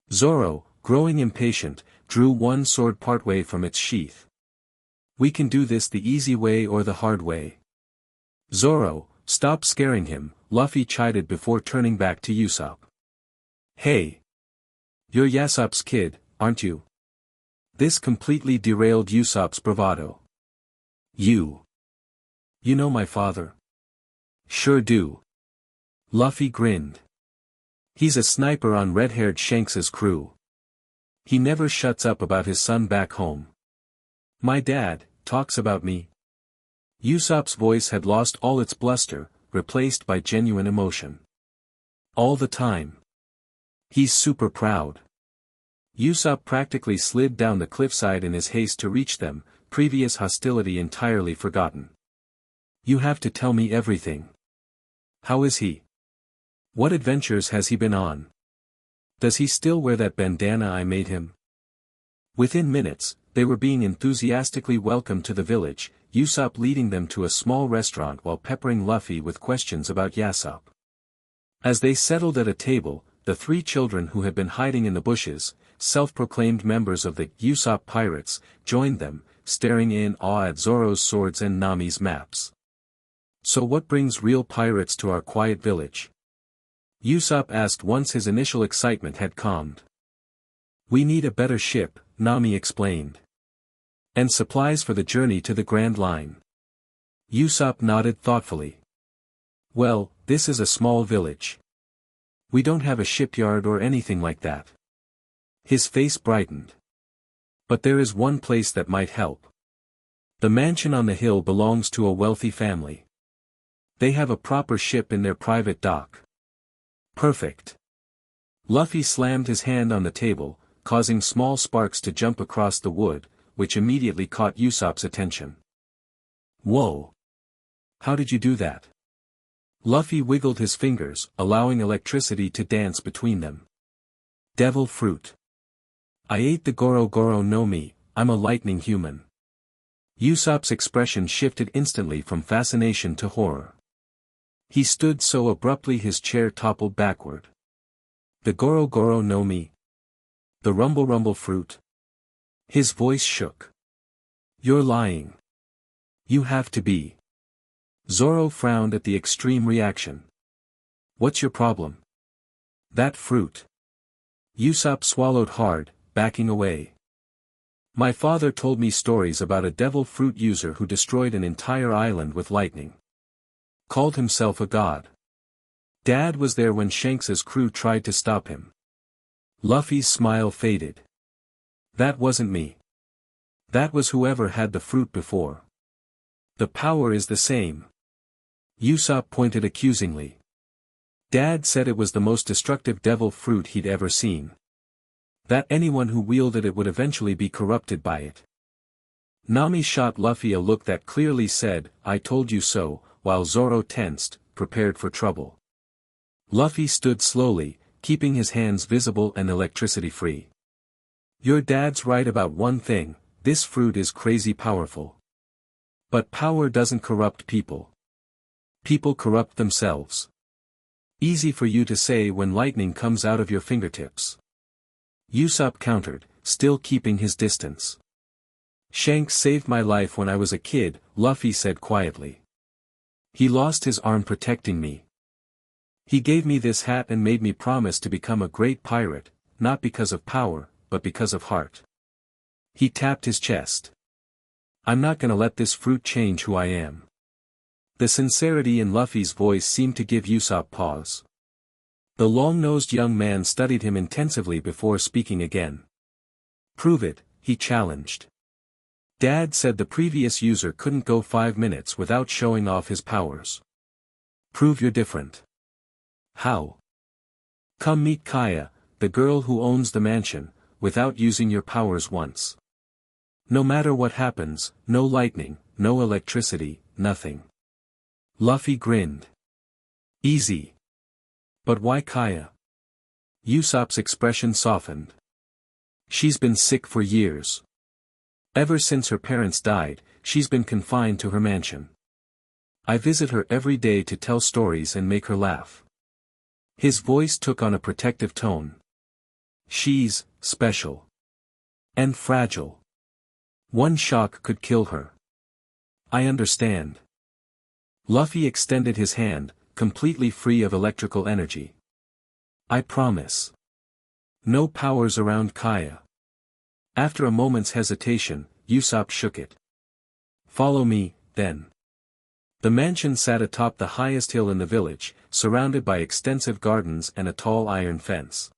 Zoro, growing impatient, drew one sword partway from its sheath. We can do this the easy way or the hard way. Zoro, stop scaring him, Luffy chided before turning back to Usopp. Hey! You're Yasopp's kid, aren't you? This completely derailed Usopp's bravado. You know my father? Sure do. Luffy grinned. He's a sniper on red-haired Shanks's crew. He never shuts up about his son back home. My dad talks about me. Usopp's voice had lost all its bluster, replaced by genuine emotion. All the time. He's super proud. Usopp practically slid down the cliffside in his haste to reach them, previous hostility entirely forgotten. You have to tell me everything. How is he? What adventures has he been on? Does he still wear that bandana I made him? Within minutes, they were being enthusiastically welcomed to the village, Usopp leading them to a small restaurant while peppering Luffy with questions about Yasopp. As they settled at a table, the three children who had been hiding in the bushes, self-proclaimed members of the Usopp Pirates, joined them, staring in awe at Zoro's swords and Nami's maps. So what brings real pirates to our quiet village? Usopp asked once his initial excitement had calmed. We need a better ship, Nami explained. And supplies for the journey to the Grand Line. Usopp nodded thoughtfully. Well, this is a small village. We don't have a shipyard or anything like that. His face brightened. But there is one place that might help. The mansion on the hill belongs to a wealthy family. They have a proper ship in their private dock. Perfect. Luffy slammed his hand on the table, causing small sparks to jump across the wood, which immediately caught Usopp's attention. Whoa! How did you do that? Luffy wiggled his fingers, allowing electricity to dance between them. Devil fruit. I ate the Goro Goro no Mi, I'm a lightning human. Usopp's expression shifted instantly from fascination to horror. He stood so abruptly his chair toppled backward. The Goro Goro no Mi. The Rumble Rumble fruit. His voice shook. You're lying. You have to be. Zoro frowned at the extreme reaction. What's your problem? That fruit. Usopp swallowed hard, backing away. My father told me stories about a devil fruit user who destroyed an entire island with lightning. Called himself a god. Dad was there when Shanks's crew tried to stop him. Luffy's smile faded. That wasn't me. That was whoever had the fruit before. The power is the same. Usopp pointed accusingly. Dad said it was the most destructive devil fruit he'd ever seen. That anyone who wielded it would eventually be corrupted by it. Nami shot Luffy a look that clearly said, I told you so, while Zoro tensed, prepared for trouble. Luffy stood slowly, keeping his hands visible and electricity free. Your dad's right about one thing, this fruit is crazy powerful. But power doesn't corrupt people. People corrupt themselves. Easy for you to say when lightning comes out of your fingertips. Usopp countered, still keeping his distance. Shanks saved my life when I was a kid, Luffy said quietly. He lost his arm protecting me. He gave me this hat and made me promise to become a great pirate, not because of power, but because of heart. He tapped his chest. I'm not gonna let this fruit change who I am. The sincerity in Luffy's voice seemed to give Usopp pause. The long-nosed young man studied him intensively before speaking again. Prove it, he challenged. Dad said the previous user couldn't go 5 minutes without showing off his powers. Prove you're different. How? Come meet Kaya, the girl who owns the mansion, without using your powers once. No matter what happens, no lightning, no electricity, nothing. Luffy grinned. Easy. But why Kaya? Usopp's expression softened. She's been sick for years. Ever since her parents died, she's been confined to her mansion. I visit her every day to tell stories and make her laugh. His voice took on a protective tone. She's special. And fragile. One shock could kill her. I understand. Luffy extended his hand, completely free of electrical energy. I promise. No powers around Kaya. After a moment's hesitation, Usopp shook it. Follow me, then. The mansion sat atop the highest hill in the village, surrounded by extensive gardens and a tall iron fence.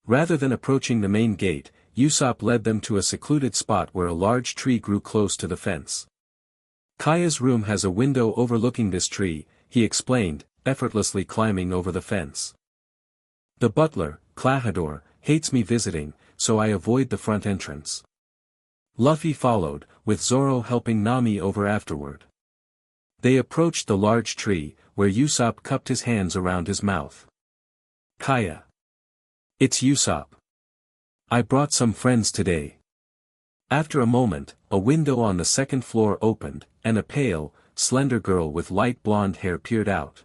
Rather than approaching the main gate, Usopp led them to a secluded spot where a large tree grew close to the fence. Kaya's room has a window overlooking this tree, he explained, effortlessly climbing over the fence. The butler, Klahadore, hates me visiting, so I avoid the front entrance. Luffy followed, with Zoro helping Nami over afterward. They approached the large tree, where Usopp cupped his hands around his mouth. Kaya. It's Usopp. I brought some friends today. After a moment, a window on the second floor opened, and a pale, slender girl with light blonde hair peered out.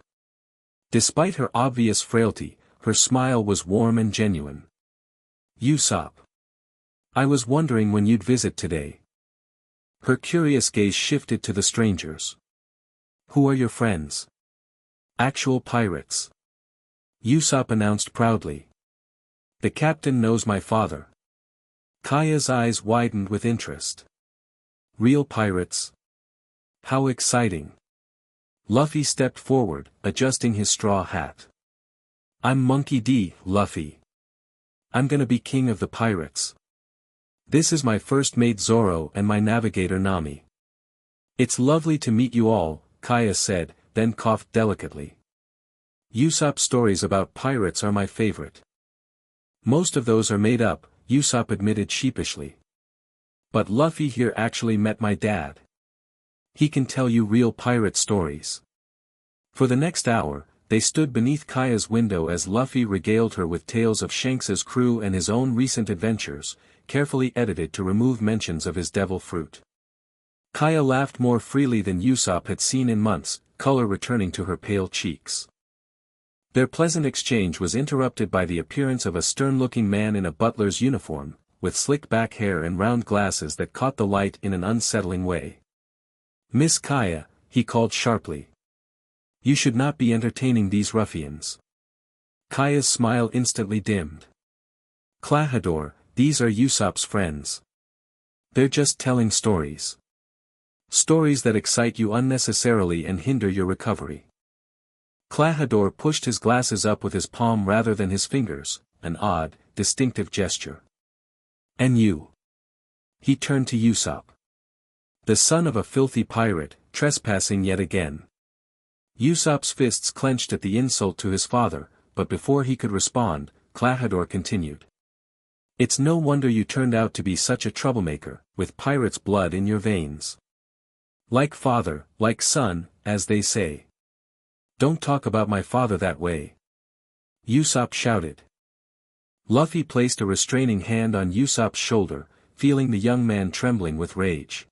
Despite her obvious frailty, her smile was warm and genuine. Usopp. I was wondering when you'd visit today. Her curious gaze shifted to the strangers. Who are your friends? Actual pirates. Usopp announced proudly. The captain knows my father. Kaya's eyes widened with interest. Real pirates? How exciting. Luffy stepped forward, adjusting his straw hat. I'm Monkey D, Luffy. I'm gonna be king of the pirates. This is my first mate Zoro and my navigator Nami. It's lovely to meet you all, Kaya said, then coughed delicately. Usopp's stories about pirates are my favorite. Most of those are made up, Usopp admitted sheepishly. But Luffy here actually met my dad. He can tell you real pirate stories. For the next hour, they stood beneath Kaya's window as Luffy regaled her with tales of Shanks's crew and his own recent adventures, carefully edited to remove mentions of his devil fruit. Kaya laughed more freely than Usopp had seen in months, color returning to her pale cheeks. Their pleasant exchange was interrupted by the appearance of a stern-looking man in a butler's uniform, with slick back hair and round glasses that caught the light in an unsettling way. Miss Kaya, he called sharply. You should not be entertaining these ruffians. Kaya's smile instantly dimmed. Klahadore, these are Usopp's friends. They're just telling stories. Stories that excite you unnecessarily and hinder your recovery. Klahadore pushed his glasses up with his palm rather than his fingers, an odd, distinctive gesture. And you? He turned to Usopp. The son of a filthy pirate, trespassing yet again. Usopp's fists clenched at the insult to his father, but before he could respond, Klahadore continued. It's no wonder you turned out to be such a troublemaker, with pirate's blood in your veins. Like father, like son, as they say. Don't talk about my father that way. Usopp shouted. Luffy placed a restraining hand on Usopp's shoulder, feeling the young man trembling with rage.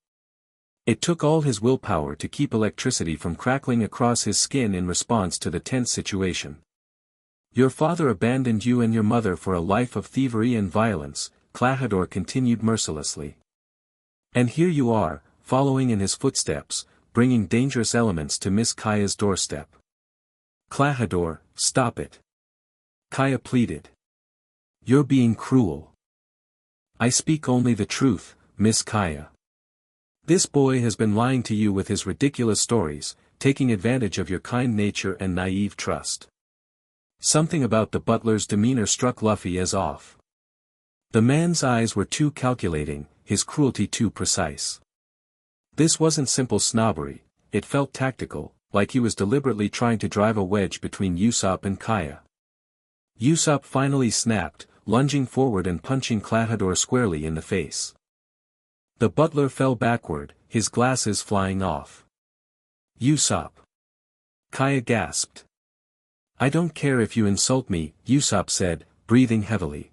It took all his willpower to keep electricity from crackling across his skin in response to the tense situation. Your father abandoned you and your mother for a life of thievery and violence, Klahadore continued mercilessly. And here you are, following in his footsteps, bringing dangerous elements to Miss Kaya's doorstep. Klahadore, stop it. Kaya pleaded. You're being cruel. I speak only the truth, Miss Kaya. This boy has been lying to you with his ridiculous stories, taking advantage of your kind nature and naive trust. Something about the butler's demeanor struck Luffy as off. The man's eyes were too calculating, his cruelty too precise. This wasn't simple snobbery, it felt tactical, like he was deliberately trying to drive a wedge between Usopp and Kaya. Usopp finally snapped, lunging forward and punching Klahadore squarely in the face. The butler fell backward, his glasses flying off. Usopp. Kaya gasped. I don't care if you insult me, Usopp said, breathing heavily.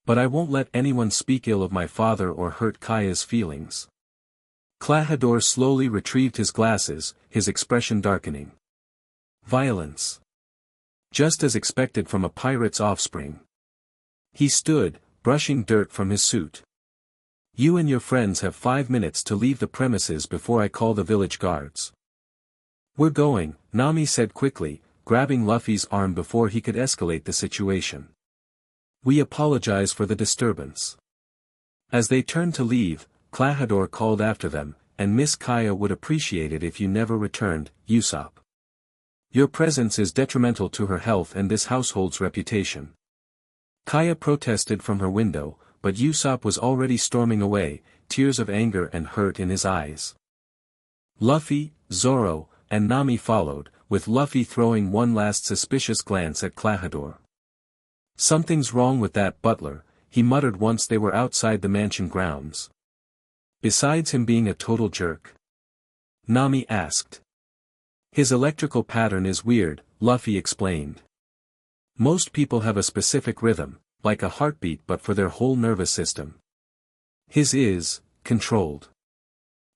But I won't let anyone speak ill of my father or hurt Kaya's feelings. Klahadore slowly retrieved his glasses, his expression darkening. Violence. Just as expected from a pirate's offspring. He stood, brushing dirt from his suit. You and your friends have 5 minutes to leave the premises before I call the village guards. We're going, Nami said quickly, grabbing Luffy's arm before he could escalate the situation. We apologize for the disturbance. As they turned to leave, Klahadore called after them, and Miss Kaya would appreciate it if you never returned, Usopp. Your presence is detrimental to her health and this household's reputation. Kaya protested from her window, but Usopp was already storming away, tears of anger and hurt in his eyes. Luffy, Zoro, and Nami followed, with Luffy throwing one last suspicious glance at Klahadore. Something's wrong with that butler, he muttered once they were outside the mansion grounds. Besides him being a total jerk? Nami asked. His electrical pattern is weird, Luffy explained. Most people have a specific rhythm, like a heartbeat but for their whole nervous system. His is, controlled.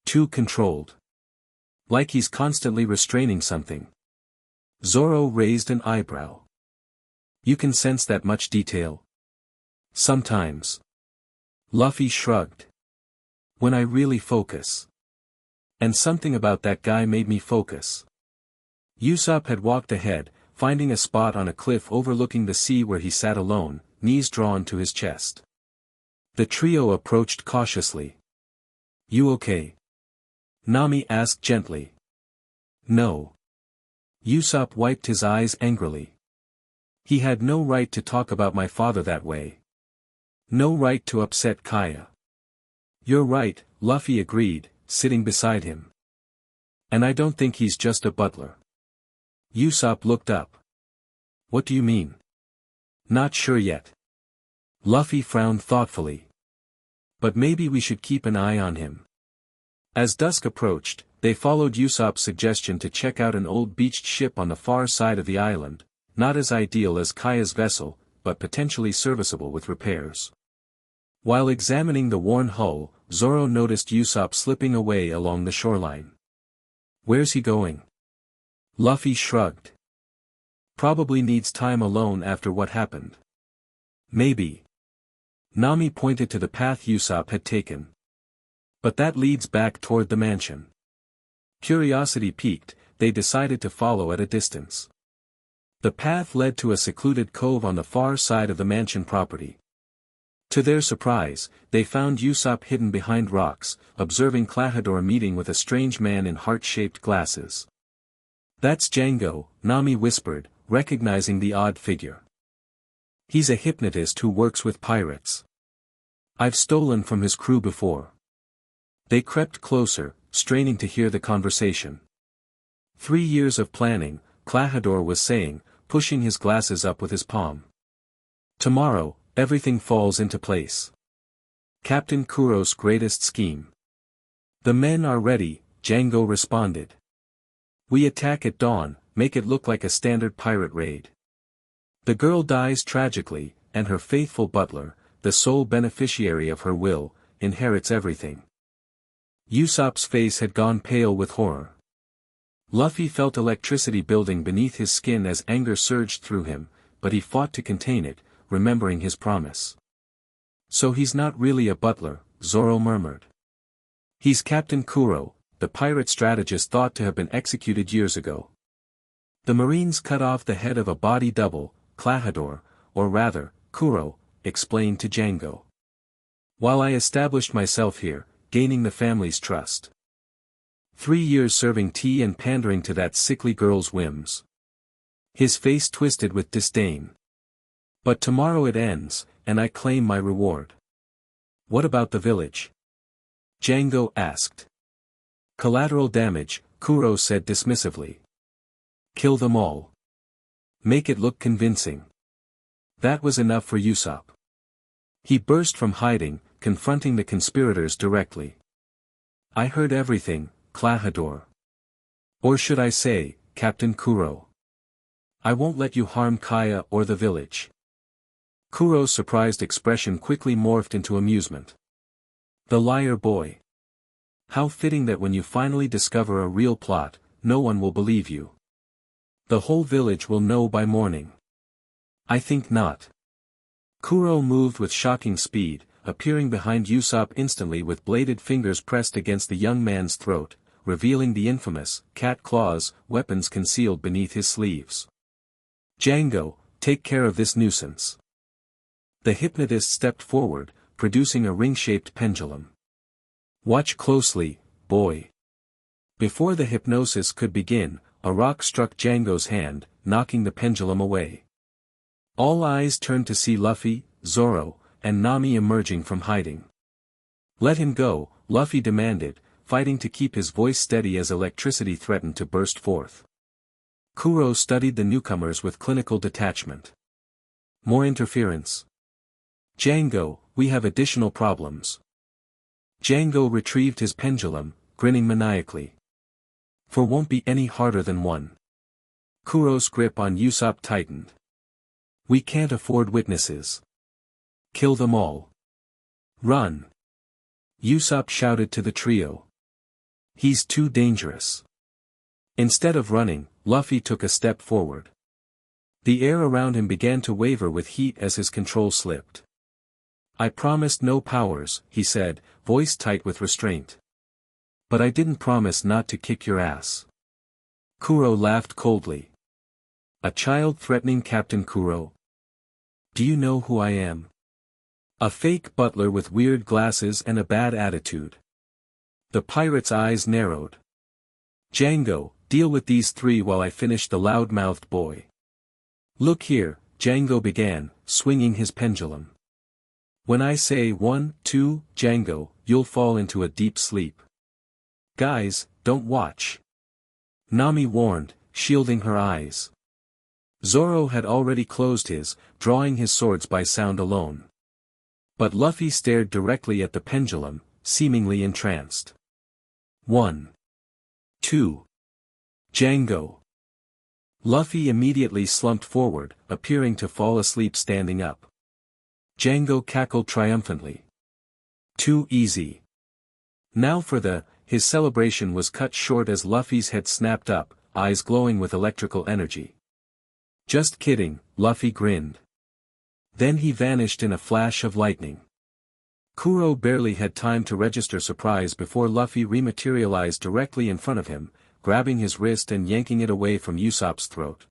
Too controlled. Like he's constantly restraining something. Zoro raised an eyebrow. You can sense that much detail? Sometimes. Luffy shrugged. When I really focus. And something about that guy made me focus. Usopp had walked ahead, finding a spot on a cliff overlooking the sea where he sat alone, knees drawn to his chest. The trio approached cautiously. You okay? Nami asked gently. No. Usopp wiped his eyes angrily. He had no right to talk about my father that way. No right to upset Kaya. You're right, Luffy agreed, sitting beside him. And I don't think he's just a butler. Usopp looked up. What do you mean? Not sure yet. Luffy frowned thoughtfully. But maybe we should keep an eye on him. As dusk approached, they followed Usopp's suggestion to check out an old beached ship on the far side of the island, not as ideal as Kaya's vessel, but potentially serviceable with repairs. While examining the worn hull, Zoro noticed Usopp slipping away along the shoreline. Where's he going? Luffy shrugged. Probably needs time alone after what happened. Maybe. Nami pointed to the path Usopp had taken. But that leads back toward the mansion. Curiosity piqued, they decided to follow at a distance. The path led to a secluded cove on the far side of the mansion property. To their surprise, they found Usopp hidden behind rocks, observing Klahadore meeting with a strange man in heart-shaped glasses. That's Django, Nami whispered, recognizing the odd figure. He's a hypnotist who works with pirates. I've stolen from his crew before. They crept closer, straining to hear the conversation. 3 years of planning, Klahadore was saying, pushing his glasses up with his palm. Tomorrow, everything falls into place. Captain Kuro's greatest scheme. The men are ready, Django responded. We attack at dawn, make it look like a standard pirate raid. The girl dies tragically, and her faithful butler, the sole beneficiary of her will, inherits everything. Usopp's face had gone pale with horror. Luffy felt electricity building beneath his skin as anger surged through him, but he fought to contain it, remembering his promise. So he's not really a butler, Zoro murmured. He's Captain Kuro, the pirate strategist thought to have been executed years ago. The Marines cut off the head of a body double, Klahadore, or rather, Kuro, explained to Django. While I established myself here, gaining the family's trust. 3 years serving tea and pandering to that sickly girl's whims. His face twisted with disdain. But tomorrow it ends, and I claim my reward. What about the village? Django asked. Collateral damage, Kuro said dismissively. Kill them all. Make it look convincing. That was enough for Usopp. He burst from hiding, confronting the conspirators directly. I heard everything, Klahadore. Or should I say, Captain Kuro. I won't let you harm Kaya or the village. Kuro's surprised expression quickly morphed into amusement. The liar boy. How fitting that when you finally discover a real plot, no one will believe you. The whole village will know by morning. I think not. Kuro moved with shocking speed, appearing behind Usopp instantly with bladed fingers pressed against the young man's throat, revealing the infamous cat claws weapons concealed beneath his sleeves. Django, take care of this nuisance. The hypnotist stepped forward, producing a ring-shaped pendulum. Watch closely, boy. Before the hypnosis could begin, a rock struck Django's hand, knocking the pendulum away. All eyes turned to see Luffy, Zoro, and Nami emerging from hiding. Let him go, Luffy demanded, fighting to keep his voice steady as electricity threatened to burst forth. Kuro studied the newcomers with clinical detachment. More interference. Django, we have additional problems. Django retrieved his pendulum, grinning maniacally. For won't be any harder than one. Kuro's grip on Usopp tightened. We can't afford witnesses. Kill them all. Run. Usopp shouted to the trio. He's too dangerous. Instead of running, Luffy took a step forward. The air around him began to waver with heat as his control slipped. I promised no powers, he said, voice tight with restraint. But I didn't promise not to kick your ass. Kuro laughed coldly. A child threatening Captain Kuro? Do you know who I am? A fake butler with weird glasses and a bad attitude. The pirate's eyes narrowed. Django, deal with these three while I finish the loud-mouthed boy. Look here, Django began, swinging his pendulum. When I say 1, 2, Django, you'll fall into a deep sleep. Guys, don't watch. Nami warned, shielding her eyes. Zoro had already closed his, drawing his swords by sound alone. But Luffy stared directly at the pendulum, seemingly entranced. 1. 2. Django. Luffy immediately slumped forward, appearing to fall asleep standing up. Django cackled triumphantly. Too easy. Now for his celebration was cut short as Luffy's head snapped up, eyes glowing with electrical energy. Just kidding, Luffy grinned. Then he vanished in a flash of lightning. Kuro barely had time to register surprise before Luffy rematerialized directly in front of him, grabbing his wrist and yanking it away from Usopp's throat.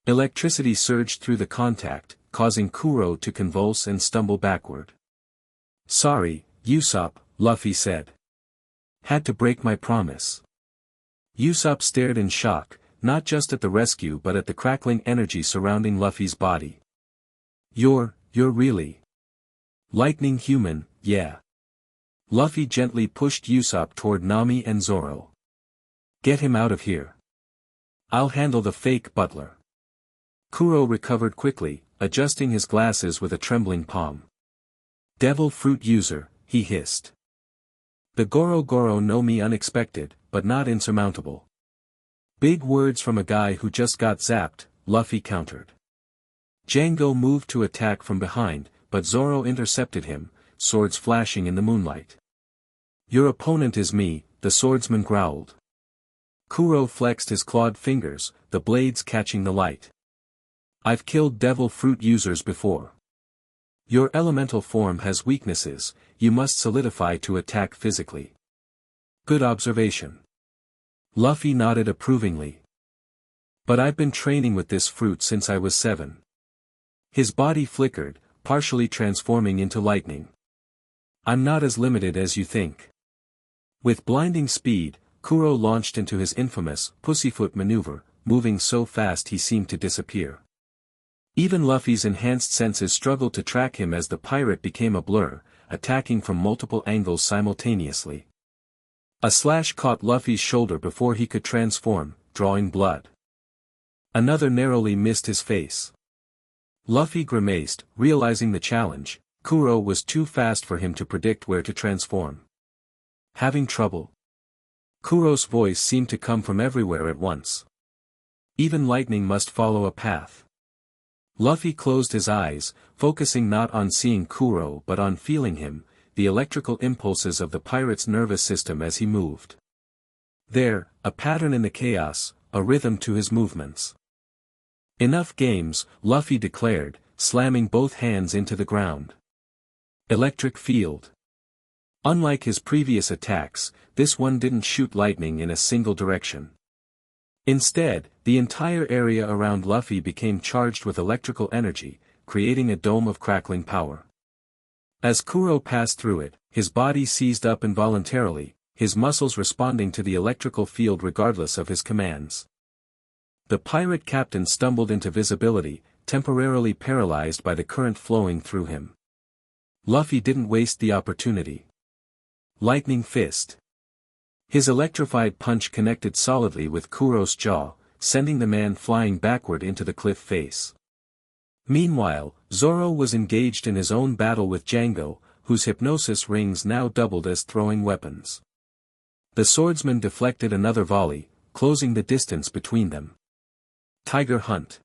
Electricity surged through the contact, causing Kuro to convulse and stumble backward. Sorry, Usopp, Luffy said. Had to break my promise. Usopp stared in shock, not just at the rescue but at the crackling energy surrounding Luffy's body. You're really lightning human, yeah. Luffy gently pushed Usopp toward Nami and Zoro. Get him out of here. I'll handle the fake butler. Kuro recovered quickly, adjusting his glasses with a trembling palm. Devil fruit user, he hissed. The Goro Goro know me unexpected, but not insurmountable. Big words from a guy who just got zapped, Luffy countered. Django moved to attack from behind, but Zoro intercepted him, swords flashing in the moonlight. Your opponent is me, the swordsman growled. Kuro flexed his clawed fingers, the blades catching the light. I've killed devil fruit users before. Your elemental form has weaknesses, you must solidify to attack physically. Good observation. Luffy nodded approvingly. But I've been training with this fruit since I was 7. His body flickered, partially transforming into lightning. I'm not as limited as you think. With blinding speed, Kuro launched into his infamous pussyfoot maneuver, moving so fast he seemed to disappear. Even Luffy's enhanced senses struggled to track him as the pirate became a blur, attacking from multiple angles simultaneously. A slash caught Luffy's shoulder before he could transform, drawing blood. Another narrowly missed his face. Luffy grimaced, realizing the challenge. Kuro was too fast for him to predict where to transform. Having trouble? Kuro's voice seemed to come from everywhere at once. Even lightning must follow a path. Luffy closed his eyes, focusing not on seeing Kuro but on feeling him, the electrical impulses of the pirate's nervous system as he moved. There, a pattern in the chaos, a rhythm to his movements. Enough games, Luffy declared, slamming both hands into the ground. Electric field. Unlike his previous attacks, this one didn't shoot lightning in a single direction. Instead, the entire area around Luffy became charged with electrical energy, creating a dome of crackling power. As Kuro passed through it, his body seized up involuntarily, his muscles responding to the electrical field regardless of his commands. The pirate captain stumbled into visibility, temporarily paralyzed by the current flowing through him. Luffy didn't waste the opportunity. Lightning fist. His electrified punch connected solidly with Kuro's jaw, sending the man flying backward into the cliff face. Meanwhile, Zoro was engaged in his own battle with Django, whose hypnosis rings now doubled as throwing weapons. The swordsman deflected another volley, closing the distance between them. Tiger Hunt.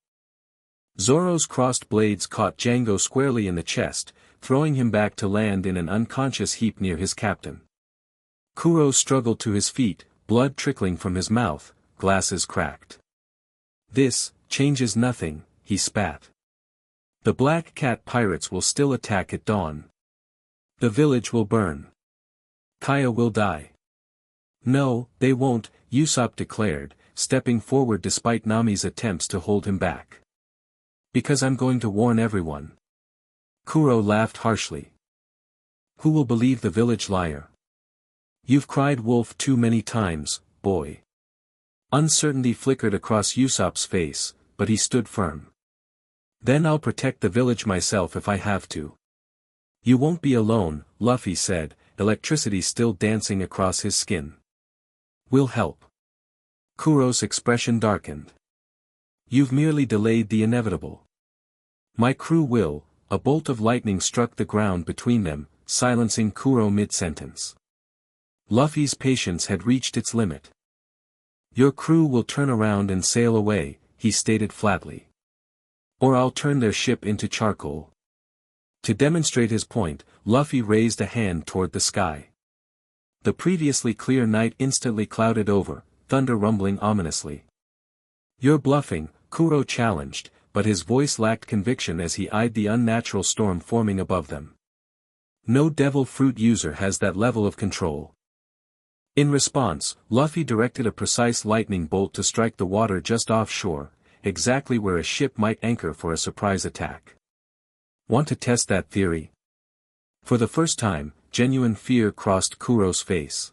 Zoro's crossed blades caught Django squarely in the chest, throwing him back to land in an unconscious heap near his captain. Kuro struggled to his feet, blood trickling from his mouth, glasses cracked. "This changes nothing," he spat. "The Black Cat pirates will still attack at dawn. The village will burn. Kaya will die." "No, they won't," Usopp declared, stepping forward despite Nami's attempts to hold him back. "Because I'm going to warn everyone." Kuro laughed harshly. "Who will believe the village liar? You've cried wolf too many times, boy." Uncertainty flickered across Usopp's face, but he stood firm. "Then I'll protect the village myself if I have to." "You won't be alone," Luffy said, electricity still dancing across his skin. "We'll help." Kuro's expression darkened. "You've merely delayed the inevitable." "My crew will." A bolt of lightning struck the ground between them, silencing Kuro mid-sentence. Luffy's patience had reached its limit. "Your crew will turn around and sail away," he stated flatly. "Or I'll turn their ship into charcoal." To demonstrate his point, Luffy raised a hand toward the sky. The previously clear night instantly clouded over, thunder rumbling ominously. "You're bluffing," Kuro challenged, but his voice lacked conviction as he eyed the unnatural storm forming above them. "No devil fruit user has that level of control." In response, Luffy directed a precise lightning bolt to strike the water just offshore, exactly where a ship might anchor for a surprise attack. "Want to test that theory?" For the first time, genuine fear crossed Kuro's face.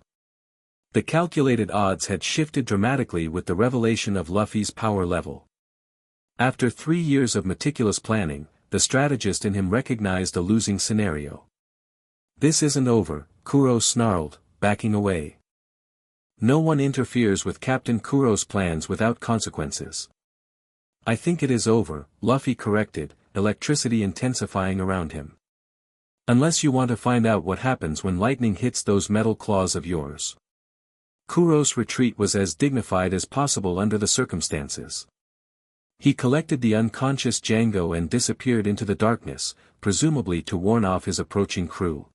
The calculated odds had shifted dramatically with the revelation of Luffy's power level. After 3 years of meticulous planning, the strategist in him recognized a losing scenario. "This isn't over," Kuro snarled, backing away. "No one interferes with Captain Kuro's plans without consequences." "I think it is over," Luffy corrected, electricity intensifying around him. "Unless you want to find out what happens when lightning hits those metal claws of yours." Kuro's retreat was as dignified as possible under the circumstances. He collected the unconscious Django and disappeared into the darkness, presumably to warn off his approaching crew.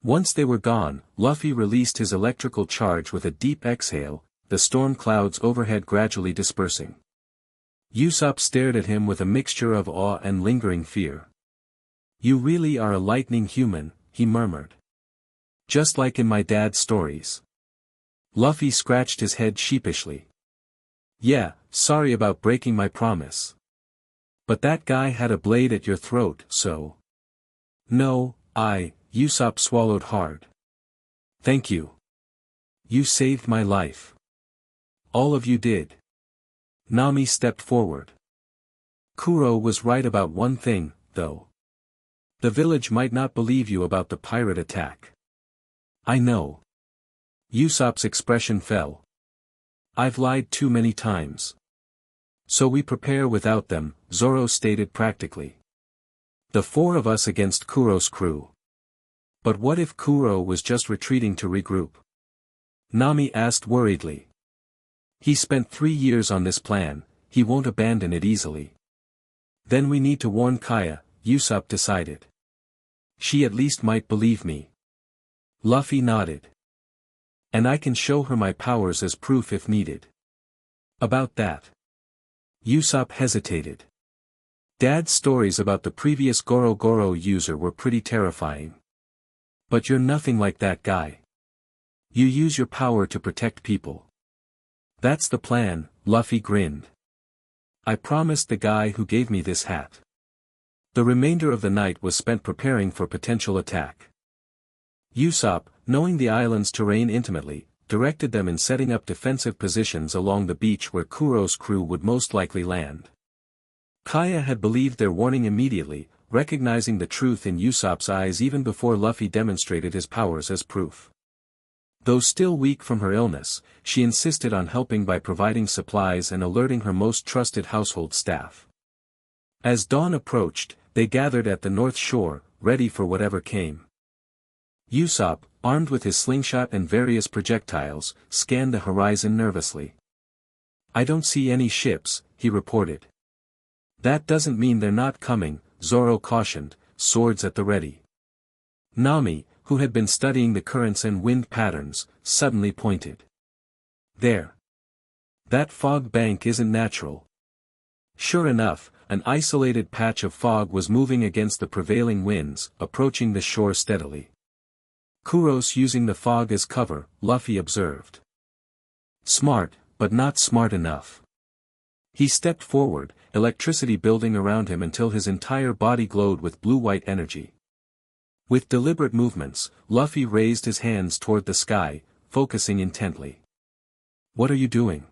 Once they were gone, Luffy released his electrical charge with a deep exhale, the storm clouds overhead gradually dispersing. Usopp stared at him with a mixture of awe and lingering fear. "You really are a lightning human," he murmured. "Just like in my dad's stories." Luffy scratched his head sheepishly. "Yeah, sorry about breaking my promise. But that guy had a blade at your throat, so." "No, Usopp swallowed hard. "Thank you. You saved my life. All of you did." Nami stepped forward. "Kuro was right about one thing, though. The village might not believe you about the pirate attack." "I know." Usopp's expression fell. "I've lied too many times. So we prepare without them," Zoro stated practically. "The 4 of us against Kuro's crew." "But what if Kuro was just retreating to regroup?" Nami asked worriedly. He spent 3 years on this plan, he won't abandon it easily. Then we need to warn Kaya, Usopp decided. She at least might believe me. Luffy nodded. And I can show her my powers as proof if needed. About that. Usopp hesitated. Dad's stories about the previous Goro Goro user were pretty terrifying. But you're nothing like that guy. You use your power to protect people. That's the plan, Luffy grinned. I promised the guy who gave me this hat. The remainder of the night was spent preparing for potential attack. Usopp, knowing the island's terrain intimately, directed them in setting up defensive positions along the beach where Kuro's crew would most likely land. Kaya had believed their warning immediately, recognizing the truth in Usopp's eyes even before Luffy demonstrated his powers as proof. Though still weak from her illness, she insisted on helping by providing supplies and alerting her most trusted household staff. As dawn approached, they gathered at the north shore, ready for whatever came. Usopp, armed with his slingshot and various projectiles, scanned the horizon nervously. I don't see any ships, he reported. That doesn't mean they're not coming, Zoro cautioned, swords at the ready. Nami, who had been studying the currents and wind patterns, suddenly pointed. There. That fog bank isn't natural. Sure enough, an isolated patch of fog was moving against the prevailing winds, approaching the shore steadily. Kuros using the fog as cover, Luffy observed. Smart, but not smart enough. He stepped forward, electricity building around him until his entire body glowed with blue-white energy. With deliberate movements, Luffy raised his hands toward the sky, focusing intently. What are you doing?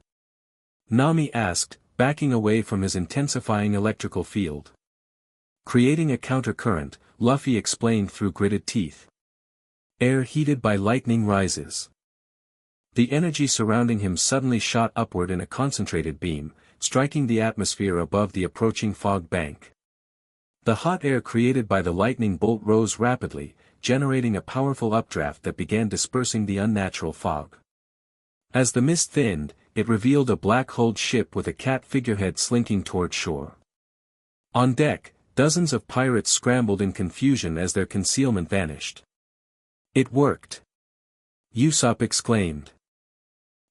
Nami asked, backing away from his intensifying electrical field. Creating a countercurrent, Luffy explained through gritted teeth. Air heated by lightning rises. The energy surrounding him suddenly shot upward in a concentrated beam, striking the atmosphere above the approaching fog bank. The hot air created by the lightning bolt rose rapidly, generating a powerful updraft that began dispersing the unnatural fog. As the mist thinned, it revealed a black-hulled ship with a cat figurehead slinking toward shore. On deck, dozens of pirates scrambled in confusion as their concealment vanished. It worked! Usopp exclaimed.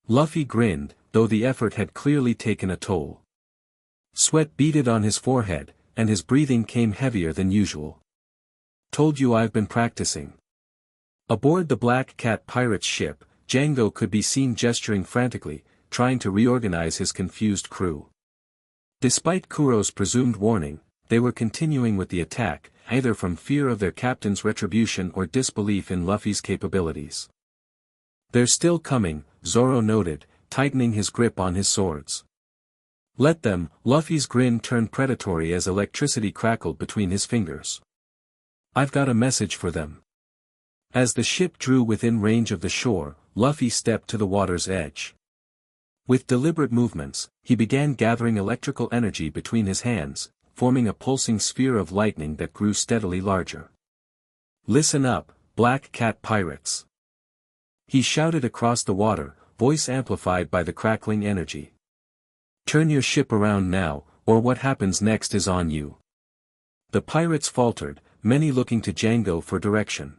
Luffy grinned, though the effort had clearly taken a toll. Sweat beaded on his forehead, and his breathing came heavier than usual. Told you I've been practicing. Aboard the Black Cat pirate's ship, Django could be seen gesturing frantically, trying to reorganize his confused crew. Despite Kuro's presumed warning, they were continuing with the attack, either from fear of their captain's retribution or disbelief in Luffy's capabilities. They're still coming, Zoro noted, tightening his grip on his swords. Let them, Luffy's grin turned predatory as electricity crackled between his fingers. I've got a message for them. As the ship drew within range of the shore, Luffy stepped to the water's edge. With deliberate movements, he began gathering electrical energy between his hands, forming a pulsing sphere of lightning that grew steadily larger. Listen up, Black Cat pirates! He shouted across the water, voice amplified by the crackling energy. Turn your ship around now, or what happens next is on you. The pirates faltered, many looking to Django for direction.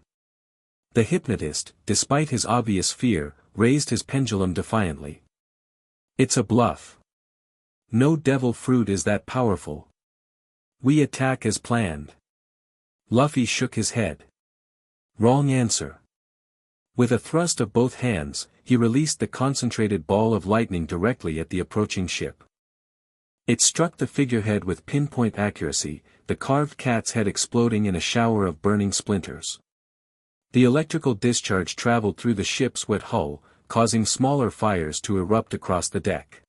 The hypnotist, despite his obvious fear, raised his pendulum defiantly. It's a bluff. No devil fruit is that powerful. We attack as planned. Luffy shook his head. Wrong answer. With a thrust of both hands, he released the concentrated ball of lightning directly at the approaching ship. It struck the figurehead with pinpoint accuracy, the carved cat's head exploding in a shower of burning splinters. The electrical discharge traveled through the ship's wet hull, causing smaller fires to erupt across the deck.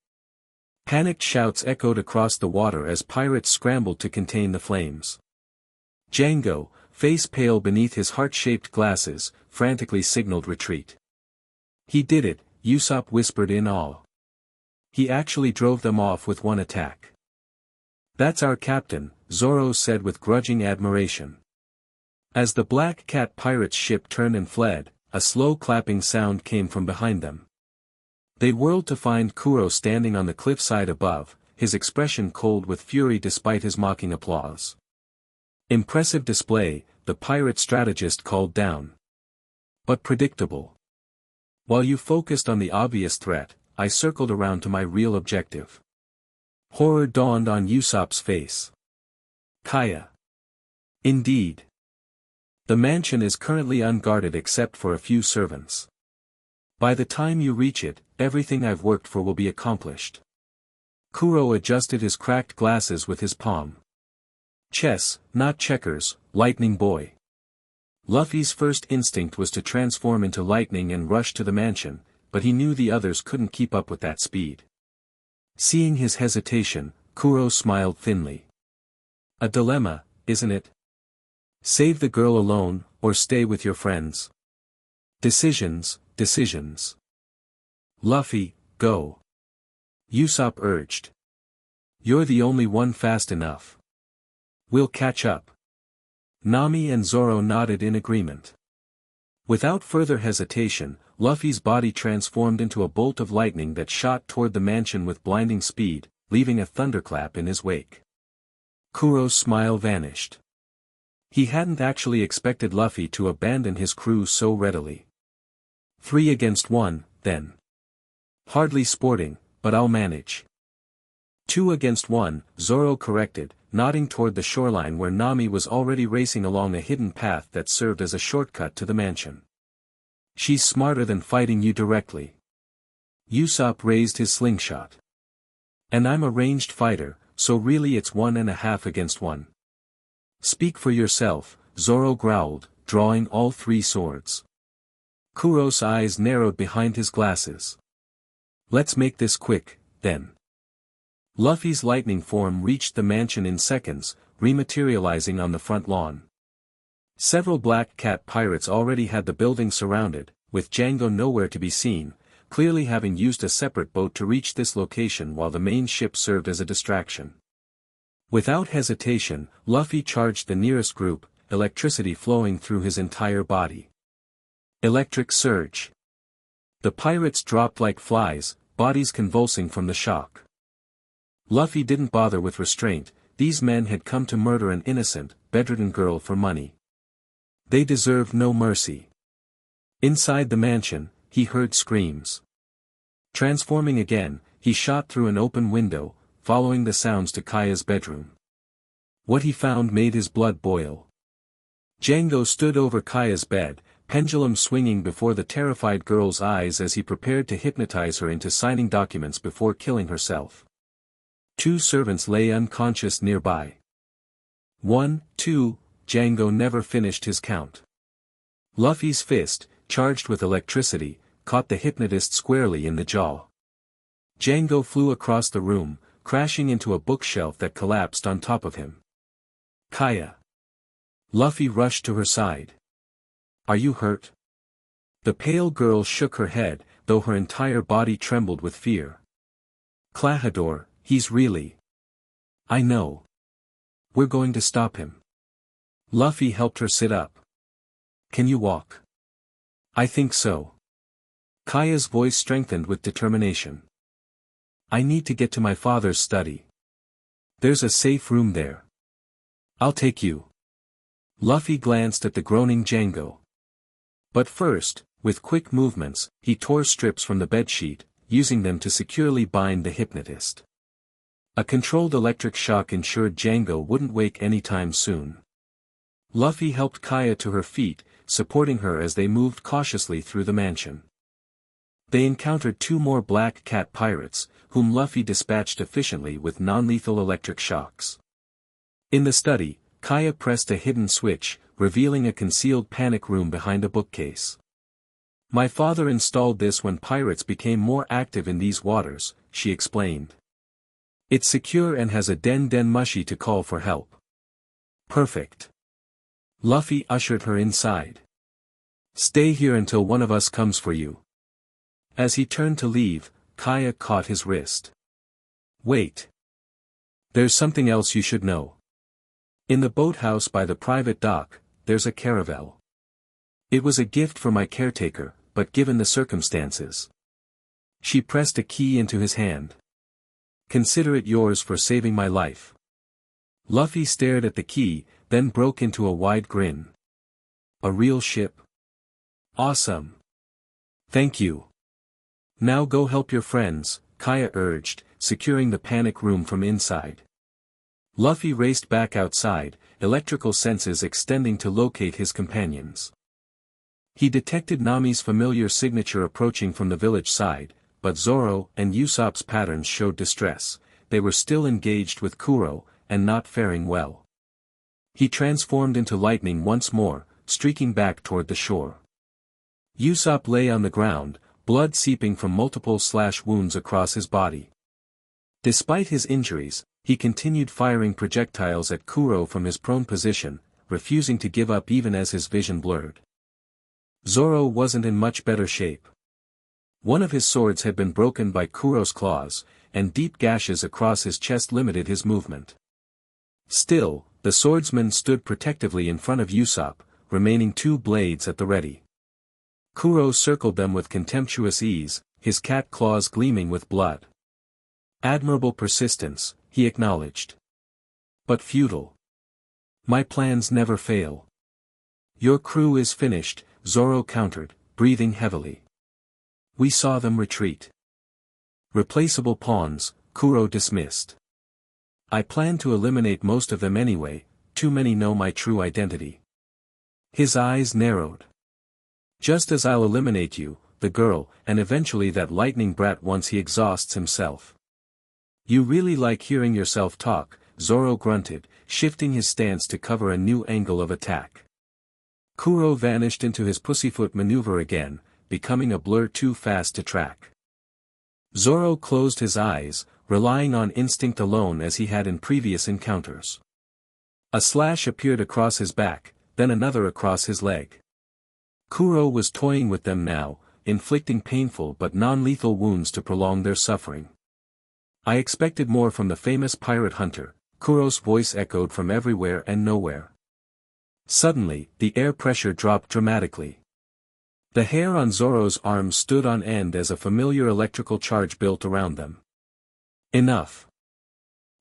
Panicked shouts echoed across the water as pirates scrambled to contain the flames. Django, face pale beneath his heart-shaped glasses, frantically signaled retreat. He did it, Usopp whispered in awe. He actually drove them off with one attack. That's our captain, Zoro said with grudging admiration. As the Black Cat pirate's ship turned and fled, a slow clapping sound came from behind them. They whirled to find Kuro standing on the cliffside above, his expression cold with fury despite his mocking applause. Impressive display, the pirate strategist called down. But predictable. While you focused on the obvious threat, I circled around to my real objective. Horror dawned on Usopp's face. Kaya. Indeed. The mansion is currently unguarded except for a few servants. By the time you reach it, everything I've worked for will be accomplished. Kuro adjusted his cracked glasses with his palm. Chess, not checkers, lightning boy. Luffy's first instinct was to transform into lightning and rush to the mansion, but he knew the others couldn't keep up with that speed. Seeing his hesitation, Kuro smiled thinly. A dilemma, isn't it? Save the girl alone, or stay with your friends. Decisions, decisions. Luffy, go. Usopp urged. You're the only one fast enough. We'll catch up. Nami and Zoro nodded in agreement. Without further hesitation, Luffy's body transformed into a bolt of lightning that shot toward the mansion with blinding speed, leaving a thunderclap in his wake. Kuro's smile vanished. He hadn't actually expected Luffy to abandon his crew so readily. 3 against 1, then. Hardly sporting, but I'll manage. 2 against 1, Zoro corrected, nodding toward the shoreline where Nami was already racing along a hidden path that served as a shortcut to the mansion. She's smarter than fighting you directly. Usopp raised his slingshot. And I'm a ranged fighter, so really it's 1.5 against 1. Speak for yourself, Zoro growled, drawing all 3 swords. Kuro's eyes narrowed behind his glasses. Let's make this quick, then. Luffy's lightning form reached the mansion in seconds, rematerializing on the front lawn. Several Black Cat pirates already had the building surrounded, with Django nowhere to be seen, clearly having used a separate boat to reach this location while the main ship served as a distraction. Without hesitation, Luffy charged the nearest group, electricity flowing through his entire body. Electric surge. The pirates dropped like flies, bodies convulsing from the shock. Luffy didn't bother with restraint, these men had come to murder an innocent, bedridden girl for money. They deserved no mercy. Inside the mansion, he heard screams. Transforming again, he shot through an open window, following the sounds to Kaya's bedroom. What he found made his blood boil. Django stood over Kaya's bed, pendulum swinging before the terrified girl's eyes as he prepared to hypnotize her into signing documents before killing herself. 2 servants lay unconscious nearby. 1, 2, Django never finished his count. Luffy's fist, charged with electricity, caught the hypnotist squarely in the jaw. Django flew across the room, crashing into a bookshelf that collapsed on top of him. Kaya. Luffy rushed to her side. Are you hurt? The pale girl shook her head, though her entire body trembled with fear. Klahadore, he's really... I know. We're going to stop him. Luffy helped her sit up. Can you walk? I think so. Kaya's voice strengthened with determination. I need to get to my father's study. There's a safe room there. I'll take you. Luffy glanced at the groaning Django. But first, with quick movements, he tore strips from the bedsheet, using them to securely bind the hypnotist. A controlled electric shock ensured Django wouldn't wake anytime soon. Luffy helped Kaya to her feet, supporting her as they moved cautiously through the mansion. They encountered 2 more Black Cat pirates, whom Luffy dispatched efficiently with non-lethal electric shocks. In the study, Kaya pressed a hidden switch, revealing a concealed panic room behind a bookcase. My father installed this when pirates became more active in these waters, she explained. It's secure and has a den mushi to call for help. Perfect. Luffy ushered her inside. Stay here until one of us comes for you. As he turned to leave, Kaya caught his wrist. Wait. There's something else you should know. In the boathouse by the private dock, there's a caravel. It was a gift for my caretaker, but given the circumstances. She pressed a key into his hand. Consider it yours for saving my life. Luffy stared at the key, then broke into a wide grin. A real ship? Awesome. Thank you. Now go help your friends, Kaya urged, securing the panic room from inside. Luffy raced back outside, electrical senses extending to locate his companions. He detected Nami's familiar signature approaching from the village side, but Zoro and Usopp's patterns showed distress. They were still engaged with Kuro, and not faring well. He transformed into lightning once more, streaking back toward the shore. Usopp lay on the ground, blood seeping from multiple slash wounds across his body. Despite his injuries, he continued firing projectiles at Kuro from his prone position, refusing to give up even as his vision blurred. Zoro wasn't in much better shape. One of his swords had been broken by Kuro's claws, and deep gashes across his chest limited his movement. Still, the swordsman stood protectively in front of Usopp, remaining 2 blades at the ready. Kuro circled them with contemptuous ease, his cat claws gleaming with blood. Admirable persistence, he acknowledged. But futile. My plans never fail. Your crew is finished, Zoro countered, breathing heavily. We saw them retreat. Replaceable pawns, Kuro dismissed. I plan to eliminate most of them anyway, too many know my true identity. His eyes narrowed. Just as I'll eliminate you, the girl, and eventually that lightning brat once he exhausts himself. You really like hearing yourself talk, Zoro grunted, shifting his stance to cover a new angle of attack. Kuro vanished into his pussyfoot maneuver again, becoming a blur too fast to track. Zoro closed his eyes, relying on instinct alone as he had in previous encounters. A slash appeared across his back, then another across his leg. Kuro was toying with them now, inflicting painful but non-lethal wounds to prolong their suffering. I expected more from the famous pirate hunter, Kuro's voice echoed from everywhere and nowhere. Suddenly, the air pressure dropped dramatically. The hair on Zoro's arms stood on end as a familiar electrical charge built around them. Enough.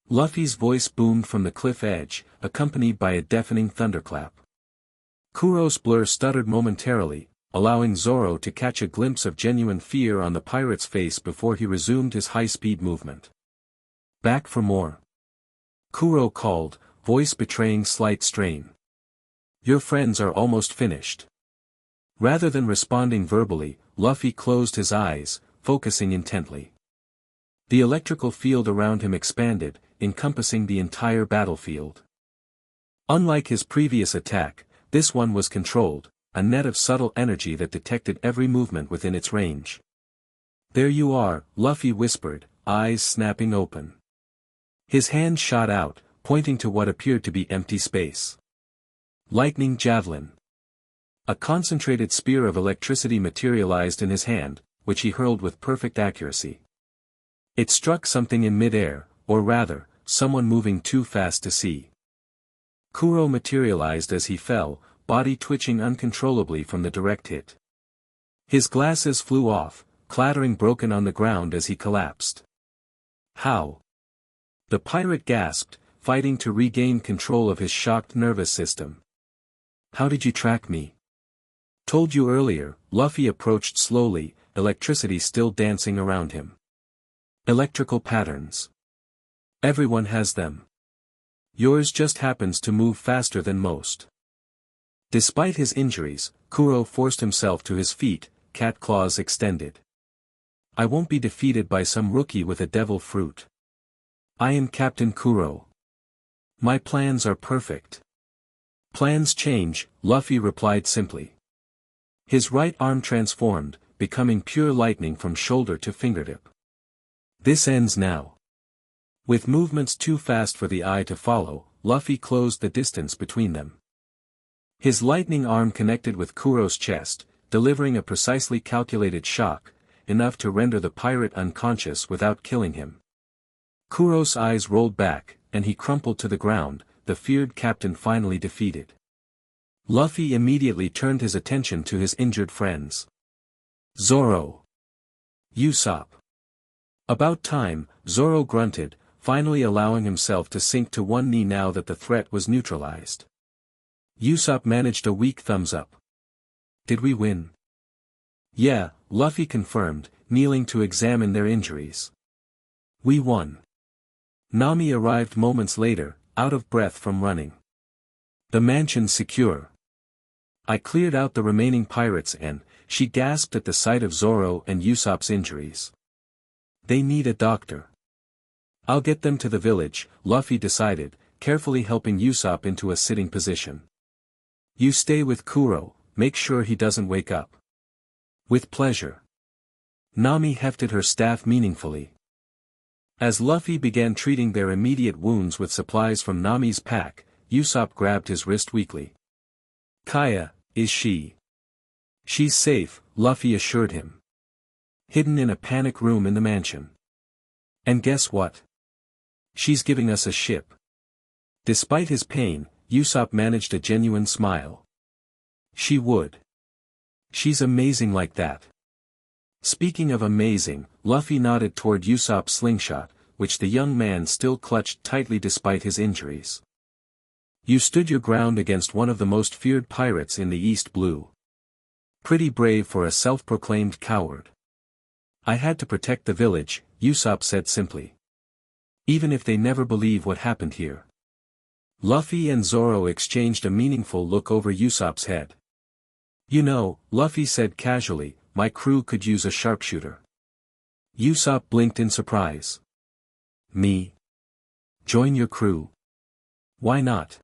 Luffy's voice boomed from the cliff edge, accompanied by a deafening thunderclap. Kuro's blur stuttered momentarily, allowing Zoro to catch a glimpse of genuine fear on the pirate's face before he resumed his high-speed movement. Back for more. Kuro called, voice betraying slight strain. Your friends are almost finished. Rather than responding verbally, Luffy closed his eyes, focusing intently. The electrical field around him expanded, encompassing the entire battlefield. Unlike his previous attack, this one was controlled, a net of subtle energy that detected every movement within its range. There you are, Luffy whispered, eyes snapping open. His hand shot out, pointing to what appeared to be empty space. Lightning javelin. A concentrated spear of electricity materialized in his hand, which he hurled with perfect accuracy. It struck something in mid-air, or rather, someone moving too fast to see. Kuro materialized as he fell, body twitching uncontrollably from the direct hit. His glasses flew off, clattering broken on the ground as he collapsed. How? The pirate gasped, fighting to regain control of his shocked nervous system. How did you track me? Told you earlier, Luffy approached slowly, electricity still dancing around him. Electrical patterns. Everyone has them. Yours just happens to move faster than most. Despite his injuries, Kuro forced himself to his feet, cat claws extended. I won't be defeated by some rookie with a devil fruit. I am Captain Kuro. My plans are perfect. Plans change, Luffy replied simply. His right arm transformed, becoming pure lightning from shoulder to fingertip. This ends now. With movements too fast for the eye to follow, Luffy closed the distance between them. His lightning arm connected with Kuro's chest, delivering a precisely calculated shock, enough to render the pirate unconscious without killing him. Kuro's eyes rolled back, and he crumpled to the ground, the feared captain finally defeated. Luffy immediately turned his attention to his injured friends. Zoro. Usopp. About time, Zoro grunted, finally allowing himself to sink to one knee now that the threat was neutralized. Usopp managed a weak thumbs up. Did we win? Yeah, Luffy confirmed, kneeling to examine their injuries. We won. Nami arrived moments later, out of breath from running. The mansion's secure. I cleared out the remaining pirates and, she gasped at the sight of Zoro and Usopp's injuries. They need a doctor. I'll get them to the village, Luffy decided, carefully helping Usopp into a sitting position. You stay with Kuro, make sure he doesn't wake up. With pleasure. Nami hefted her staff meaningfully. As Luffy began treating their immediate wounds with supplies from Nami's pack, Usopp grabbed his wrist weakly. Kaya, is she? She's safe, Luffy assured him. Hidden in a panic room in the mansion. And guess what? She's giving us a ship. Despite his pain, Usopp managed a genuine smile. She would. She's amazing like that. Speaking of amazing, Luffy nodded toward Usopp's slingshot, which the young man still clutched tightly despite his injuries. You stood your ground against one of the most feared pirates in the East Blue. Pretty brave for a self-proclaimed coward. I had to protect the village, Usopp said simply. Even if they never believe what happened here. Luffy and Zoro exchanged a meaningful look over Usopp's head. You know, Luffy said casually, my crew could use a sharpshooter. Usopp blinked in surprise. Me? Join your crew? Why not?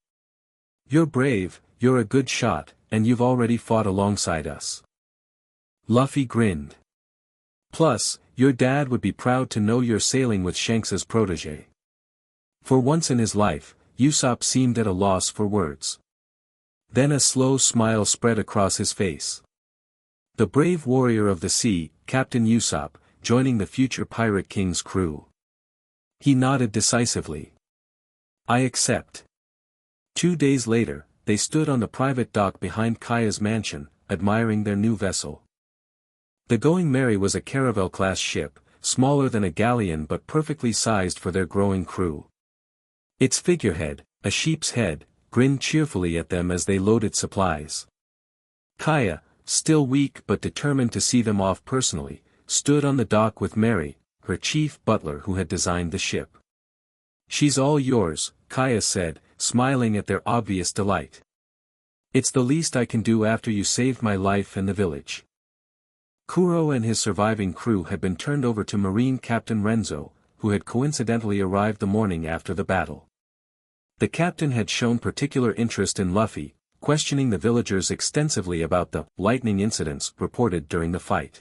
You're brave, you're a good shot, and you've already fought alongside us. Luffy grinned. Plus, your dad would be proud to know you're sailing with Shanks's protege. For once in his life, Usopp seemed at a loss for words. Then a slow smile spread across his face. The brave warrior of the sea, Captain Usopp, joining the future Pirate King's crew. He nodded decisively. I accept. 2 days later, they stood on the private dock behind Kaya's mansion, admiring their new vessel. The Going Merry was a Caravel-class ship, smaller than a galleon but perfectly sized for their growing crew. Its figurehead, a sheep's head, grinned cheerfully at them as they loaded supplies. Kaya, still weak but determined to see them off personally, stood on the dock with Mary, her chief butler who had designed the ship. She's all yours, Kaya said, smiling at their obvious delight. It's the least I can do after you saved my life and the village. Kuro and his surviving crew had been turned over to Marine Captain Renzo, who had coincidentally arrived the morning after the battle. The captain had shown particular interest in Luffy, questioning the villagers extensively about the lightning incidents reported during the fight.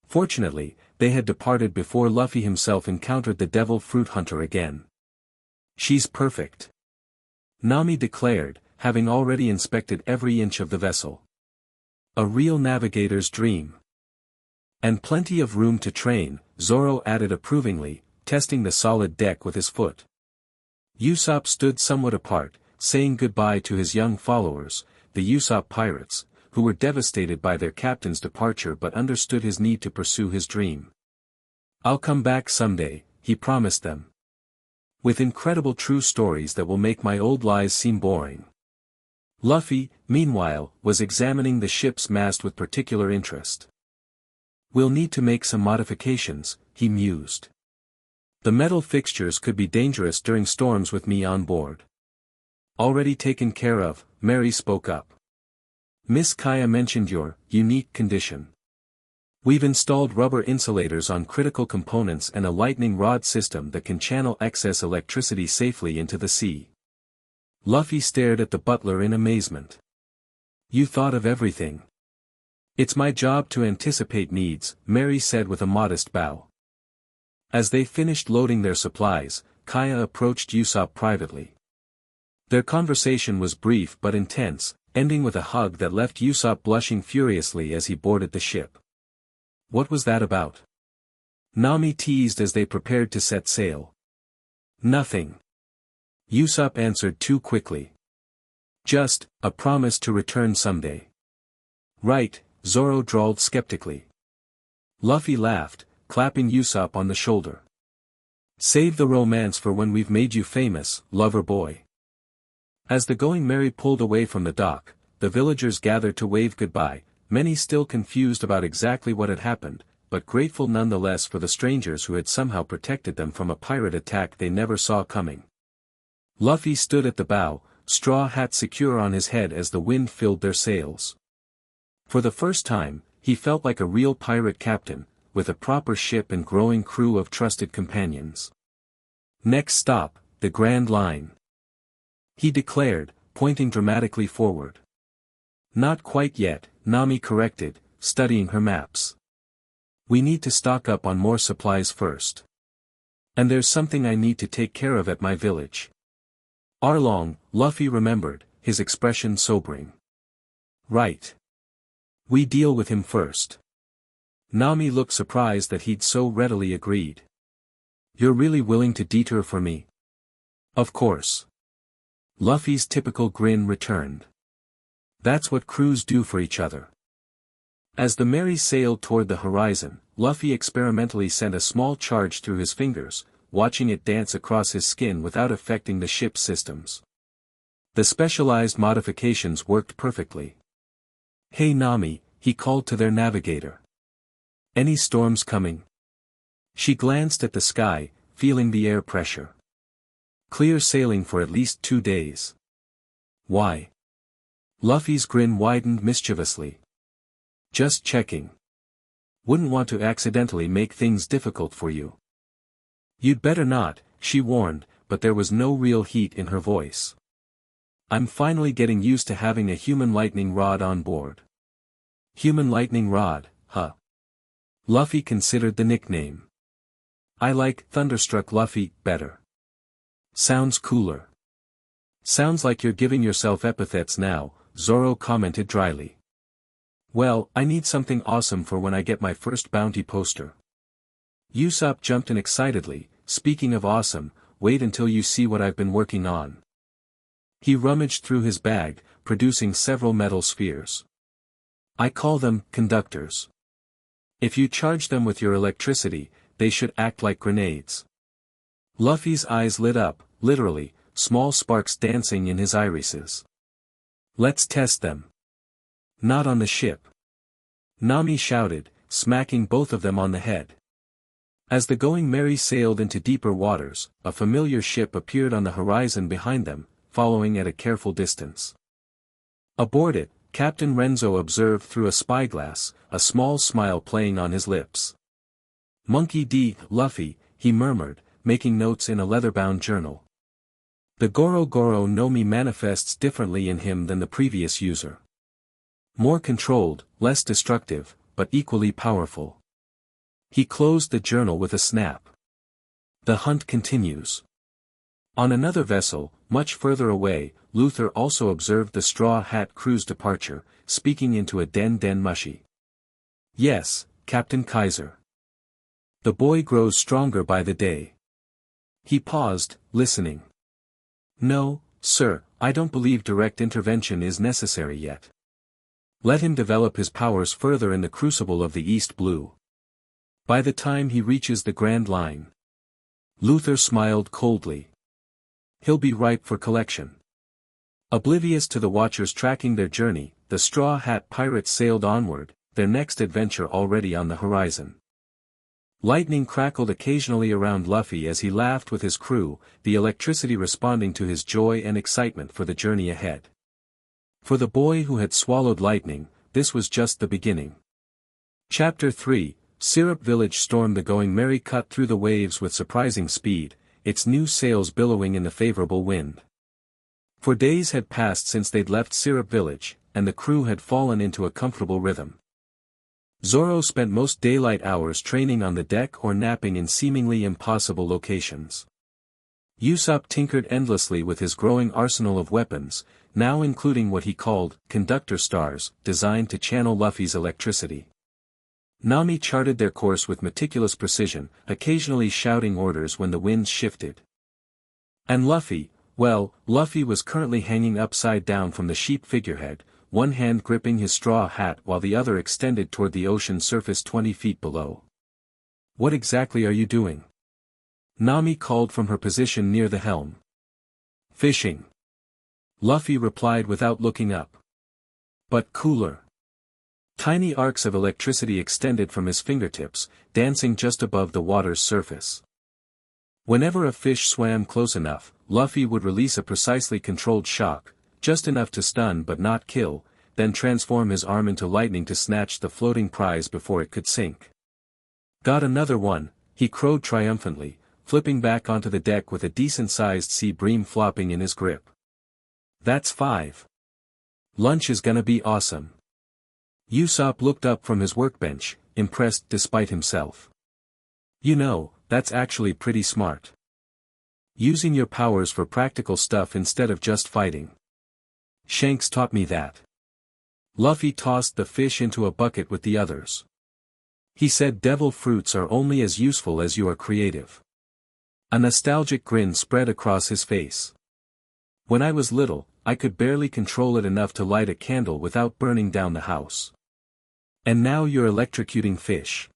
Fortunately, they had departed before Luffy himself encountered the devil fruit hunter again. She's perfect. Nami declared, having already inspected every inch of the vessel. A real navigator's dream. And plenty of room to train, Zoro added approvingly, testing the solid deck with his foot. Usopp stood somewhat apart, saying goodbye to his young followers, the Usopp pirates, who were devastated by their captain's departure but understood his need to pursue his dream. I'll come back someday, he promised them. With incredible true stories that will make my old lies seem boring. Luffy, meanwhile, was examining the ship's mast with particular interest. We'll need to make some modifications, he mused. The metal fixtures could be dangerous during storms with me on board. Already taken care of, Mary spoke up. Miss Kaya mentioned your unique condition. We've installed rubber insulators on critical components and a lightning rod system that can channel excess electricity safely into the sea. Luffy stared at the butler in amazement. You thought of everything. It's my job to anticipate needs, Mary said with a modest bow. As they finished loading their supplies, Kaya approached Usopp privately. Their conversation was brief but intense, ending with a hug that left Usopp blushing furiously as he boarded the ship. What was that about? Nami teased as they prepared to set sail. Nothing. Usopp answered too quickly. Just, a promise to return someday. Right, Zoro drawled skeptically. Luffy laughed, clapping Usopp on the shoulder. Save the romance for when we've made you famous, lover boy. As the Going Merry pulled away from the dock, the villagers gathered to wave goodbye, many still confused about exactly what had happened, but grateful nonetheless for the strangers who had somehow protected them from a pirate attack they never saw coming. Luffy stood at the bow, straw hat secure on his head as the wind filled their sails. For the first time, he felt like a real pirate captain, with a proper ship and growing crew of trusted companions. Next stop, the Grand Line, he declared, pointing dramatically forward. Not quite yet, Nami corrected, studying her maps. We need to stock up on more supplies first. And there's something I need to take care of at my village. Arlong, Luffy remembered, his expression sobering. Right. We deal with him first. Nami looked surprised that he'd so readily agreed. You're really willing to detour for me? Of course. Luffy's typical grin returned. That's what crews do for each other. As the Merry sailed toward the horizon, Luffy experimentally sent a small charge through his fingers, watching it dance across his skin without affecting the ship's systems. The specialized modifications worked perfectly. Hey Nami, he called to their navigator. Any storms coming? She glanced at the sky, feeling the air pressure. Clear sailing for at least 2 days. Why? Luffy's grin widened mischievously. Just checking. Wouldn't want to accidentally make things difficult for you. You'd better not, she warned, but there was no real heat in her voice. I'm finally getting used to having a human lightning rod on board. Human lightning rod, huh? Luffy considered the nickname. I like Thunderstruck Luffy better. Sounds cooler. Sounds like you're giving yourself epithets now, Zoro commented dryly. Well, I need something awesome for when I get my first bounty poster. Usopp jumped in excitedly, speaking of awesome, wait until you see what I've been working on. He rummaged through his bag, producing several metal spheres. I call them conductors. If you charge them with your electricity, they should act like grenades. Luffy's eyes lit up, literally, small sparks dancing in his irises. Let's test them. Not on the ship. Nami shouted, smacking both of them on the head. As the Going Merry sailed into deeper waters, a familiar ship appeared on the horizon behind them, following at a careful distance. Aboard it, Captain Renzo observed through a spyglass, a small smile playing on his lips. Monkey D. Luffy, he murmured, making notes in a leather-bound journal. The Goro Goro no Mi manifests differently in him than the previous user. More controlled, less destructive, but equally powerful. He closed the journal with a snap. The hunt continues. On another vessel, much further away, Luther also observed the Straw Hat crew's departure, speaking into a Den Mushi. Yes, Captain Kaiser. The boy grows stronger by the day. He paused, listening. No, sir, I don't believe direct intervention is necessary yet. Let him develop his powers further in the crucible of the East Blue. By the time he reaches the Grand Line. Luther smiled coldly. He'll be ripe for collection. Oblivious to the watchers tracking their journey, the Straw Hat pirates sailed onward, their next adventure already on the horizon. Lightning crackled occasionally around Luffy as he laughed with his crew, the electricity responding to his joy and excitement for the journey ahead. For the boy who had swallowed lightning, this was just the beginning. Chapter 3, Syrup Village. Storm. The Going Merry cut through the waves with surprising speed, its new sails billowing in the favorable wind. For days had passed since they'd left Syrup Village, and the crew had fallen into a comfortable rhythm. Zoro spent most daylight hours training on the deck or napping in seemingly impossible locations. Usopp tinkered endlessly with his growing arsenal of weapons, now including what he called conductor stars, designed to channel Luffy's electricity. Nami charted their course with meticulous precision, occasionally shouting orders when the winds shifted. And Luffy, well, Luffy was currently hanging upside down from the sheep figurehead, one hand gripping his straw hat while the other extended toward the ocean surface 20 feet below. "What exactly are you doing?" Nami called from her position near the helm. "Fishing," Luffy replied without looking up. "But cooler." Tiny arcs of electricity extended from his fingertips, dancing just above the water's surface. Whenever a fish swam close enough, Luffy would release a precisely controlled shock, just enough to stun but not kill, then transform his arm into lightning to snatch the floating prize before it could sink. "Got another one," he crowed triumphantly, flipping back onto the deck with a decent-sized sea bream flopping in his grip. "That's 5. Lunch is gonna be awesome." Usopp looked up from his workbench, impressed despite himself. "You know, that's actually pretty smart. Using your powers for practical stuff instead of just fighting. Shanks taught me that." Luffy tossed the fish into a bucket with the others. He said devil fruits are only as useful as you are creative. A nostalgic grin spread across his face. "When I was little, I could barely control it enough to light a candle without burning down the house. And now you're electrocuting fish."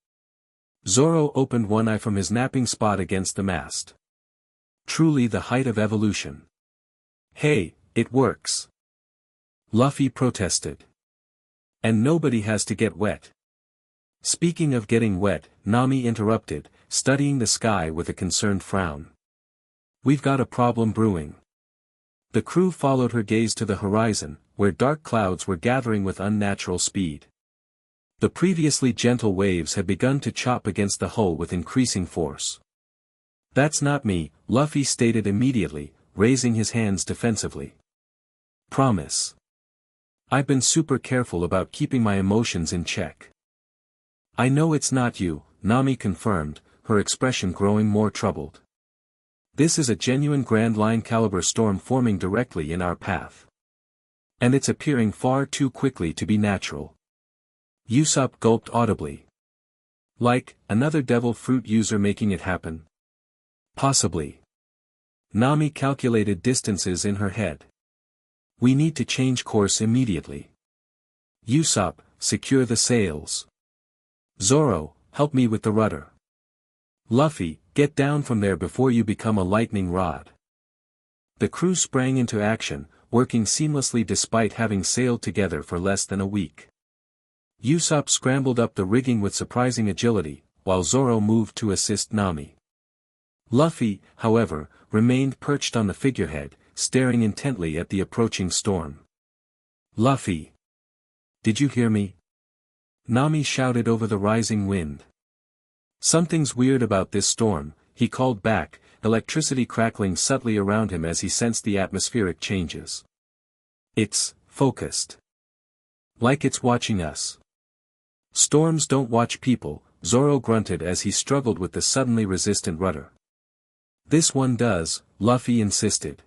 Zoro opened one eye from his napping spot against the mast. "Truly the height of evolution." "Hey, it works," Luffy protested. "And nobody has to get wet." Speaking of getting wet, Nami interrupted, studying the sky with a concerned frown. "We've got a problem brewing." The crew followed her gaze to the horizon, where dark clouds were gathering with unnatural speed. The previously gentle waves had begun to chop against the hull with increasing force. "That's not me," Luffy stated immediately, raising his hands defensively. "Promise. I've been super careful about keeping my emotions in check." "I know it's not you," Nami confirmed, her expression growing more troubled. "This is a genuine Grand Line caliber storm forming directly in our path. And it's appearing far too quickly to be natural." Usopp gulped audibly. "Like, another devil fruit user making it happen?" "Possibly." Nami calculated distances in her head. "We need to change course immediately. Usopp, secure the sails. Zoro, help me with the rudder. Luffy, get down from there before you become a lightning rod." The crew sprang into action, working seamlessly despite having sailed together for less than a week. Usopp scrambled up the rigging with surprising agility, while Zoro moved to assist Nami. Luffy, however, remained perched on the figurehead, staring intently at the approaching storm. "Luffy! Did you hear me?" Nami shouted over the rising wind. "Something's weird about this storm," he called back, electricity crackling subtly around him as he sensed the atmospheric changes. "It's focused. Like it's watching us." "Storms don't watch people," Zoro grunted as he struggled with the suddenly resistant rudder. "This one does," Luffy insisted.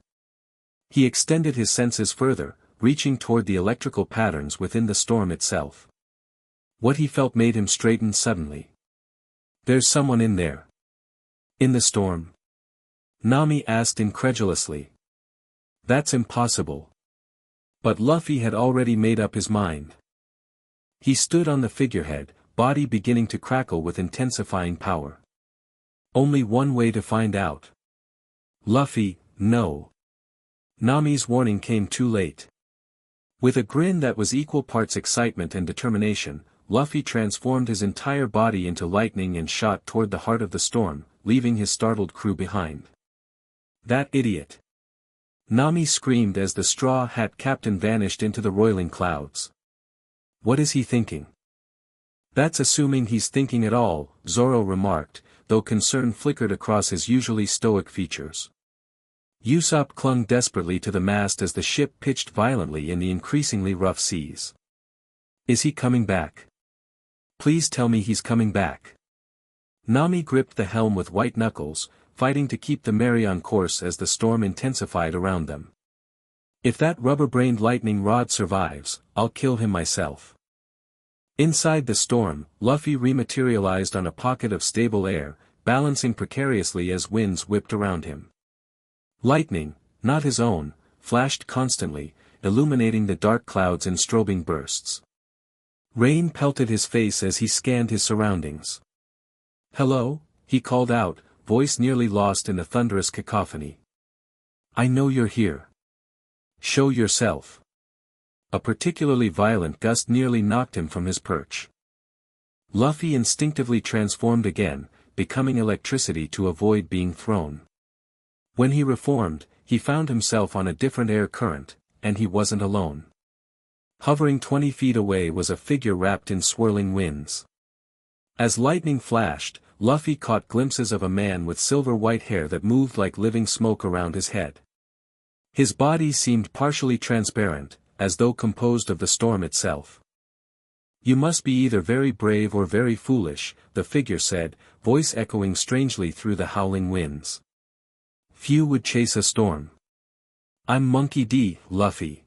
He extended his senses further, reaching toward the electrical patterns within the storm itself. What he felt made him straighten suddenly. "There's someone in there." "In the storm?" Nami asked incredulously. "That's impossible." But Luffy had already made up his mind. He stood on the figurehead, body beginning to crackle with intensifying power. "Only one way to find out." "Luffy, no." Nami's warning came too late. With a grin that was equal parts excitement and determination, Luffy transformed his entire body into lightning and shot toward the heart of the storm, leaving his startled crew behind. "That idiot!" Nami screamed as the straw hat captain vanished into the roiling clouds. "What is he thinking?" "That's assuming he's thinking at all," Zoro remarked, though concern flickered across his usually stoic features. Usopp clung desperately to the mast as the ship pitched violently in the increasingly rough seas. "Is he coming back? Please tell me he's coming back." Nami gripped the helm with white knuckles, fighting to keep the Mary on course as the storm intensified around them. "If that rubber-brained lightning rod survives, I'll kill him myself." Inside the storm, Luffy rematerialized on a pocket of stable air, balancing precariously as winds whipped around him. Lightning, not his own, flashed constantly, illuminating the dark clouds in strobing bursts. Rain pelted his face as he scanned his surroundings. "Hello?" he called out, voice nearly lost in the thunderous cacophony. "I know you're here. Show yourself." A particularly violent gust nearly knocked him from his perch. Luffy instinctively transformed again, becoming electricity to avoid being thrown. When he reformed, he found himself on a different air current, and he wasn't alone. Hovering 20 feet away was a figure wrapped in swirling winds. As lightning flashed, Luffy caught glimpses of a man with silver-white hair that moved like living smoke around his head. His body seemed partially transparent, as though composed of the storm itself. "You must be either very brave or very foolish," the figure said, voice echoing strangely through the howling winds. "Few would chase a storm." "I'm Monkey D, Luffy."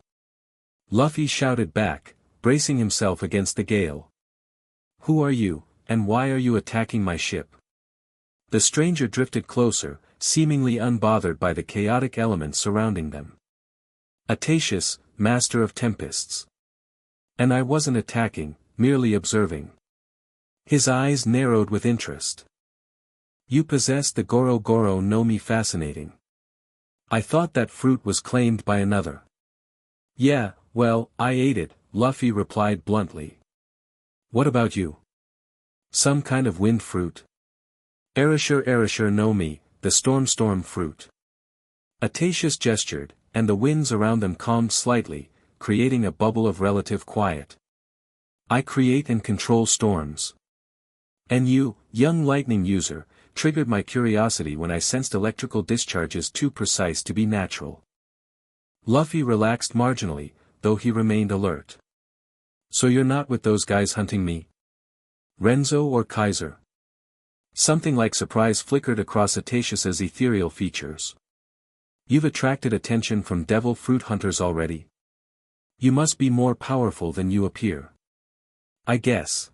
Luffy shouted back, bracing himself against the gale. "Who are you, and why are you attacking my ship?" The stranger drifted closer, seemingly unbothered by the chaotic elements surrounding them. "Atatius, master of tempests. And I wasn't attacking, merely observing." His eyes narrowed with interest. "You possess the Goro Goro no Mi. Fascinating. I thought that fruit was claimed by another." "Yeah, well, I ate it," Luffy replied bluntly. "What about you? Some kind of wind fruit?" Arashur no Mi, the storm fruit." Atatius gestured, and the winds around them calmed slightly, creating a bubble of relative quiet. "I create and control storms. And you, young lightning user, triggered my curiosity when I sensed electrical discharges too precise to be natural." Luffy relaxed marginally, though he remained alert. "So you're not with those guys hunting me? Renzo or Kaiser?" Something like surprise flickered across Atatius's ethereal features. "You've attracted attention from devil fruit hunters already? You must be more powerful than you appear." "I guess."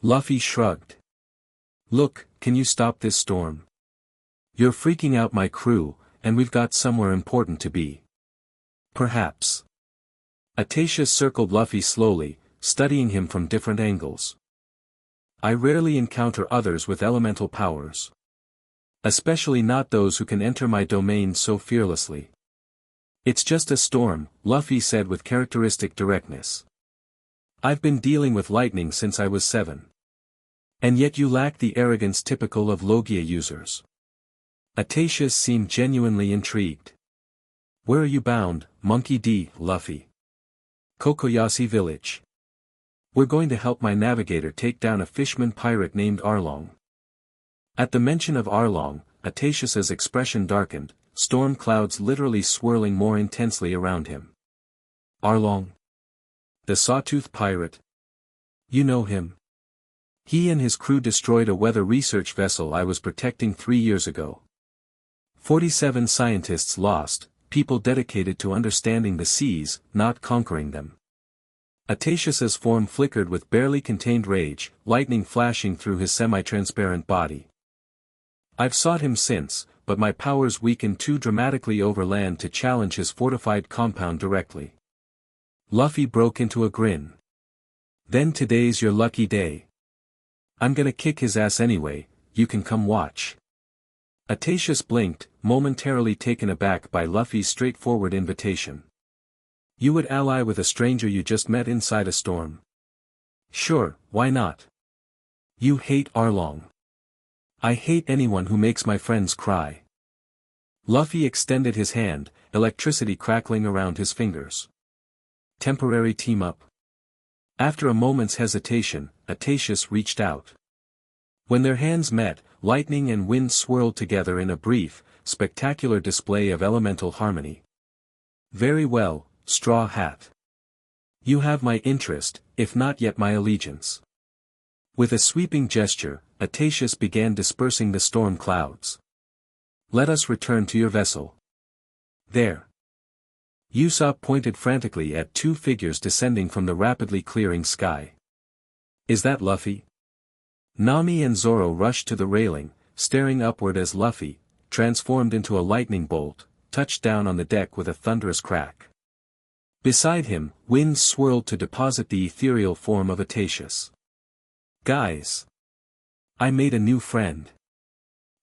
Luffy shrugged. "Look, can you stop this storm? You're freaking out my crew, and we've got somewhere important to be." "Perhaps." Atatius circled Luffy slowly, studying him from different angles. "I rarely encounter others with elemental powers. Especially not those who can enter my domain so fearlessly." "It's just a storm," Luffy said with characteristic directness. "I've been dealing with lightning since I was 7. And yet you lack the arrogance typical of Logia users." Atatius seemed genuinely intrigued. "Where are you bound, Monkey D, Luffy?" "Kokoyashi village. We're going to help my navigator take down a fishman pirate named Arlong." At the mention of Arlong, Atatius's expression darkened, storm clouds literally swirling more intensely around him. "Arlong? The sawtooth pirate? You know him? He and his crew destroyed a weather research vessel I was protecting 3 years ago. 47 scientists lost, people dedicated to understanding the seas, not conquering them." Atatius's form flickered with barely contained rage, lightning flashing through his semi-transparent body. "I've sought him since, but my powers weakened too dramatically over land to challenge his fortified compound directly." Luffy broke into a grin. "Then today's your lucky day. I'm gonna kick his ass anyway, you can come watch." Atatius blinked, momentarily taken aback by Luffy's straightforward invitation. "You would ally with a stranger you just met inside a storm?" "Sure, why not? You hate Arlong." "I hate anyone who makes my friends cry." Luffy extended his hand, electricity crackling around his fingers. "Temporary team-up?" After a moment's hesitation, Atatius reached out. When their hands met, lightning and wind swirled together in a brief, spectacular display of elemental harmony. "Very well, Straw Hat. You have my interest, if not yet my allegiance." With a sweeping gesture, Atatius began dispersing the storm clouds. "Let us return to your vessel. There." Usopp pointed frantically at 2 figures descending from the rapidly clearing sky. "Is that Luffy?" Nami and Zoro rushed to the railing, staring upward as Luffy, transformed into a lightning bolt, touched down on the deck with a thunderous crack. Beside him, winds swirled to deposit the ethereal form of Aetaceus. "Guys! I made a new friend,"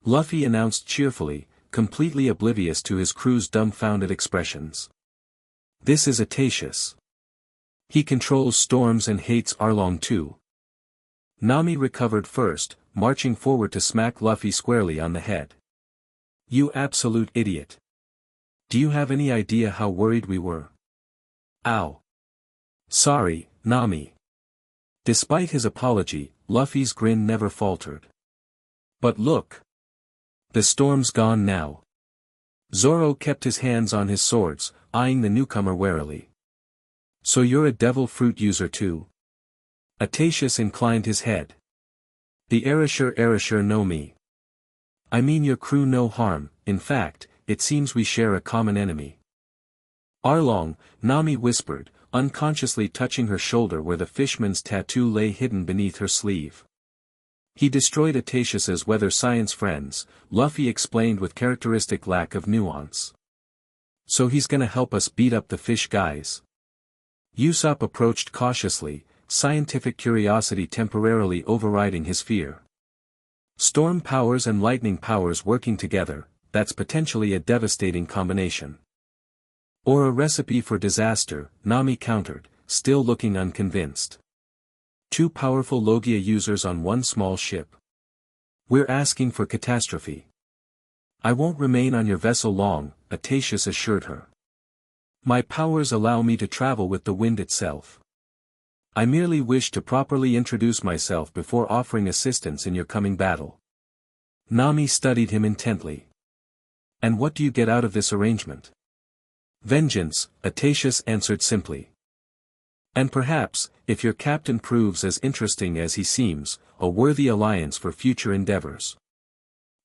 Luffy announced cheerfully, completely oblivious to his crew's dumbfounded expressions. "This is Aetaceus. He controls storms and hates Arlong too." Nami recovered first, marching forward to smack Luffy squarely on the head. "You absolute idiot. Do you have any idea how worried we were?" "Ow. Sorry, Nami." Despite his apology, Luffy's grin never faltered. "But look. The storm's gone now." Zoro kept his hands on his swords, eyeing the newcomer warily. "So you're a devil fruit user too?" Aetaceus inclined his head. "The Erasure know me. I mean your crew no harm, in fact, it seems we share a common enemy." "Arlong," Nami whispered, unconsciously touching her shoulder where the fishman's tattoo lay hidden beneath her sleeve. "He destroyed Aetaceus's weather science friends," Luffy explained with characteristic lack of nuance. "So he's gonna help us beat up the fish guys?" Usopp approached cautiously, scientific curiosity temporarily overriding his fear. "Storm powers and lightning powers working together, that's potentially a devastating combination." "Or a recipe for disaster," Nami countered, still looking unconvinced. "Two powerful Logia users on one small ship. We're asking for catastrophe." "I won't remain on your vessel long," Aetaceus assured her. "My powers allow me to travel with the wind itself. I merely wish to properly introduce myself before offering assistance in your coming battle." Nami studied him intently. "And what do you get out of this arrangement?" "Vengeance," Aetaceus answered simply. "And perhaps, if your captain proves as interesting as he seems, a worthy alliance for future endeavors."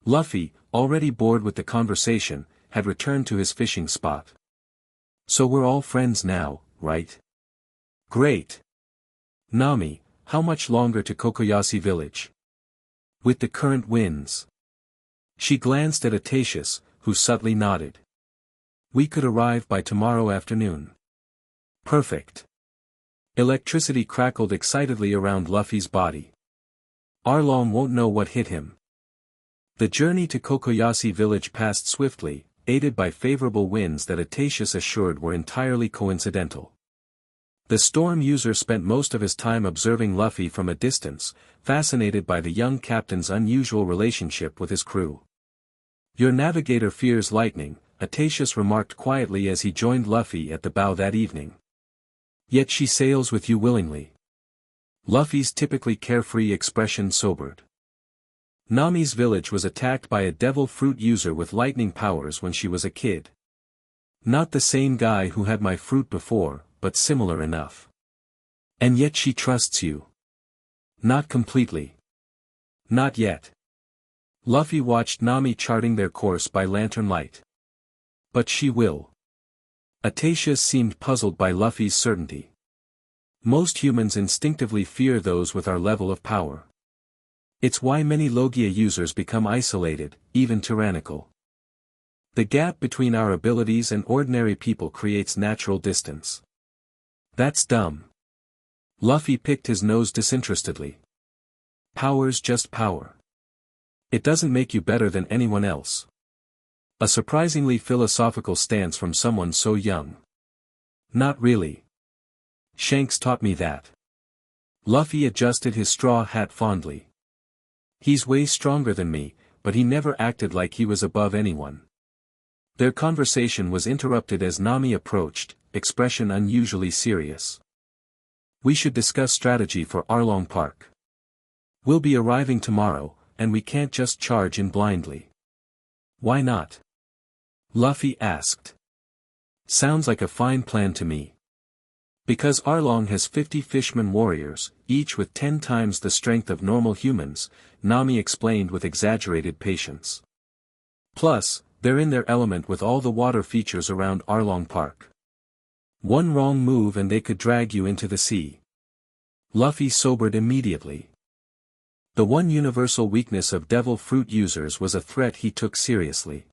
Luffy, already bored with the conversation, had returned to his fishing spot. "So we're all friends now, right? Great. Nami, how much longer to Kokoyashi village? With the current winds?" She glanced at Aetaceus, who subtly nodded. "We could arrive by tomorrow afternoon." "Perfect." Electricity crackled excitedly around Luffy's body. "Arlong won't know what hit him." The journey to Kokoyashi village passed swiftly, aided by favorable winds that Aetaceus assured were entirely coincidental. The storm user spent most of his time observing Luffy from a distance, fascinated by the young captain's unusual relationship with his crew. "Your navigator fears lightning," Aetaceus remarked quietly as he joined Luffy at the bow that evening. "Yet she sails with you willingly." Luffy's typically carefree expression sobered. "Nami's village was attacked by a devil fruit user with lightning powers when she was a kid. Not the same guy who had my fruit before, but similar enough. And yet she trusts you." "Not completely. Not yet." Luffy watched Nami charting their course by lantern light. "But she will." Aetaceus seemed puzzled by Luffy's certainty. "Most humans instinctively fear those with our level of power. It's why many Logia users become isolated, even tyrannical. The gap between our abilities and ordinary people creates natural distance." "That's dumb." Luffy picked his nose disinterestedly. "Power's just power. It doesn't make you better than anyone else." A surprisingly philosophical stance from someone so young. "Not really. Shanks taught me that." Luffy adjusted his straw hat fondly. "He's way stronger than me, but he never acted like he was above anyone." Their conversation was interrupted as Nami approached, expression unusually serious. "We should discuss strategy for Arlong Park. We'll be arriving tomorrow, and we can't just charge in blindly." "Why not?" Luffy asked. "Sounds like a fine plan to me." "Because Arlong has 50 fishman warriors, each with 10 times the strength of normal humans," Nami explained with exaggerated patience. "Plus, they're in their element with all the water features around Arlong Park. One wrong move and they could drag you into the sea." Luffy sobered immediately. The one universal weakness of devil fruit users was a threat he took seriously.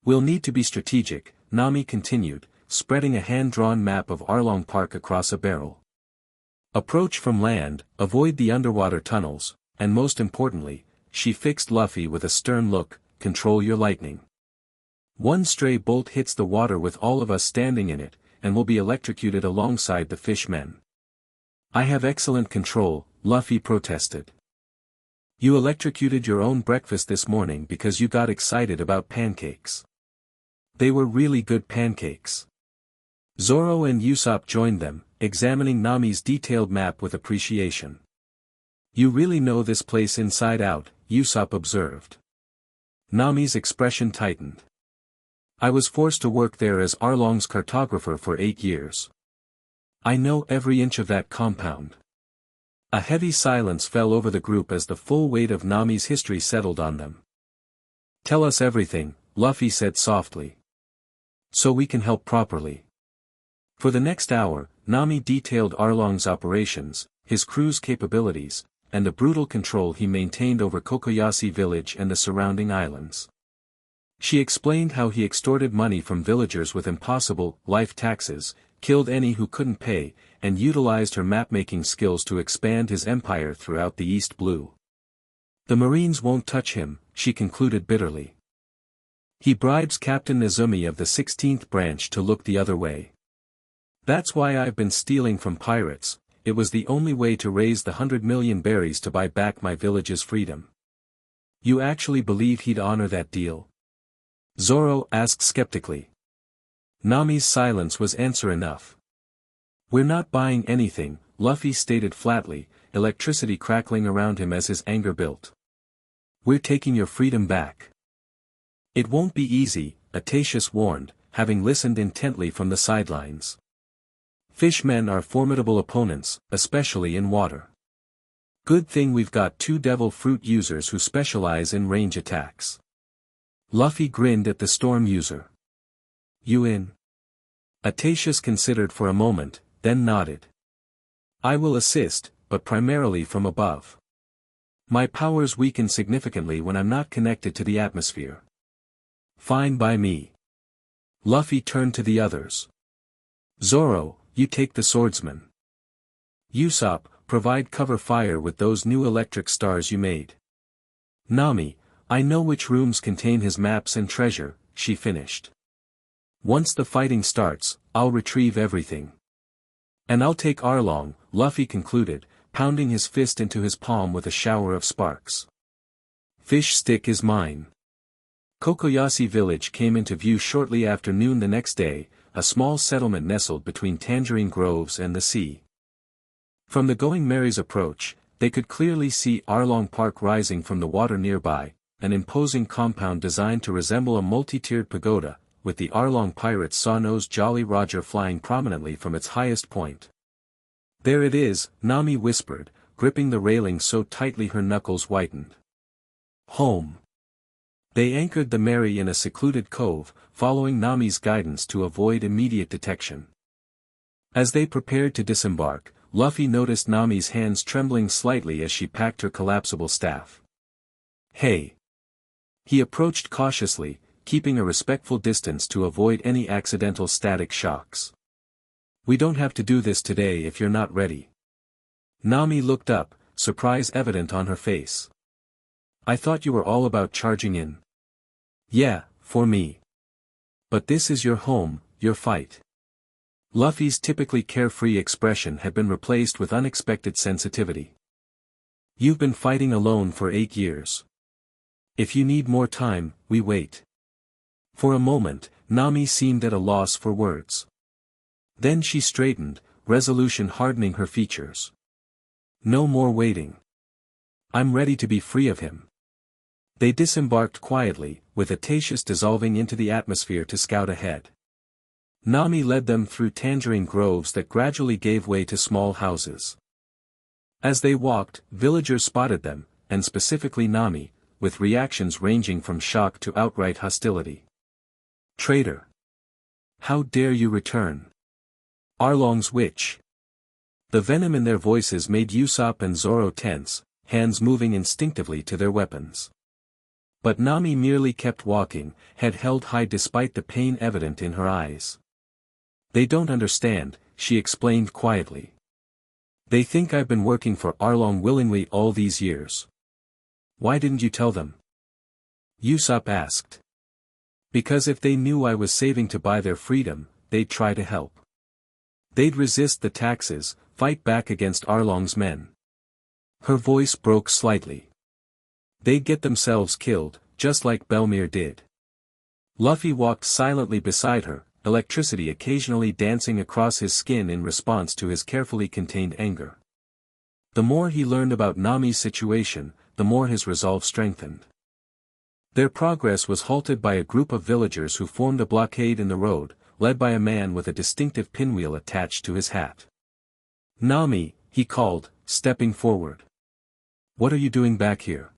"We'll need to be strategic," Nami continued, spreading a hand-drawn map of Arlong Park across a barrel. Approach from land, avoid the underwater tunnels, and most importantly, she fixed Luffy with a stern look, control your lightning. One stray bolt hits the water with all of us standing in it, and will be electrocuted alongside the fishmen. I have excellent control, Luffy protested. You electrocuted your own breakfast this morning because you got excited about pancakes. They were really good pancakes. Zoro and Usopp joined them, examining Nami's detailed map with appreciation. You really know this place inside out, Usopp observed. Nami's expression tightened. I was forced to work there as Arlong's cartographer for 8 years. I know every inch of that compound. A heavy silence fell over the group as the full weight of Nami's history settled on them. Tell us everything, Luffy said softly. So we can help properly. For the next hour, Nami detailed Arlong's operations, his crew's capabilities, and the brutal control he maintained over Kokoyashi village and the surrounding islands. She explained how he extorted money from villagers with impossible life taxes, killed any who couldn't pay, and utilized her map-making skills to expand his empire throughout the East Blue. The Marines won't touch him, she concluded bitterly. He bribes Captain Nezumi of the 16th branch to look the other way. That's why I've been stealing from pirates. It was the only way to raise the 100 million berries to buy back my village's freedom. You actually believe he'd honor that deal? Zoro asked skeptically. Nami's silence was answer enough. We're not buying anything, Luffy stated flatly, electricity crackling around him as his anger built. We're taking your freedom back. It won't be easy, Atatius warned, having listened intently from the sidelines. Fishmen are formidable opponents, especially in water. Good thing we've got 2 devil fruit users who specialize in range attacks. Luffy grinned at the storm user. You in? Atatius considered for a moment, then nodded. I will assist, but primarily from above. My powers weaken significantly when I'm not connected to the atmosphere. Fine by me. Luffy turned to the others. Zoro, you take the swordsman. Usopp, provide cover fire with those new electric stars you made. Nami, I know which rooms contain his maps and treasure, she finished. Once the fighting starts, I'll retrieve everything. And I'll take Arlong, Luffy concluded, pounding his fist into his palm with a shower of sparks. Fish stick is mine. Kokoyashi village came into view shortly after noon the next day, a small settlement nestled between tangerine groves and the sea. From the Going Merry's approach, they could clearly see Arlong Park rising from the water nearby, an imposing compound designed to resemble a multi-tiered pagoda, with the Arlong Pirates' saw-nosed Jolly Roger flying prominently from its highest point. There it is, Nami whispered, gripping the railing so tightly her knuckles whitened. Home. They anchored the Merry in a secluded cove, following Nami's guidance to avoid immediate detection. As they prepared to disembark, Luffy noticed Nami's hands trembling slightly as she packed her collapsible staff. Hey! He approached cautiously, keeping a respectful distance to avoid any accidental static shocks. We don't have to do this today if you're not ready. Nami looked up, surprise evident on her face. I thought you were all about charging in. Yeah, for me. But this is your home, your fight. Luffy's typically carefree expression had been replaced with unexpected sensitivity. You've been fighting alone for 8 years. If you need more time, we wait. For a moment, Nami seemed at a loss for words. Then she straightened, resolution hardening her features. No more waiting. I'm ready to be free of him. They disembarked quietly, with Atatius dissolving into the atmosphere to scout ahead. Nami led them through tangerine groves that gradually gave way to small houses. As they walked, villagers spotted them, and specifically Nami, with reactions ranging from shock to outright hostility. Traitor! How dare you return? Arlong's witch! The venom in their voices made Usopp and Zoro tense, hands moving instinctively to their weapons. But Nami merely kept walking, head held high despite the pain evident in her eyes. They don't understand, she explained quietly. They think I've been working for Arlong willingly all these years. Why didn't you tell them? Usopp asked. Because if they knew I was saving to buy their freedom, they'd try to help. They'd resist the taxes, fight back against Arlong's men. Her voice broke slightly. They'd get themselves killed, just like Belmere did. Luffy walked silently beside her, electricity occasionally dancing across his skin in response to his carefully contained anger. The more he learned about Nami's situation, the more his resolve strengthened. Their progress was halted by a group of villagers who formed a blockade in the road, led by a man with a distinctive pinwheel attached to his hat. Nami, he called, stepping forward. What are you doing back here?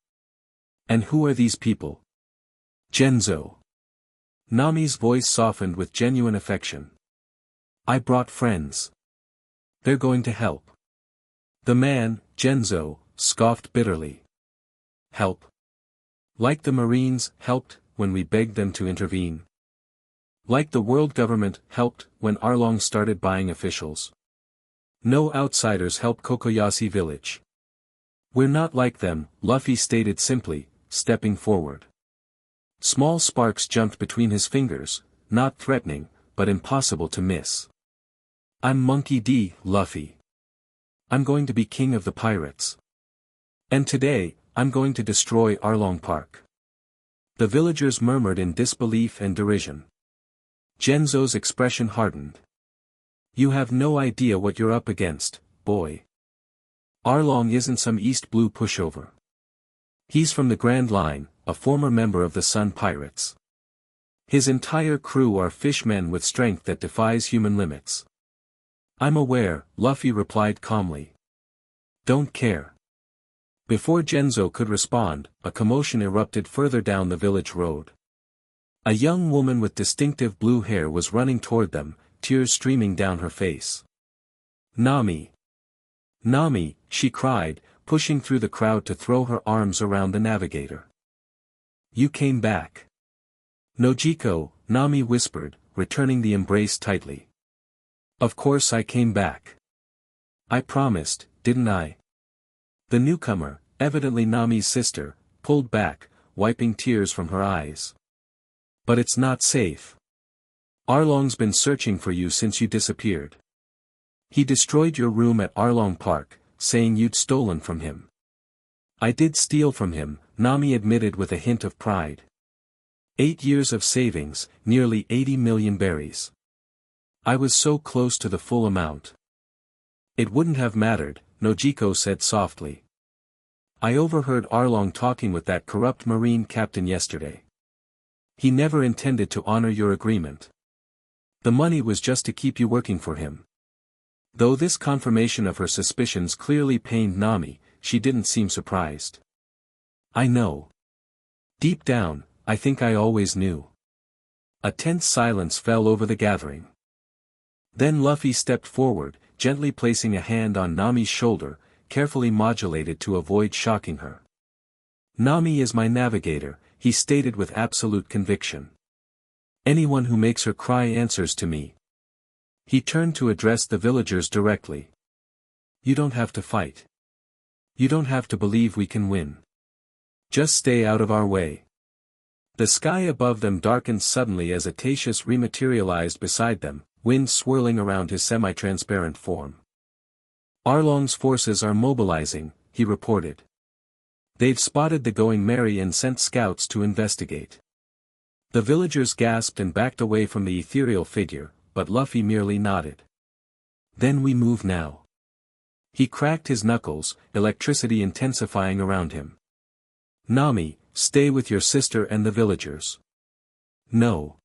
And who are these people? Genzo. Nami's voice softened with genuine affection. I brought friends. They're going to help. The man, Genzo, scoffed bitterly. Help? Like the Marines helped when we begged them to intervene. Like the world government helped when Arlong started buying officials. No outsiders help Kokoyashi village. We're not like them, Luffy stated simply, stepping forward. Small sparks jumped between his fingers, not threatening, but impossible to miss. I'm Monkey D. Luffy. I'm going to be king of the pirates. And today, I'm going to destroy Arlong Park. The villagers murmured in disbelief and derision. Genzo's expression hardened. You have no idea what you're up against, boy. Arlong isn't some East Blue pushover. He's from the Grand Line, a former member of the Sun Pirates. His entire crew are fishmen with strength that defies human limits. I'm aware, Luffy replied calmly. Don't care. Before Genzo could respond, a commotion erupted further down the village road. A young woman with distinctive blue hair was running toward them, tears streaming down her face. Nami! Nami, she cried, pushing through the crowd to throw her arms around the navigator. You came back. Nojiko, Nami whispered, returning the embrace tightly. Of course I came back. I promised, didn't I? The newcomer, evidently Nami's sister, pulled back, wiping tears from her eyes. But it's not safe. Arlong's been searching for you since you disappeared. He destroyed your room at Arlong Park, saying you'd stolen from him. I did steal from him, Nami admitted with a hint of pride. 8 years of savings, nearly 80 million berries. I was so close to the full amount. It wouldn't have mattered, Nojiko said softly. I overheard Arlong talking with that corrupt Marine captain yesterday. He never intended to honor your agreement. The money was just to keep you working for him. Though this confirmation of her suspicions clearly pained Nami, she didn't seem surprised. I know. Deep down, I think I always knew. A tense silence fell over the gathering. Then Luffy stepped forward, gently placing a hand on Nami's shoulder, carefully modulated to avoid shocking her. Nami is my navigator, he stated with absolute conviction. Anyone who makes her cry answers to me. He turned to address the villagers directly. You don't have to fight. You don't have to believe we can win. Just stay out of our way. The sky above them darkened suddenly as Atatius rematerialized beside them, wind swirling around his semi-transparent form. Arlong's forces are mobilizing, he reported. They've spotted the Going Merry and sent scouts to investigate. The villagers gasped and backed away from the ethereal figure, but Luffy merely nodded. Then we move now. He cracked his knuckles, electricity intensifying around him. Nami, stay with your sister and the villagers. No.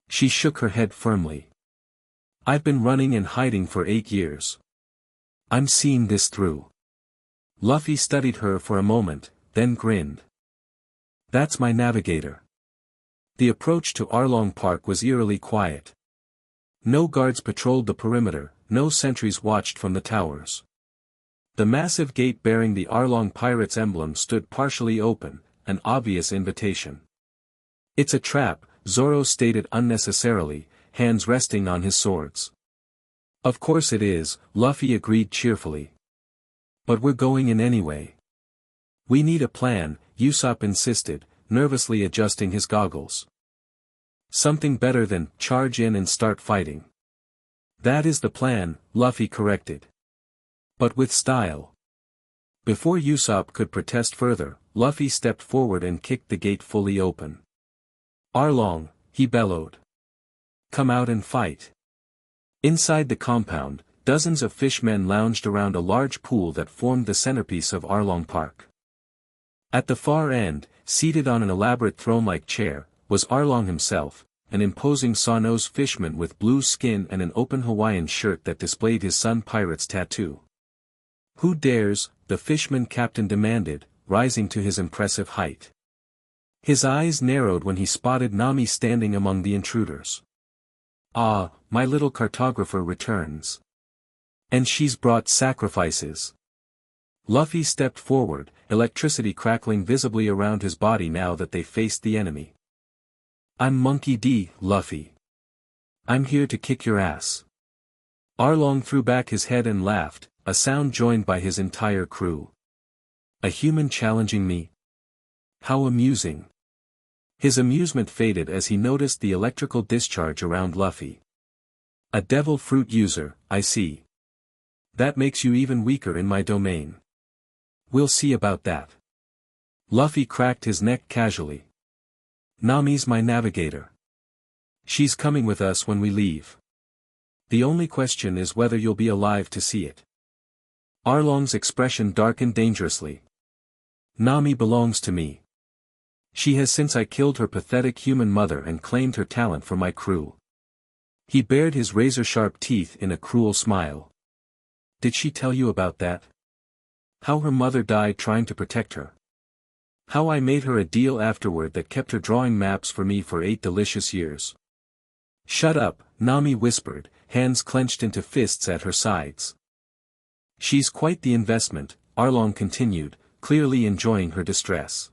She shook her head firmly. I've been running and hiding for 8 years. I'm seeing this through. Luffy studied her for a moment, then grinned. That's my navigator. The approach to Arlong Park was eerily quiet. No guards patrolled the perimeter, no sentries watched from the towers. The massive gate bearing the Arlong Pirates emblem stood partially open, an obvious invitation. It's a trap, Zoro stated unnecessarily, hands resting on his swords. Of course it is, Luffy agreed cheerfully. But we're going in anyway. We need a plan, Usopp insisted, nervously adjusting his goggles. Something better than, charge in and start fighting. That is the plan, Luffy corrected. But with style. Before Usopp could protest further, Luffy stepped forward and kicked the gate fully open. Arlong, he bellowed. Come out and fight. Inside the compound, dozens of fishmen lounged around a large pool that formed the centerpiece of Arlong Park. At the far end, seated on an elaborate throne-like chair, was Arlong himself, an imposing saw-nosed fishman with blue skin and an open Hawaiian shirt that displayed his Sun Pirate's tattoo. Who dares? The fishman captain demanded, rising to his impressive height. His eyes narrowed when he spotted Nami standing among the intruders. Ah, my little cartographer returns. And she's brought sacrifices. Luffy stepped forward, electricity crackling visibly around his body now that they faced the enemy. I'm Monkey D, Luffy. I'm here to kick your ass. Arlong threw back his head and laughed, a sound joined by his entire crew. A human challenging me? How amusing. His amusement faded as he noticed the electrical discharge around Luffy. A devil fruit user, I see. That makes you even weaker in my domain. We'll see about that. Luffy cracked his neck casually. Nami's my navigator. She's coming with us when we leave. The only question is whether you'll be alive to see it. Arlong's expression darkened dangerously. Nami belongs to me. She has since I killed her pathetic human mother and claimed her talent for my crew. He bared his razor-sharp teeth in a cruel smile. Did she tell you about that? How her mother died trying to protect her? How I made her a deal afterward that kept her drawing maps for me for 8 delicious years. Shut up, Nami whispered, hands clenched into fists at her sides. She's quite the investment, Arlong continued, clearly enjoying her distress.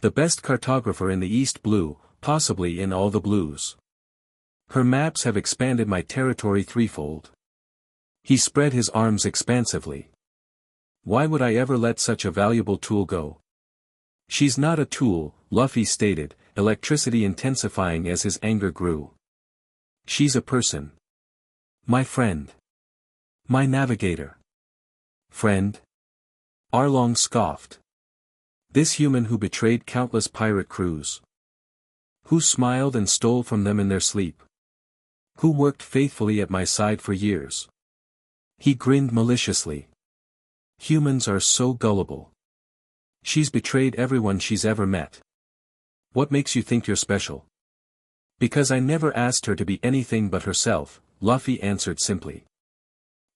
The best cartographer in the East Blue, possibly in all the blues. Her maps have expanded my territory threefold. He spread his arms expansively. Why would I ever let such a valuable tool go? She's not a tool, Luffy stated, electricity intensifying as his anger grew. She's a person. My friend. My navigator. Friend? Arlong scoffed. This human who betrayed countless pirate crews. Who smiled and stole from them in their sleep. Who worked faithfully at my side for years. He grinned maliciously. Humans are so gullible. She's betrayed everyone she's ever met. What makes you think you're special? Because I never asked her to be anything but herself, Luffy answered simply.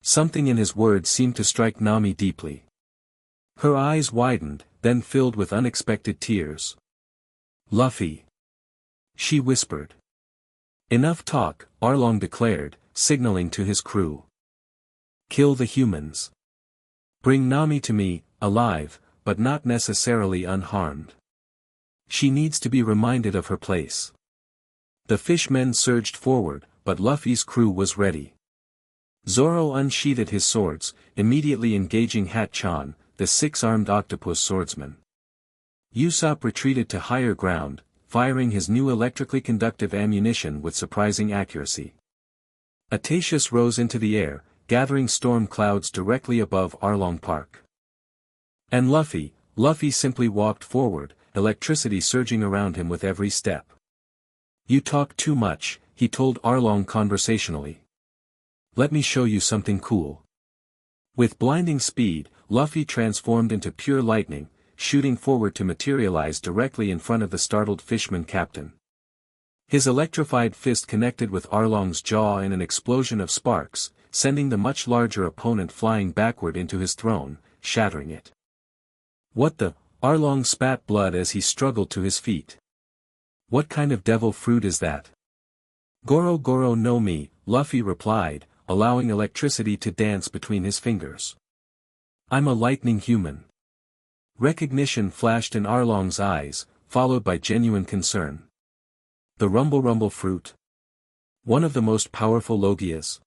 Something in his words seemed to strike Nami deeply. Her eyes widened, then filled with unexpected tears. Luffy. She whispered. Enough talk, Arlong declared, signaling to his crew. Kill the humans. Bring Nami to me, alive, but not necessarily unharmed. She needs to be reminded of her place. The fishmen surged forward, but Luffy's crew was ready. Zoro unsheathed his swords, immediately engaging Hat-chan, the 6-armed octopus swordsman. Usopp retreated to higher ground, firing his new electrically conductive ammunition with surprising accuracy. Atatius rose into the air, gathering storm clouds directly above Arlong Park. And Luffy simply walked forward, electricity surging around him with every step. You talk too much, he told Arlong conversationally. Let me show you something cool. With blinding speed, Luffy transformed into pure lightning, shooting forward to materialize directly in front of the startled fishman captain. His electrified fist connected with Arlong's jaw in an explosion of sparks, sending the much larger opponent flying backward into his throne, shattering it. What the? Arlong spat blood as he struggled to his feet. What kind of devil fruit is that? Goro Goro no Mi, Luffy replied, allowing electricity to dance between his fingers. I'm a lightning human. Recognition flashed in Arlong's eyes, followed by genuine concern. The rumble fruit? One of the most powerful Logias.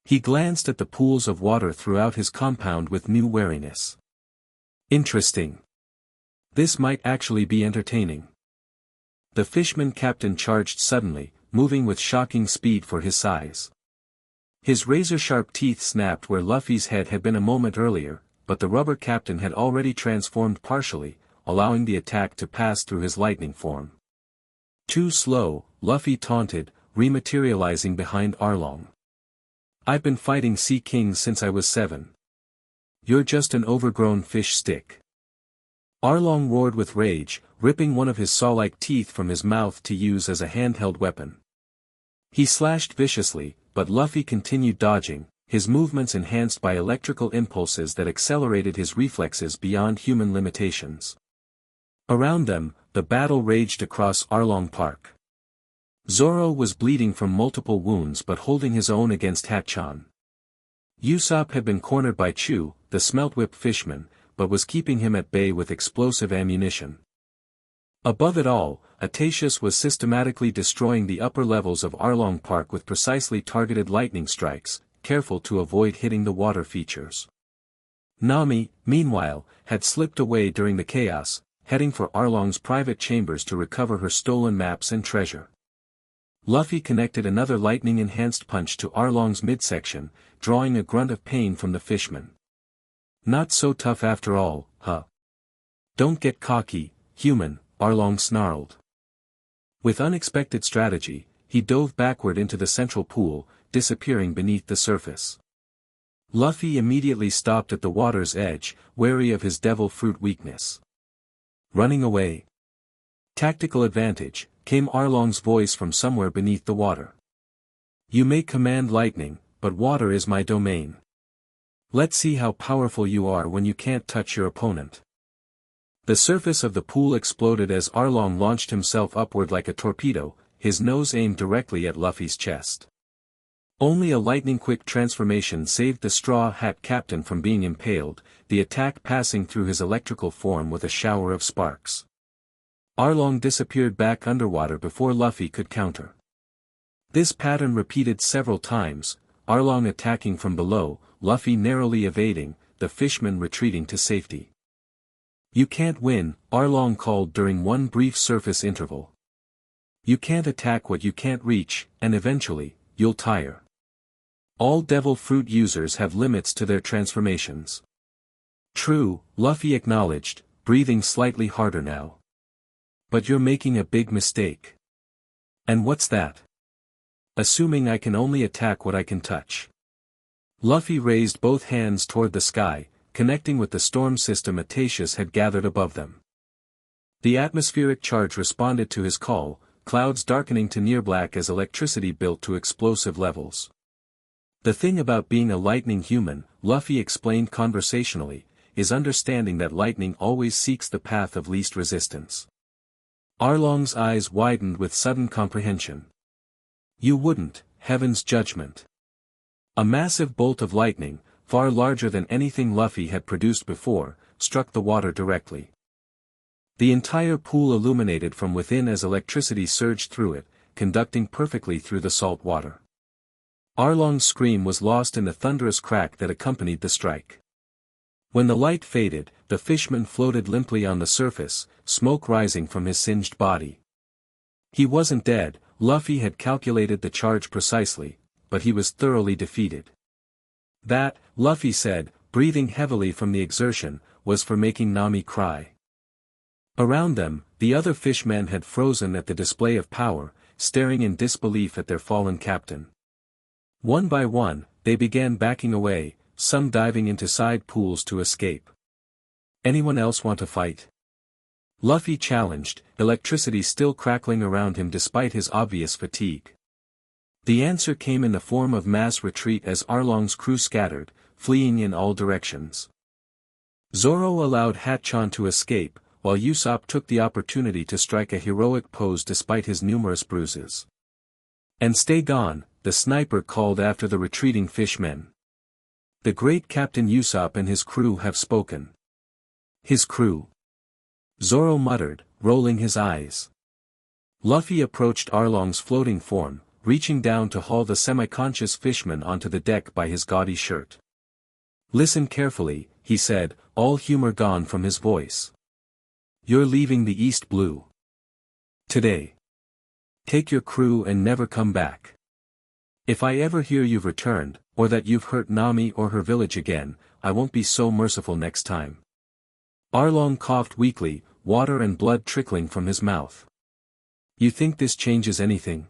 He glanced at the pools of water throughout his compound with new wariness. Interesting. This might actually be entertaining. The fishman captain charged suddenly, moving with shocking speed for his size. His razor-sharp teeth snapped where Luffy's head had been a moment earlier, but the rubber captain had already transformed partially, allowing the attack to pass through his lightning form. Too slow, Luffy taunted, rematerializing behind Arlong. I've been fighting Sea Kings since I was 7. You're just an overgrown fish stick. Arlong roared with rage, ripping one of his saw-like teeth from his mouth to use as a handheld weapon. He slashed viciously, but Luffy continued dodging, his movements enhanced by electrical impulses that accelerated his reflexes beyond human limitations. Around them, the battle raged across Arlong Park. Zoro was bleeding from multiple wounds but holding his own against Hatchan. Usopp had been cornered by Chu, the smeltwhip fishman, but was keeping him at bay with explosive ammunition. Above it all, Atatius was systematically destroying the upper levels of Arlong Park with precisely targeted lightning strikes, careful to avoid hitting the water features. Nami, meanwhile, had slipped away during the chaos, heading for Arlong's private chambers to recover her stolen maps and treasure. Luffy connected another lightning-enhanced punch to Arlong's midsection, drawing a grunt of pain from the fishman. Not so tough after all, huh? Don't get cocky, human, Arlong snarled. With unexpected strategy, he dove backward into the central pool, disappearing beneath the surface. Luffy immediately stopped at the water's edge, wary of his devil fruit weakness. Running away. Tactical advantage, came Arlong's voice from somewhere beneath the water. You may command lightning, but water is my domain. Let's see how powerful you are when you can't touch your opponent. The surface of the pool exploded as Arlong launched himself upward like a torpedo, his nose aimed directly at Luffy's chest. Only a lightning-quick transformation saved the Straw Hat Captain from being impaled, the attack passing through his electrical form with a shower of sparks. Arlong disappeared back underwater before Luffy could counter. This pattern repeated several times, Arlong attacking from below, Luffy narrowly evading, the fishman retreating to safety. You can't win, Arlong called during one brief surface interval. You can't attack what you can't reach, and eventually, you'll tire. All devil fruit users have limits to their transformations. True, Luffy acknowledged, breathing slightly harder now. But you're making a big mistake. And what's that? Assuming I can only attack what I can touch. Luffy raised both hands toward the sky, connecting with the storm system Atatius had gathered above them. The atmospheric charge responded to his call, clouds darkening to near black as electricity built to explosive levels. The thing about being a lightning human, Luffy explained conversationally, is understanding that lightning always seeks the path of least resistance. Arlong's eyes widened with sudden comprehension. You wouldn't, heaven's judgment. A massive bolt of lightning, far larger than anything Luffy had produced before, struck the water directly. The entire pool illuminated from within as electricity surged through it, conducting perfectly through the salt water. Arlong's scream was lost in the thunderous crack that accompanied the strike. When the light faded, the fishman floated limply on the surface, smoke rising from his singed body. He wasn't dead, Luffy had calculated the charge precisely, but he was thoroughly defeated. That, Luffy said, breathing heavily from the exertion, was for making Nami cry. Around them, the other fishmen had frozen at the display of power, staring in disbelief at their fallen captain. One by one, they began backing away, some diving into side pools to escape. Anyone else want to fight? Luffy challenged, electricity still crackling around him despite his obvious fatigue. The answer came in the form of mass retreat as Arlong's crew scattered, fleeing in all directions. Zoro allowed Hatchan to escape, while Usopp took the opportunity to strike a heroic pose despite his numerous bruises. And stay gone, the sniper called after the retreating fishmen. The great Captain Usopp and his crew have spoken. His crew? Zoro muttered, rolling his eyes. Luffy approached Arlong's floating form, reaching down to haul the semi-conscious fishman onto the deck by his gaudy shirt. "Listen carefully," he said, all humor gone from his voice. "You're leaving the East Blue today. Take your crew and never come back. If I ever hear you've returned, or that you've hurt Nami or her village again, I won't be so merciful next time." Arlong coughed weakly, water and blood trickling from his mouth. "You think this changes anything?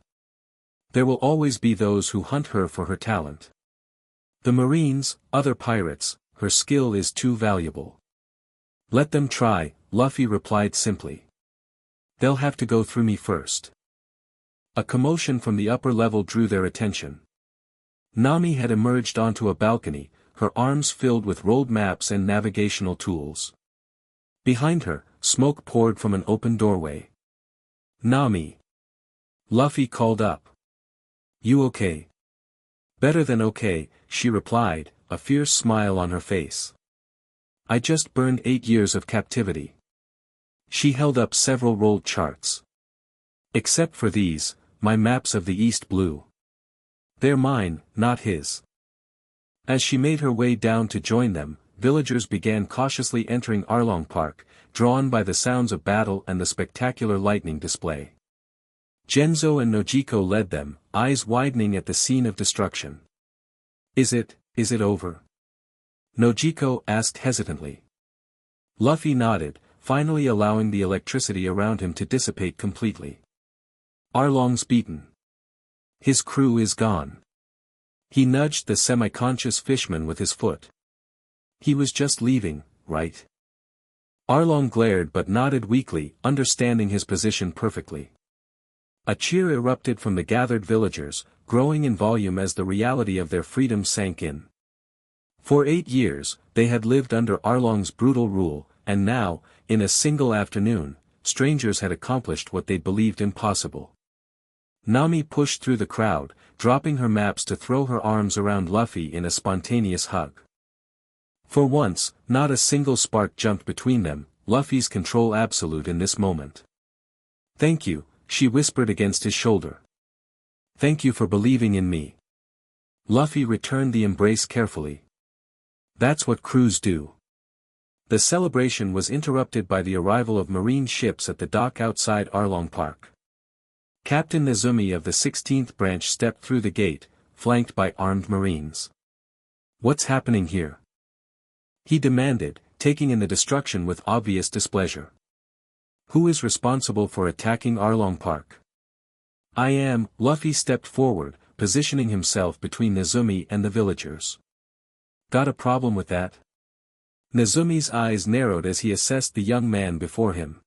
There will always be those who hunt her for her talent. The Marines, other pirates, her skill is too valuable. Let them try," Luffy replied simply. "They'll have to go through me first." A commotion from the upper level drew their attention. Nami had emerged onto a balcony, her arms filled with rolled maps and navigational tools. Behind her, smoke poured from an open doorway. "Nami!" Luffy called up. "You okay?" "Better than okay," she replied, a fierce smile on her face. "I just burned 8 years of captivity." She held up several rolled charts. "Except for these, my maps of the East Blue. They're mine, not his." As she made her way down to join them, villagers began cautiously entering Arlong Park, drawn by the sounds of battle and the spectacular lightning display. Genzo and Nojiko led them, eyes widening at the scene of destruction. Is it over?" Nojiko asked hesitantly. Luffy nodded, finally allowing the electricity around him to dissipate completely. "Arlong's beaten. His crew is gone." He nudged the semi-conscious fishman with his foot. "He was just leaving, right?" Arlong glared but nodded weakly, understanding his position perfectly. A cheer erupted from the gathered villagers, growing in volume as the reality of their freedom sank in. For 8 years, they had lived under Arlong's brutal rule, and now, in a single afternoon, strangers had accomplished what they believed impossible. Nami pushed through the crowd, dropping her maps to throw her arms around Luffy in a spontaneous hug. For once, not a single spark jumped between them, Luffy's control absolute in this moment. "Thank you," she whispered against his shoulder. "Thank you for believing in me." Luffy returned the embrace carefully. "That's what crews do." The celebration was interrupted by the arrival of marine ships at the dock outside Arlong Park. Captain Nezumi of the 16th branch stepped through the gate, flanked by armed marines. "What's happening here?" he demanded, taking in the destruction with obvious displeasure. "Who is responsible for attacking Arlong Park?" "I am." Luffy stepped forward, positioning himself between Nezumi and the villagers. "Got a problem with that?" Nezumi's eyes narrowed as he assessed the young man before him.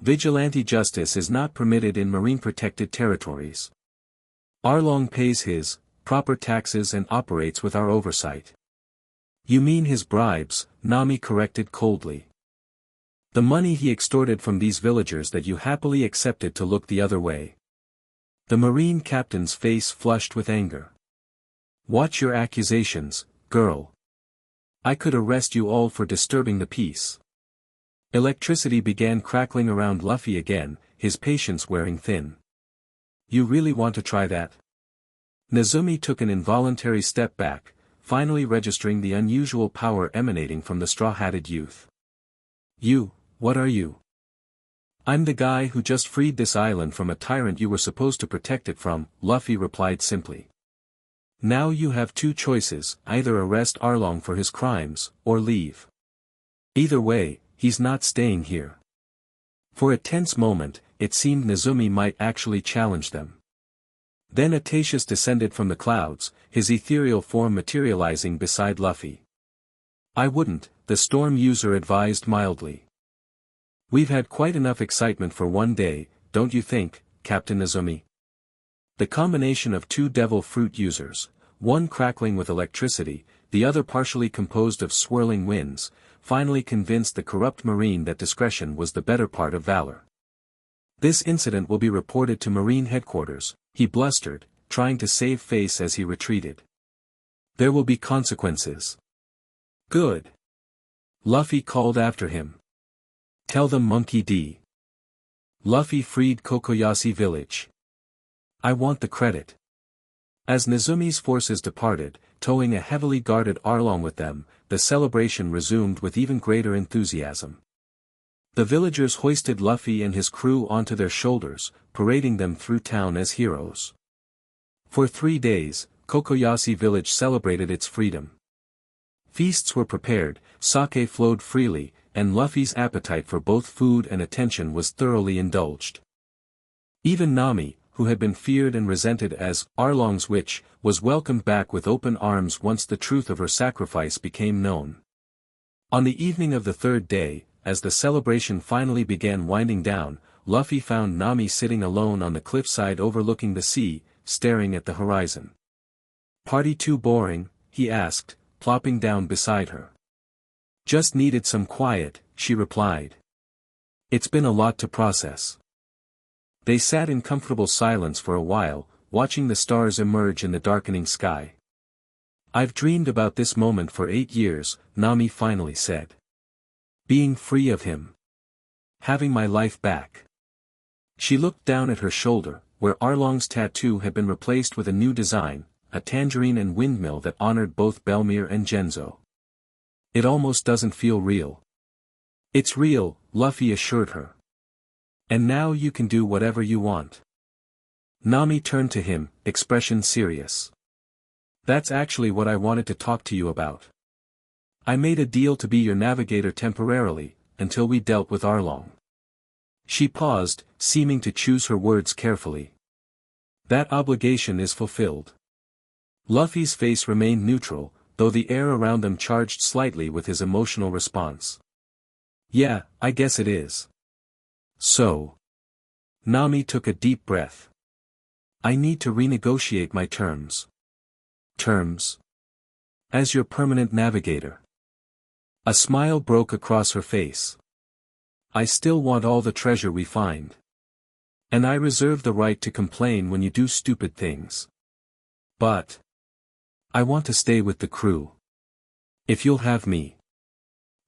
"Vigilante justice is not permitted in marine-protected territories. Arlong pays his proper taxes and operates with our oversight." "You mean his bribes," Nami corrected coldly. "The money he extorted from these villagers that you happily accepted to look the other way." The marine captain's face flushed with anger. "Watch your accusations, girl. I could arrest you all for disturbing the peace." Electricity began crackling around Luffy again, his patience wearing thin. "You really want to try that?" Nezumi took an involuntary step back, finally registering the unusual power emanating from the straw-hatted youth. "You, what are you?" "I'm the guy who just freed this island from a tyrant you were supposed to protect it from," Luffy replied simply. "Now you have 2 choices, either arrest Arlong for his crimes, or leave. Either way, he's not staying here." For a tense moment, it seemed Nezumi might actually challenge them. Then Atatius descended from the clouds, his ethereal form materializing beside Luffy. "I wouldn't," the storm user advised mildly. "We've had quite enough excitement for one day, don't you think, Captain Nezumi?" The combination of 2 devil fruit users, one crackling with electricity, the other partially composed of swirling winds, finally convinced the corrupt marine that discretion was the better part of valor. "This incident will be reported to Marine headquarters," he blustered, trying to save face as he retreated. "There will be consequences." "Good." Luffy called after him. "Tell them Monkey D. Luffy freed Kokoyashi village." I want the credit. As Nezumi's forces departed, towing a heavily guarded Arlong with them, the celebration resumed with even greater enthusiasm. The villagers hoisted Luffy and his crew onto their shoulders, parading them through town as heroes. For 3 days, Kokoyashi village celebrated its freedom. Feasts were prepared, sake flowed freely, and Luffy's appetite for both food and attention was thoroughly indulged. Even Nami, who had been feared and resented as Arlong's witch, was welcomed back with open arms once the truth of her sacrifice became known. On the evening of the 3rd day, as the celebration finally began winding down, Luffy found Nami sitting alone on the cliffside overlooking the sea, staring at the horizon. "Party too boring?" he asked, plopping down beside her. "Just needed some quiet," she replied. "It's been a lot to process." They sat in comfortable silence for a while, watching the stars emerge in the darkening sky. "I've dreamed about this moment for 8 years," Nami finally said. "Being free of him. Having my life back." She looked down at her shoulder, where Arlong's tattoo had been replaced with a new design, a tangerine and windmill that honored both Belmere and Genzo. "It almost doesn't feel real." "It's real," Luffy assured her. "And now you can do whatever you want." Nami turned to him, expression serious. "That's actually what I wanted to talk to you about. I made a deal to be your navigator temporarily, until we dealt with Arlong." She paused, seeming to choose her words carefully. "That obligation is fulfilled." Luffy's face remained neutral, though the air around them charged slightly with his emotional response. "Yeah, I guess it is." "So." Nami took a deep breath. "I need to renegotiate my terms." "Terms?" "As your permanent navigator." A smile broke across her face. "I still want all the treasure we find. And I reserve the right to complain when you do stupid things. But I want to stay with the crew. If you'll have me."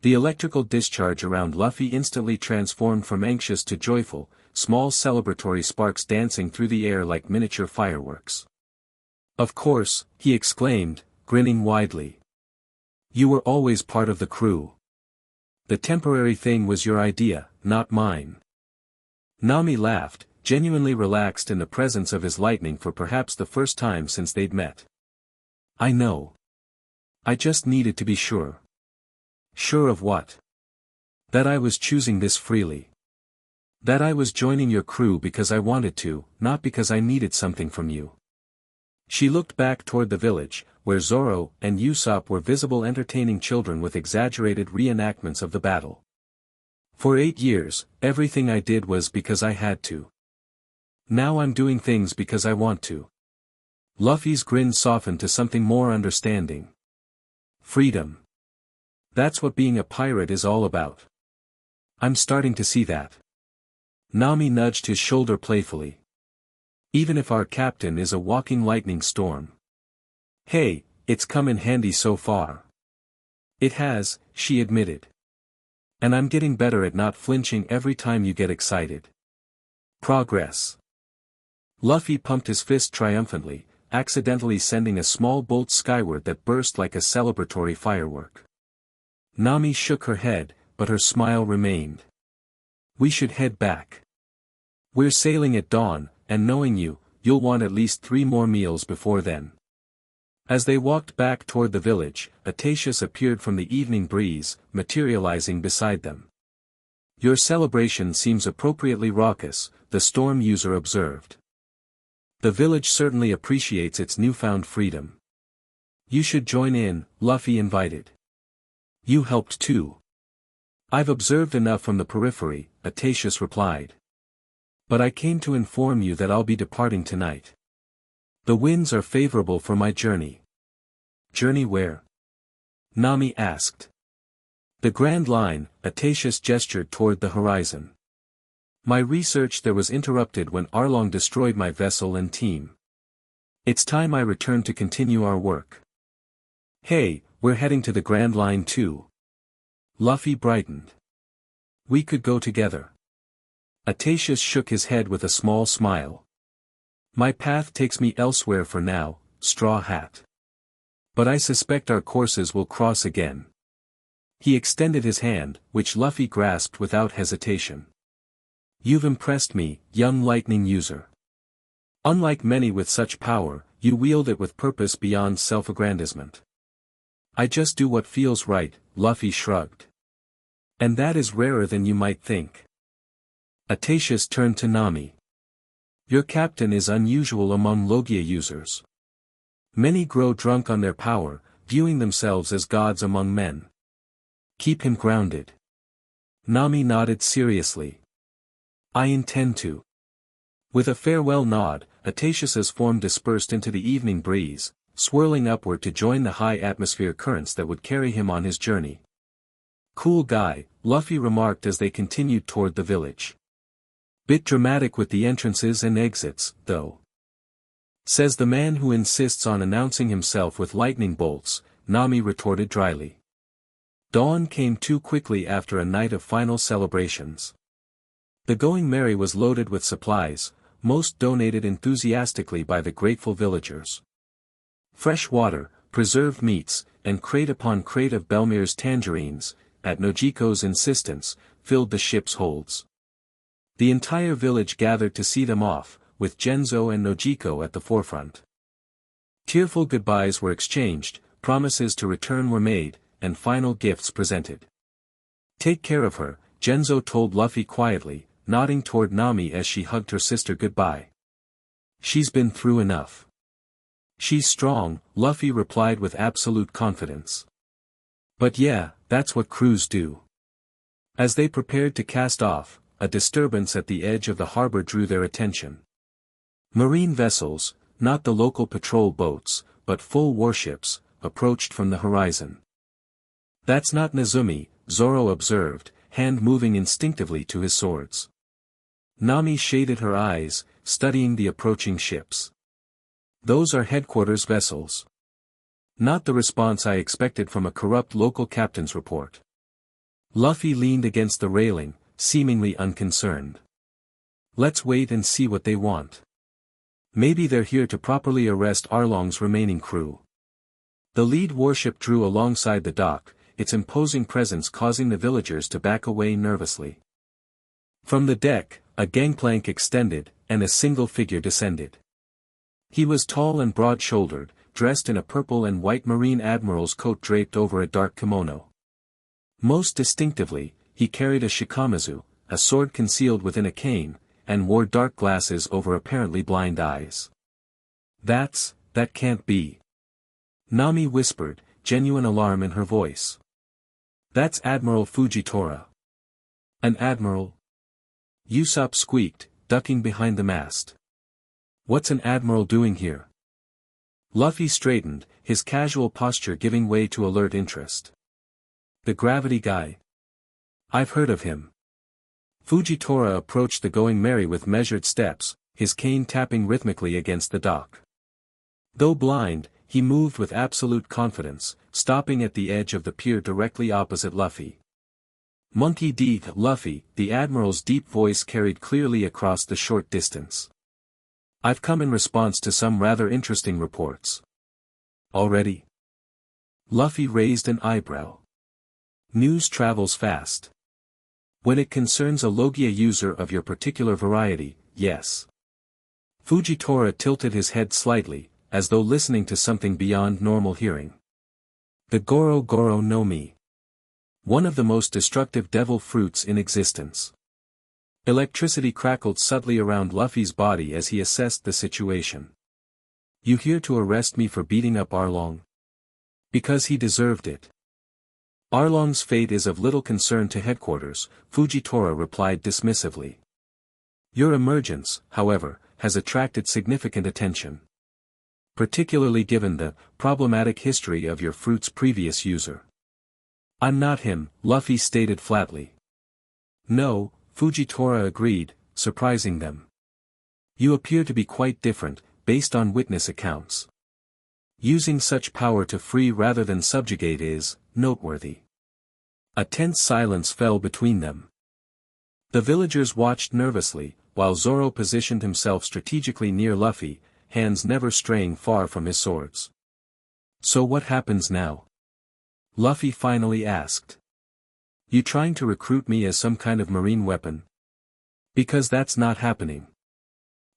The electrical discharge around Luffy instantly transformed from anxious to joyful, small celebratory sparks dancing through the air like miniature fireworks. "Of course," he exclaimed, grinning widely. "You were always part of the crew. The temporary thing was your idea, not mine." Nami laughed, genuinely relaxed in the presence of his lightning for perhaps the first time since they'd met. "I know. I just needed to be sure." "Sure of what?" "That I was choosing this freely. That I was joining your crew because I wanted to, not because I needed something from you." She looked back toward the village, where Zoro and Usopp were visible entertaining children with exaggerated reenactments of the battle. "For 8 years, everything I did was because I had to. Now I'm doing things because I want to." Luffy's grin softened to something more understanding. "Freedom. That's what being a pirate is all about. I'm starting to see that." Nami nudged his shoulder playfully. "Even if our captain is a walking lightning storm. Hey, it's come in handy so far." "It has," she admitted. "And I'm getting better at not flinching every time you get excited." "Progress." Luffy pumped his fist triumphantly, accidentally sending a small bolt skyward that burst like a celebratory firework. Nami shook her head, but her smile remained. "We should head back. We're sailing at dawn, and knowing you, you'll want at least 3 more meals before then." As they walked back toward the village, Atatius appeared from the evening breeze, materializing beside them. "Your celebration seems appropriately raucous," the storm user observed. "The village certainly appreciates its newfound freedom." "You should join in," Luffy invited. "You helped too." "I've observed enough from the periphery," Atatius replied. "But I came to inform you that I'll be departing tonight. The winds are favorable for my journey." "Journey where?" Nami asked. "The Grand Line," Atatius gestured toward the horizon. "My research there was interrupted when Arlong destroyed my vessel and team. It's time I return to continue our work." "Hey, we're heading to the Grand Line too." Luffy brightened. "We could go together." Atatius shook his head with a small smile. My path takes me elsewhere for now, Straw Hat. But I suspect our courses will cross again. He extended his hand, which Luffy grasped without hesitation. You've impressed me, young lightning user. Unlike many with such power, you wield it with purpose beyond self-aggrandizement. I just do what feels right, Luffy shrugged. And that is rarer than you might think. Atatius turned to Nami. Your captain is unusual among Logia users. Many grow drunk on their power, viewing themselves as gods among men. Keep him grounded. Nami nodded seriously. I intend to. With a farewell nod, Atatius's form dispersed into the evening breeze, swirling upward to join the high atmosphere currents that would carry him on his journey. Cool guy, Luffy remarked as they continued toward the village. Bit dramatic with the entrances and exits, though. Says the man who insists on announcing himself with lightning bolts, Nami retorted dryly. Dawn came too quickly after a night of final celebrations. The going merry was loaded with supplies, most donated enthusiastically by the grateful villagers. Fresh water, preserved meats, and crate upon crate of Belmir's tangerines, at Nojiko's insistence, filled the ship's holds. The entire village gathered to see them off, with Genzo and Nojiko at the forefront. Tearful goodbyes were exchanged, promises to return were made, and final gifts presented. Take care of her, Genzo told Luffy quietly, nodding toward Nami as she hugged her sister goodbye. She's been through enough. She's strong, Luffy replied with absolute confidence. But yeah, that's what crews do. As they prepared to cast off, a disturbance at the edge of the harbor drew their attention. Marine vessels, not the local patrol boats, but full warships, approached from the horizon. That's not Nezumi, Zoro observed, hand moving instinctively to his swords. Nami shaded her eyes, studying the approaching ships. Those are headquarters vessels. Not the response I expected from a corrupt local captain's report. Luffy leaned against the railing, seemingly unconcerned. Let's wait and see what they want. Maybe they're here to properly arrest Arlong's remaining crew. The lead warship drew alongside the dock, its imposing presence causing the villagers to back away nervously. From the deck, a gangplank extended, and a single figure descended. He was tall and broad-shouldered, dressed in a purple and white marine admiral's coat draped over a dark kimono. Most distinctively, he carried a shikamazu, a sword concealed within a cane, and wore dark glasses over apparently blind eyes. That can't be. Nami whispered, genuine alarm in her voice. That's Admiral Fujitora. An admiral? Usopp squeaked, ducking behind the mast. What's an admiral doing here? Luffy straightened, his casual posture giving way to alert interest. The gravity guy. I've heard of him. Fujitora approached the going merry with measured steps, his cane tapping rhythmically against the dock. Though blind, he moved with absolute confidence, stopping at the edge of the pier directly opposite Luffy. Monkey D. Luffy, the admiral's deep voice carried clearly across the short distance. I've come in response to some rather interesting reports. Already? Luffy raised an eyebrow. News travels fast. When it concerns a Logia user of your particular variety, yes. Fujitora tilted his head slightly, as though listening to something beyond normal hearing. The Goro Goro no Mi. One of the most destructive devil fruits in existence. Electricity crackled subtly around Luffy's body as he assessed the situation. You here to arrest me for beating up Arlong? Because he deserved it. Arlong's fate is of little concern to headquarters, Fujitora replied dismissively. Your emergence, however, has attracted significant attention. Particularly given the problematic history of your fruit's previous user. I'm not him, Luffy stated flatly. No, Fujitora agreed, surprising them. You appear to be quite different, based on witness accounts. Using such power to free rather than subjugate is noteworthy. A tense silence fell between them. The villagers watched nervously, while Zoro positioned himself strategically near Luffy, hands never straying far from his swords. "So what happens now?" Luffy finally asked. "You trying to recruit me as some kind of marine weapon?" "Because that's not happening."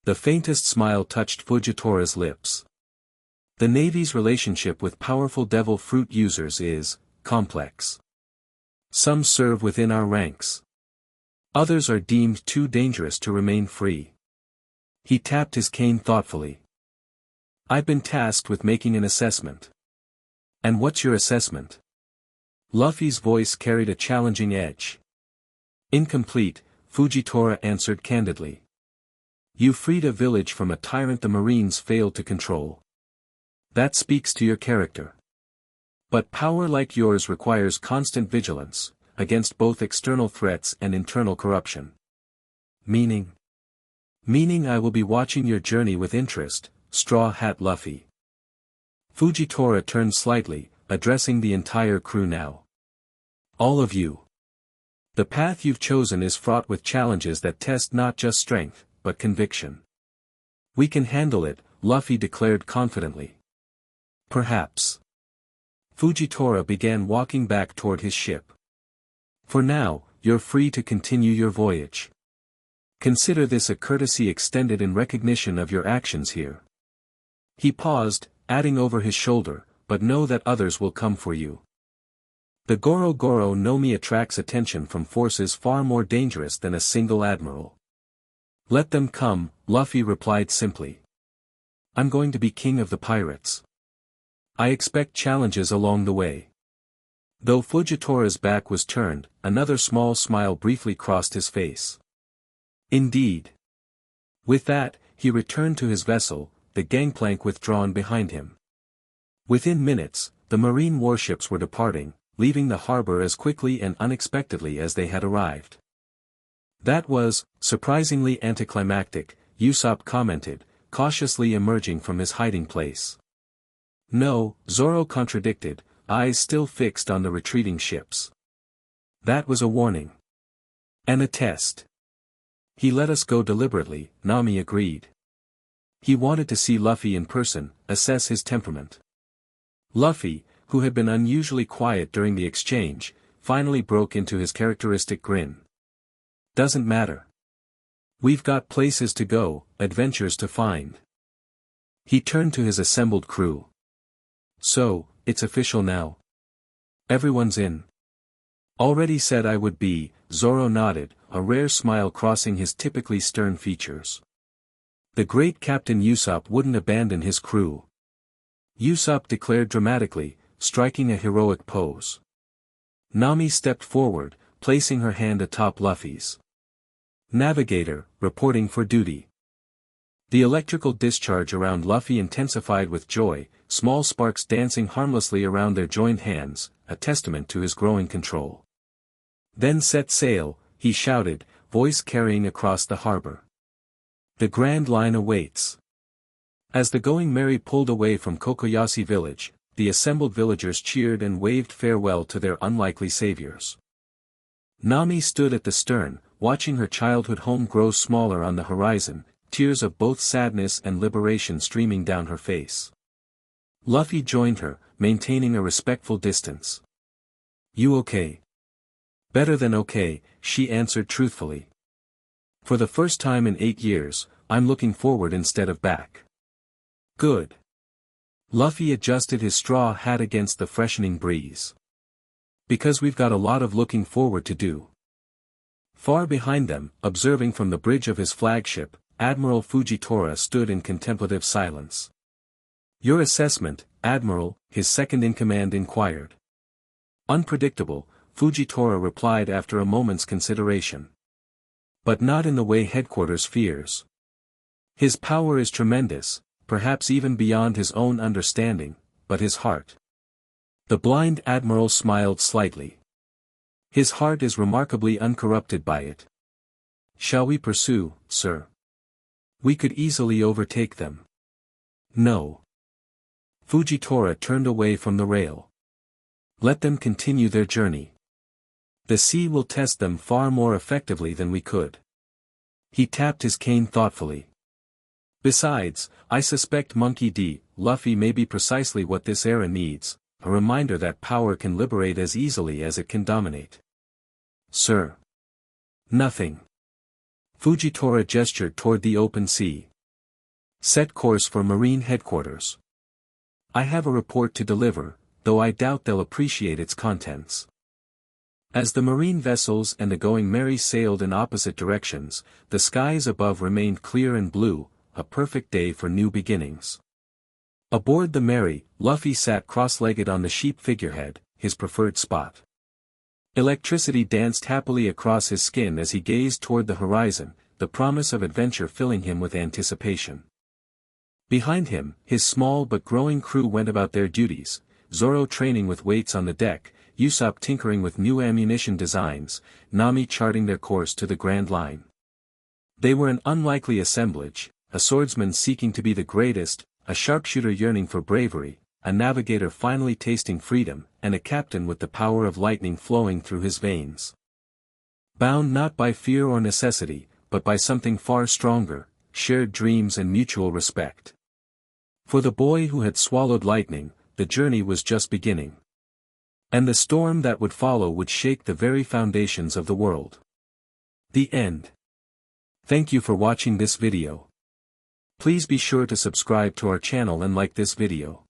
The faintest smile touched Fujitora's lips. The Navy's relationship with powerful devil fruit users is complex. Some serve within our ranks. Others are deemed too dangerous to remain free. He tapped his cane thoughtfully. "I've been tasked with making an assessment." "And what's your assessment?" Luffy's voice carried a challenging edge. "Incomplete," Fujitora answered candidly. "You freed a village from a tyrant the Marines failed to control. That speaks to your character. But power like yours requires constant vigilance, against both external threats and internal corruption." "Meaning?" "Meaning I will be watching your journey with interest, Straw Hat Luffy." Fujitora turned slightly, addressing the entire crew now. "All of you. The path you've chosen is fraught with challenges that test not just strength, but conviction. We can handle it," Luffy declared confidently. "Perhaps." Fujitora began walking back toward his ship. "For now, you're free to continue your voyage. Consider this a courtesy extended in recognition of your actions here." He paused, adding over his shoulder, "But know that others will come for you. The Goro Goro no Mi attracts attention from forces far more dangerous than a single admiral." "Let them come," Luffy replied simply. "I'm going to be king of the pirates. I expect challenges along the way." Though Fujitora's back was turned, another small smile briefly crossed his face. "Indeed." With that, he returned to his vessel, the gangplank withdrawn behind him. Within minutes, the marine warships were departing, leaving the harbor as quickly and unexpectedly as they had arrived. "That was, surprisingly anticlimactic," Usopp commented, cautiously emerging from his hiding place. "No," Zoro contradicted, eyes still fixed on the retreating ships. "That was a warning. And a test. He let us go deliberately," Nami agreed. "He wanted to see Luffy in person, assess his temperament." Luffy, who had been unusually quiet during the exchange, finally broke into his characteristic grin. "Doesn't matter. We've got places to go, adventures to find." He turned to his assembled crew. "So, it's official now? Everyone's in?" "Already said I would be," Zoro nodded, a rare smile crossing his typically stern features. "The great Captain Usopp wouldn't abandon his crew." Usopp declared dramatically, striking a heroic pose. Nami stepped forward, placing her hand atop Luffy's. "Navigator, reporting for duty." The electrical discharge around Luffy intensified with joy, small sparks dancing harmlessly around their joined hands, a testament to his growing control. "Then set sail," he shouted, voice carrying across the harbor. "The Grand Line awaits." As the Going Merry pulled away from Kokoyashi village, the assembled villagers cheered and waved farewell to their unlikely saviors. Nami stood at the stern, watching her childhood home grow smaller on the horizon, tears of both sadness and liberation streaming down her face. Luffy joined her, maintaining a respectful distance. "You okay?" "Better than okay," she answered truthfully. "For the first time in 8 years, I'm looking forward instead of back." "Good." Luffy adjusted his straw hat against the freshening breeze. "Because we've got a lot of looking forward to do." Far behind them, observing from the bridge of his flagship, Admiral Fujitora stood in contemplative silence. "Your assessment, Admiral," his second-in-command inquired. "Unpredictable," Fujitora replied after a moment's consideration. "But not in the way headquarters fears. His power is tremendous, perhaps even beyond his own understanding, but his heart." The blind admiral smiled slightly. "His heart is remarkably uncorrupted by it." "Shall we pursue, sir? We could easily overtake them." "No." Fujitora turned away from the rail. "Let them continue their journey. The sea will test them far more effectively than we could." He tapped his cane thoughtfully. Besides, I suspect Monkey D. Luffy may be precisely what this era needs, a reminder that power can liberate as easily as it can dominate. Sir. Nothing. Fujitora gestured toward the open sea. Set course for Marine headquarters. I have a report to deliver, though I doubt they'll appreciate its contents. As the marine vessels and the Going Merry sailed in opposite directions, the skies above remained clear and blue, a perfect day for new beginnings. Aboard the Merry, Luffy sat cross-legged on the sheep figurehead, his preferred spot. Electricity danced happily across his skin as he gazed toward the horizon, the promise of adventure filling him with anticipation. Behind him, his small but growing crew went about their duties, Zoro training with weights on the deck, Usopp tinkering with new ammunition designs, Nami charting their course to the Grand Line. They were an unlikely assemblage, a swordsman seeking to be the greatest, a sharpshooter yearning for bravery, a navigator finally tasting freedom, and a captain with the power of lightning flowing through his veins. Bound not by fear or necessity, but by something far stronger, shared dreams and mutual respect. For the boy who had swallowed lightning, the journey was just beginning. And the storm that would follow would shake the very foundations of the world. The end. Thank you for watching this video. Please be sure to subscribe to our channel and like this video.